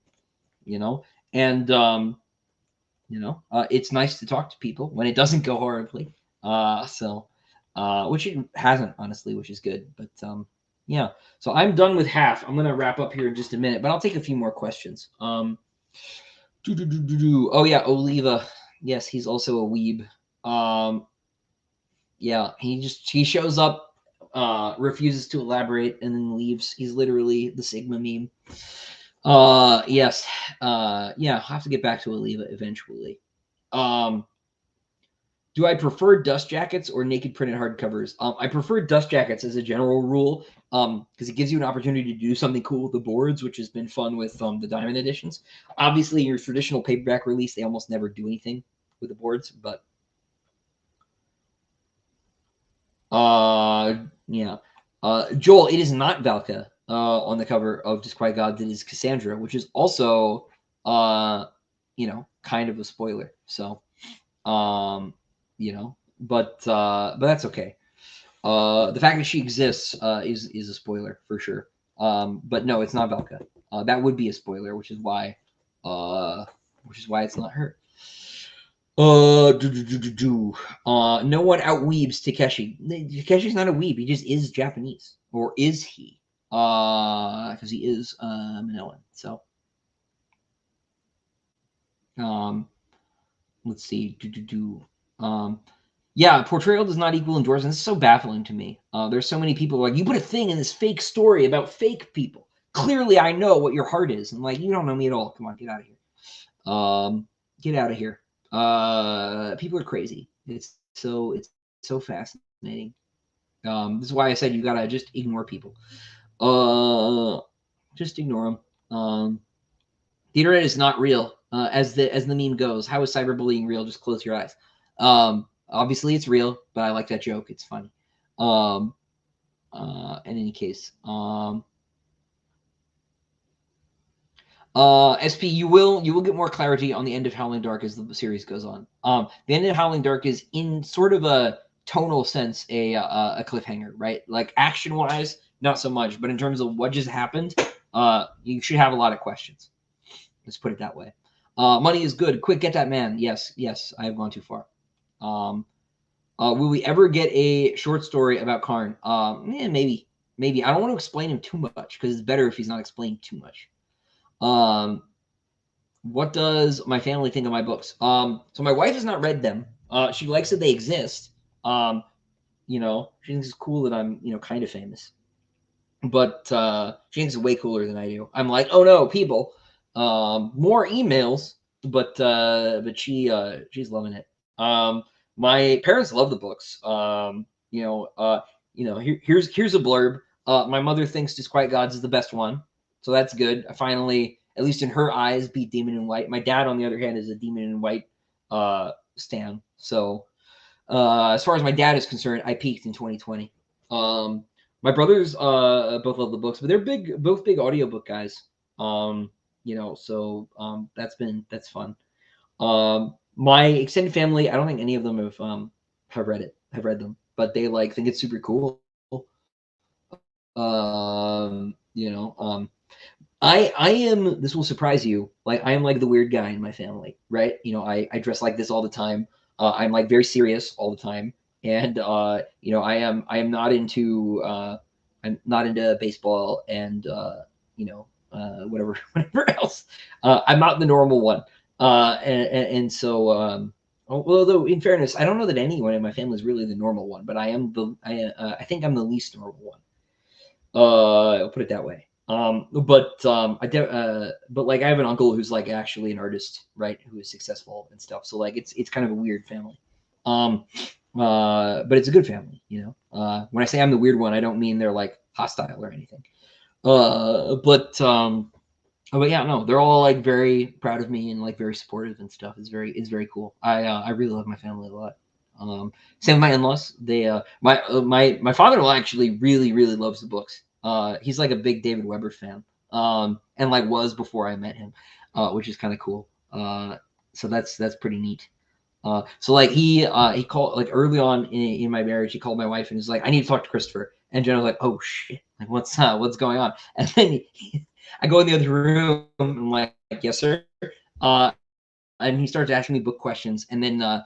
it's nice to talk to people when it doesn't go horribly. Which it hasn't, honestly, which is good. But yeah. So I'm done with half. I'm gonna wrap up here in just a minute, but I'll take a few more questions. Oh yeah, Oliva. Yes, he's also a weeb. Yeah, he shows up, refuses to elaborate, and then leaves. He's literally the Sigma meme. Yes. Yeah, I'll have to get back to Oliva eventually. Do I prefer dust jackets or naked printed hardcovers? I prefer dust jackets as a general rule, because it gives you an opportunity to do something cool with the boards, which has been fun with the diamond editions. Obviously, your traditional paperback release, they almost never do anything with the boards, but yeah. Joel, it is not Valka on the cover of Disquiet Gods. It is Cassandra, which is also kind of a spoiler. So but that's okay. The fact that she exists is a spoiler for sure. But no, it's not Valka. That would be a spoiler, which is why it's not her. No one out-weebs Takeshi. Takeshi's not a weeb. He just is Japanese. Or is he? Because he is Minoan. So, let's see. Yeah, portrayal does not equal endorsement. This is so baffling to me. There's so many people like, you put a thing in this fake story about fake people. Clearly, I know what your heart is. I'm like, you don't know me at all. Come on, get out of here. Get out of here. People are crazy. It's so fascinating. This is why I said you gotta just ignore people. Just ignore them. The internet is not real. As the meme goes, how is cyberbullying real? Just close your eyes. Obviously it's real, but I like that joke. It's funny. In any case, SP, you will get more clarity on the end of Howling Dark as the series goes on. The end of Howling Dark is in sort of a tonal sense a cliffhanger, right? Like action wise, not so much, but in terms of what just happened, you should have a lot of questions. Let's put it that way. Money is good. Quick, get that man. Yes, I have gone too far. Will we ever get a short story about Karn? Maybe. I don't want to explain him too much because it's better if he's not explained too much. What does my family think of my books? So my wife has not read them. She likes that they exist. She thinks it's cool that I'm, kind of famous. But she thinks it's way cooler than I do. I'm like, oh no, people, more emails. But she's loving it. My parents love the books. Here's a blurb. My mother thinks Disquiet Gods is the best one, so that's good. I finally, at least in her eyes, beat Demon in White. My dad, on the other hand, is a Demon in White stan. So as far as my dad is concerned, I peaked in 2020. My brothers both love the books, but they're both big audiobook guys. That's fun. My extended family, I don't think any of them have read them, but they think it's super cool. I am, this will surprise you, I am the weird guy in my family, right? I dress like this all the time. I'm very serious all the time, and I am not into baseball and whatever else. I'm not the normal one. Although in fairness, I don't know that anyone in my family is really the normal one, but I think I'm the least normal one. I'll put it that way. I have an uncle who's actually an artist, right? Who is successful and stuff. So it's kind of a weird family. But it's a good family, when I say I'm the weird one, I don't mean they're hostile or anything. But yeah, no, they're all very proud of me and very supportive and stuff. It's very cool. I really love my family a lot. Same with my in-laws. They my father-in-law actually really loves the books. He's a big David Weber fan. And was before I met him, which is kind of cool. So that's pretty neat. So he called early on in my marriage. He called my wife and he's like, I need to talk to Christopher. And Jenna was like, oh shit, what's going on? And then I go in the other room and I'm like, yes sir. And he starts asking me book questions, and then my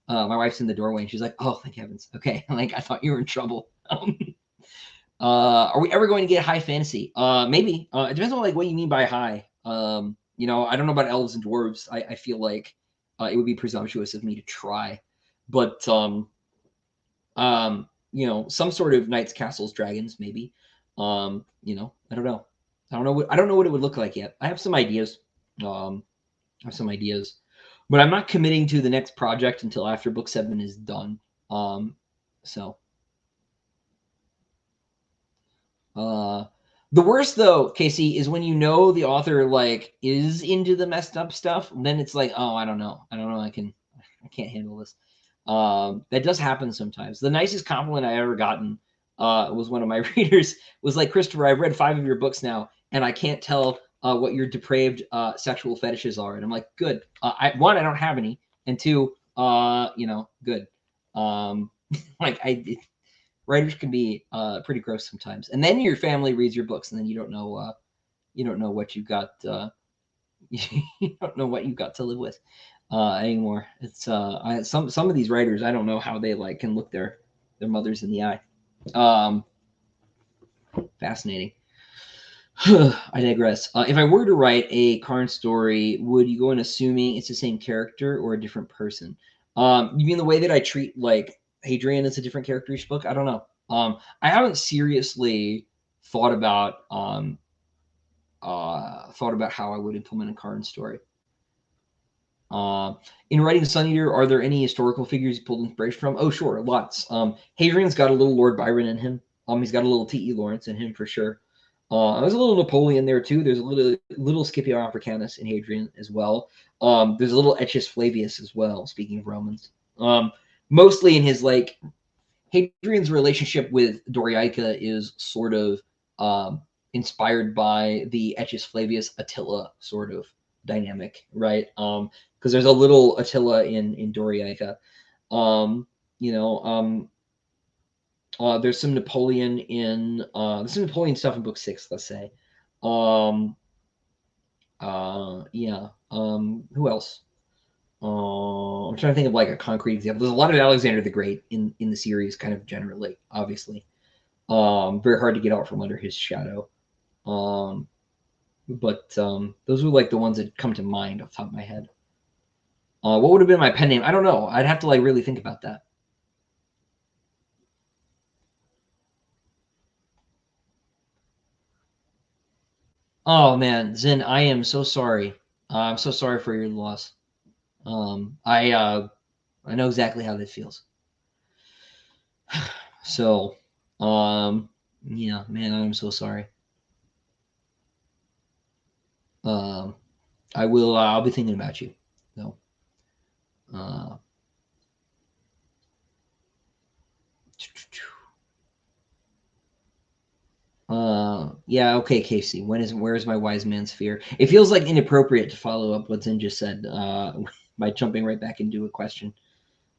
wife's in the doorway and she's like, oh thank heavens, okay. I thought you were in trouble. Are we ever going to get high fantasy? Maybe. It depends on what you mean by high. I don't know about elves and dwarves. I feel like it would be presumptuous of me to try, but some sort of knights, castles, dragons, maybe. I don't know. I don't know what it would look like yet. I have some ideas. But I'm not committing to the next project until after book 7 is done. The worst though, Casey, is when the author is into the messed up stuff. Then it's oh, I don't know. I can't handle this. That does happen sometimes. The nicest compliment I ever gotten was one of my readers was Christopher, I've read 5 of your books now, and I can't tell what your depraved sexual fetishes are. And I'm like, good. One, I don't have any, and 2, good. Writers can be pretty gross sometimes. And then your family reads your books, and then you don't know what you got. You don't know what you got to live with anymore. It's some of these writers, I don't know how they can look their mothers in the eye. Fascinating. I digress. If I were to write a Karn story, would you go in assuming it's the same character or a different person? You mean the way that I treat Hadrian as a different character each book? I don't know. I haven't seriously thought about how I would implement a Karn story. In writing Sun Eater, are there any historical figures you pulled inspiration from? Oh, sure, lots. Hadrian's got a little Lord Byron in him. He's got a little T.E. Lawrence in him for sure. There's a little Napoleon there too. There's a little Scipio Africanus in Hadrian as well. There's a little Etius Flavius as well. Speaking of Romans, mostly in his Hadrian's relationship with Doriaika is sort of inspired by the Etchus Flavius Attila sort of dynamic, right? Because there's a little Attila in Doriaika. There's some Napoleon in there's some Napoleon stuff in book 6, let's say. Who else? I'm trying to think of like a concrete example. There's a lot of Alexander the Great in the series, kind of generally, obviously. Very hard to get out from under his shadow. But those were like the ones that come to mind off the top of my head. What would have been my pen name? I don't know. I'd have to like really think about that. Oh man, Zin, I am so sorry. I'm so sorry for your loss. I know exactly how that feels. So, yeah, man, I'm so sorry. I will. I'll be thinking about you. So, yeah, okay, Casey. Where's my wise man's fear? It feels like inappropriate to follow up what Zin just said by jumping right back into a question.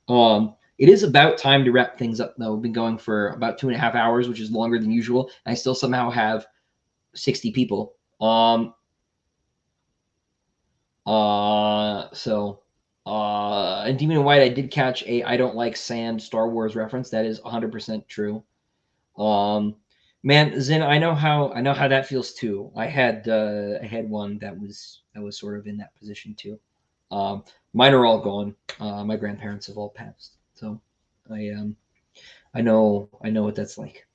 It is about time to wrap things up, though. We've been going for about 2.5 hours, which is longer than usual. And I still somehow have 60 people. And Demon and White, I did catch a I don't like sand Star Wars reference. That is 100% true. Man, Zin, I know how that feels too. I had one that was sort of in that position too. Mine are all gone. My grandparents have all passed, so I know what that's like.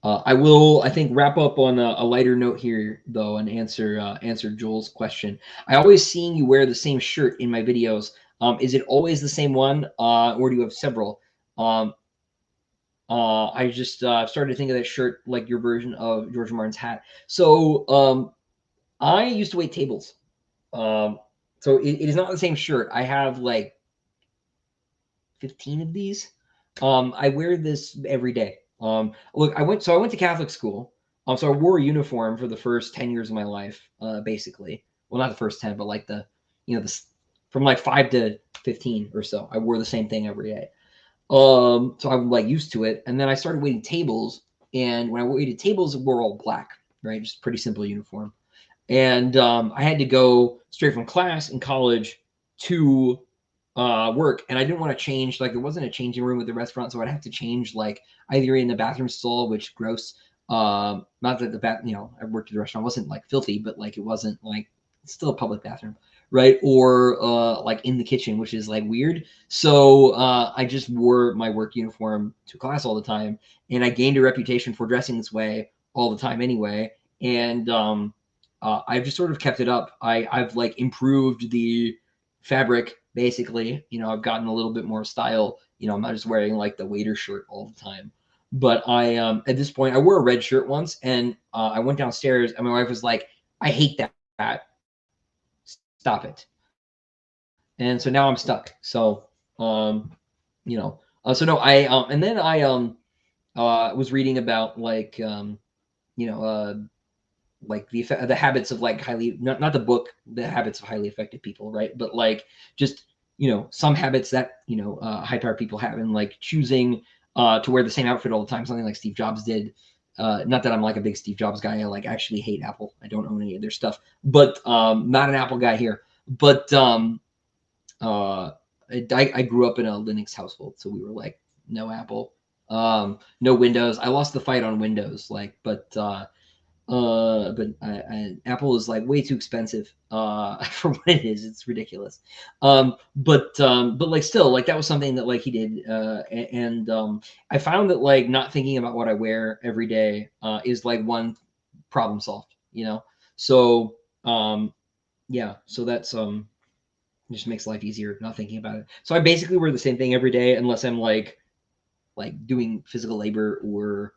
I will, I think, wrap up on a lighter note here, though, and answer Joel's question. I always seeing you wear the same shirt in my videos. Is it always the same one, or do you have several? I just started to think of that shirt like your version of George Martin's hat. So I used to wait tables. So it is not the same shirt. I have like 15 of these. I wear this every day. Look, I went to Catholic school. So I wore a uniform for the first 10 years of my life, basically. Well, not the first 10, but like from like 5 to 15 or so. I wore the same thing every day. So I'm like used to it. And then I started waiting tables. And when I waited tables, we're all black, right? Just pretty simple uniform. And I had to go straight from class in college to work, and I didn't want to change. Like, there wasn't a changing room at the restaurant, so I'd have to change like either in the bathroom stall, which gross. Not that I worked at the restaurant, it wasn't like filthy, but like it wasn't like, it's still a public bathroom, right? Or like in the kitchen, which is like weird. So I just wore my work uniform to class all the time, and I gained a reputation for dressing this way all the time anyway. And I've just sort of kept it up. I've like improved the fabric, basically. I've gotten a little bit more style. I'm not just wearing like the waiter shirt all the time. But I at this point, I wore a red shirt once, and I went downstairs, and my wife was like, "I hate that. Stop it." And so now I'm stuck. So so no, I and then I was reading about like like the habits of like highly, not the book, the habits of highly effective people, right? But like just some habits that high powered people have, and like choosing to wear the same outfit all the time, something like Steve Jobs did. Not that I'm like a big Steve Jobs guy. I like actually hate Apple. I don't own any of their stuff, but not an Apple guy here. But I grew up in a Linux household, so we were like no Apple, no Windows. I lost the fight on Windows, like, but Apple is like way too expensive for what it is. It's ridiculous. But like still, like that was something that like he did, and I found that like not thinking about what I wear every day is like one problem solved. So yeah, so that's just makes life easier not thinking about it. So I basically wear the same thing every day unless I'm like doing physical labor or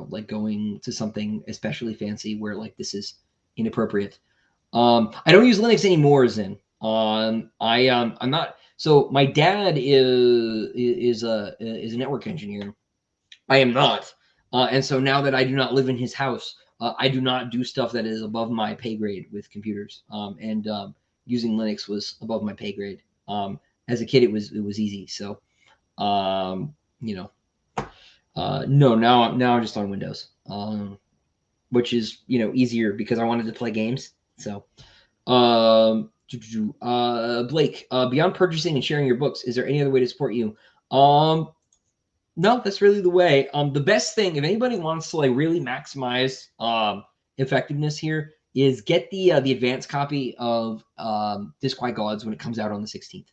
like going to something especially fancy where like this is inappropriate. I don't use Linux anymore, Zin. I'm not So my dad is a network engineer. I am not, and so now that I do not live in his house, I do not do stuff that is above my pay grade with computers. And using Linux was above my pay grade. As a kid, it was easy. So you know, no, now I'm just on Windows, which is easier because I wanted to play games. So Blake, beyond purchasing and sharing your books, is there any other way to support you? No, that's really the way. The best thing, if anybody wants to like really maximize effectiveness here, is get the advanced copy of Disquiet Gods when it comes out on the 16th.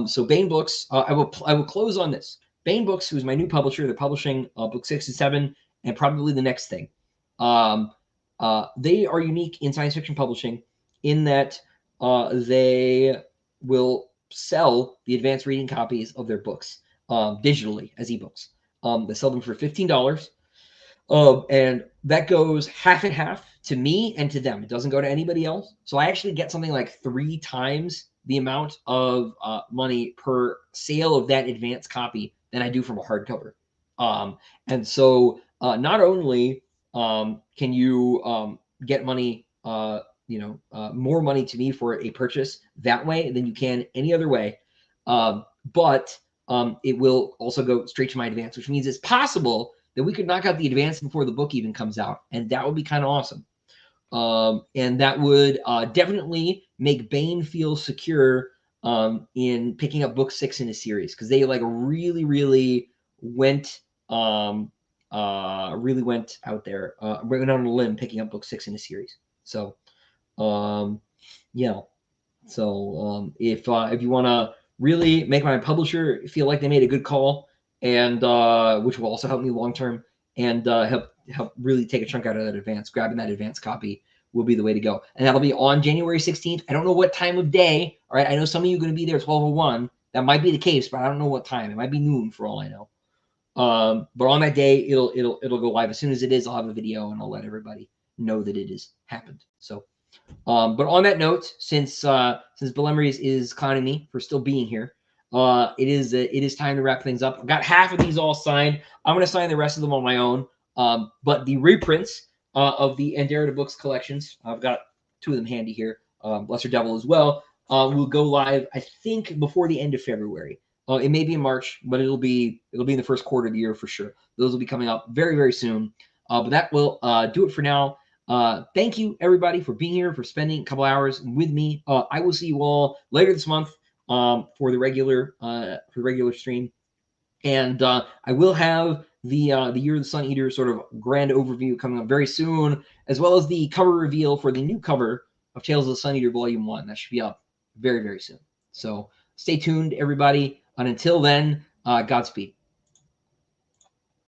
So Bane Books, I will close on this. Bane Books, who's my new publisher, they're publishing book 6 and 7, and probably the next thing. They are unique in science fiction publishing in that they will sell the advanced reading copies of their books digitally as ebooks. They sell them for $15. And that goes half and half to me and to them. It doesn't go to anybody else. So I actually get something like 3 times the amount of money per sale of that advanced copy than I do from a hardcover. And so not only can you get money, more money to me for a purchase that way than you can any other way, but it will also go straight to my advance, which means it's possible that we could knock out the advance before the book even comes out, and that would be kind of awesome. And that would definitely make Bane feel secure in picking up book 6 in a series, because they like really went out there, went on a limb picking up book 6 in a series. So yeah. So if you want to really make my publisher feel like they made a good call, and which will also help me long term, and help really take a chunk out of that advance, grabbing that advance copy will be the way to go. And that'll be on January 16th. I don't know what time of day. All right, I know some of you are going to be there at 12:01. That might be the case, but I don't know what time. It might be noon for all I know. But on that day, it'll go live. As soon as it is, I'll have a video and I'll let everybody know that it has happened. So. But on that note, since Bill Emery is clowning me for still being here, it is time to wrap things up. I've got half of these all signed. I'm going to sign the rest of them on my own. But the reprints of the Anderida books collections, I've got 2 of them handy here, Lesser Devil as well, will go live, I think, before the end of February. It may be in March, but it'll be in the first quarter of the year for sure. Those will be coming up very soon. But that will do it for now. Thank you everybody for being here, for spending a couple hours with me. I will see you all later this month for the regular stream, and I will have the Year of the Sun Eater sort of grand overview coming up very soon, as well as the cover reveal for the new cover of Tales of the Sun Eater Volume 1. That should be up very soon. So stay tuned, everybody, and until then, Godspeed.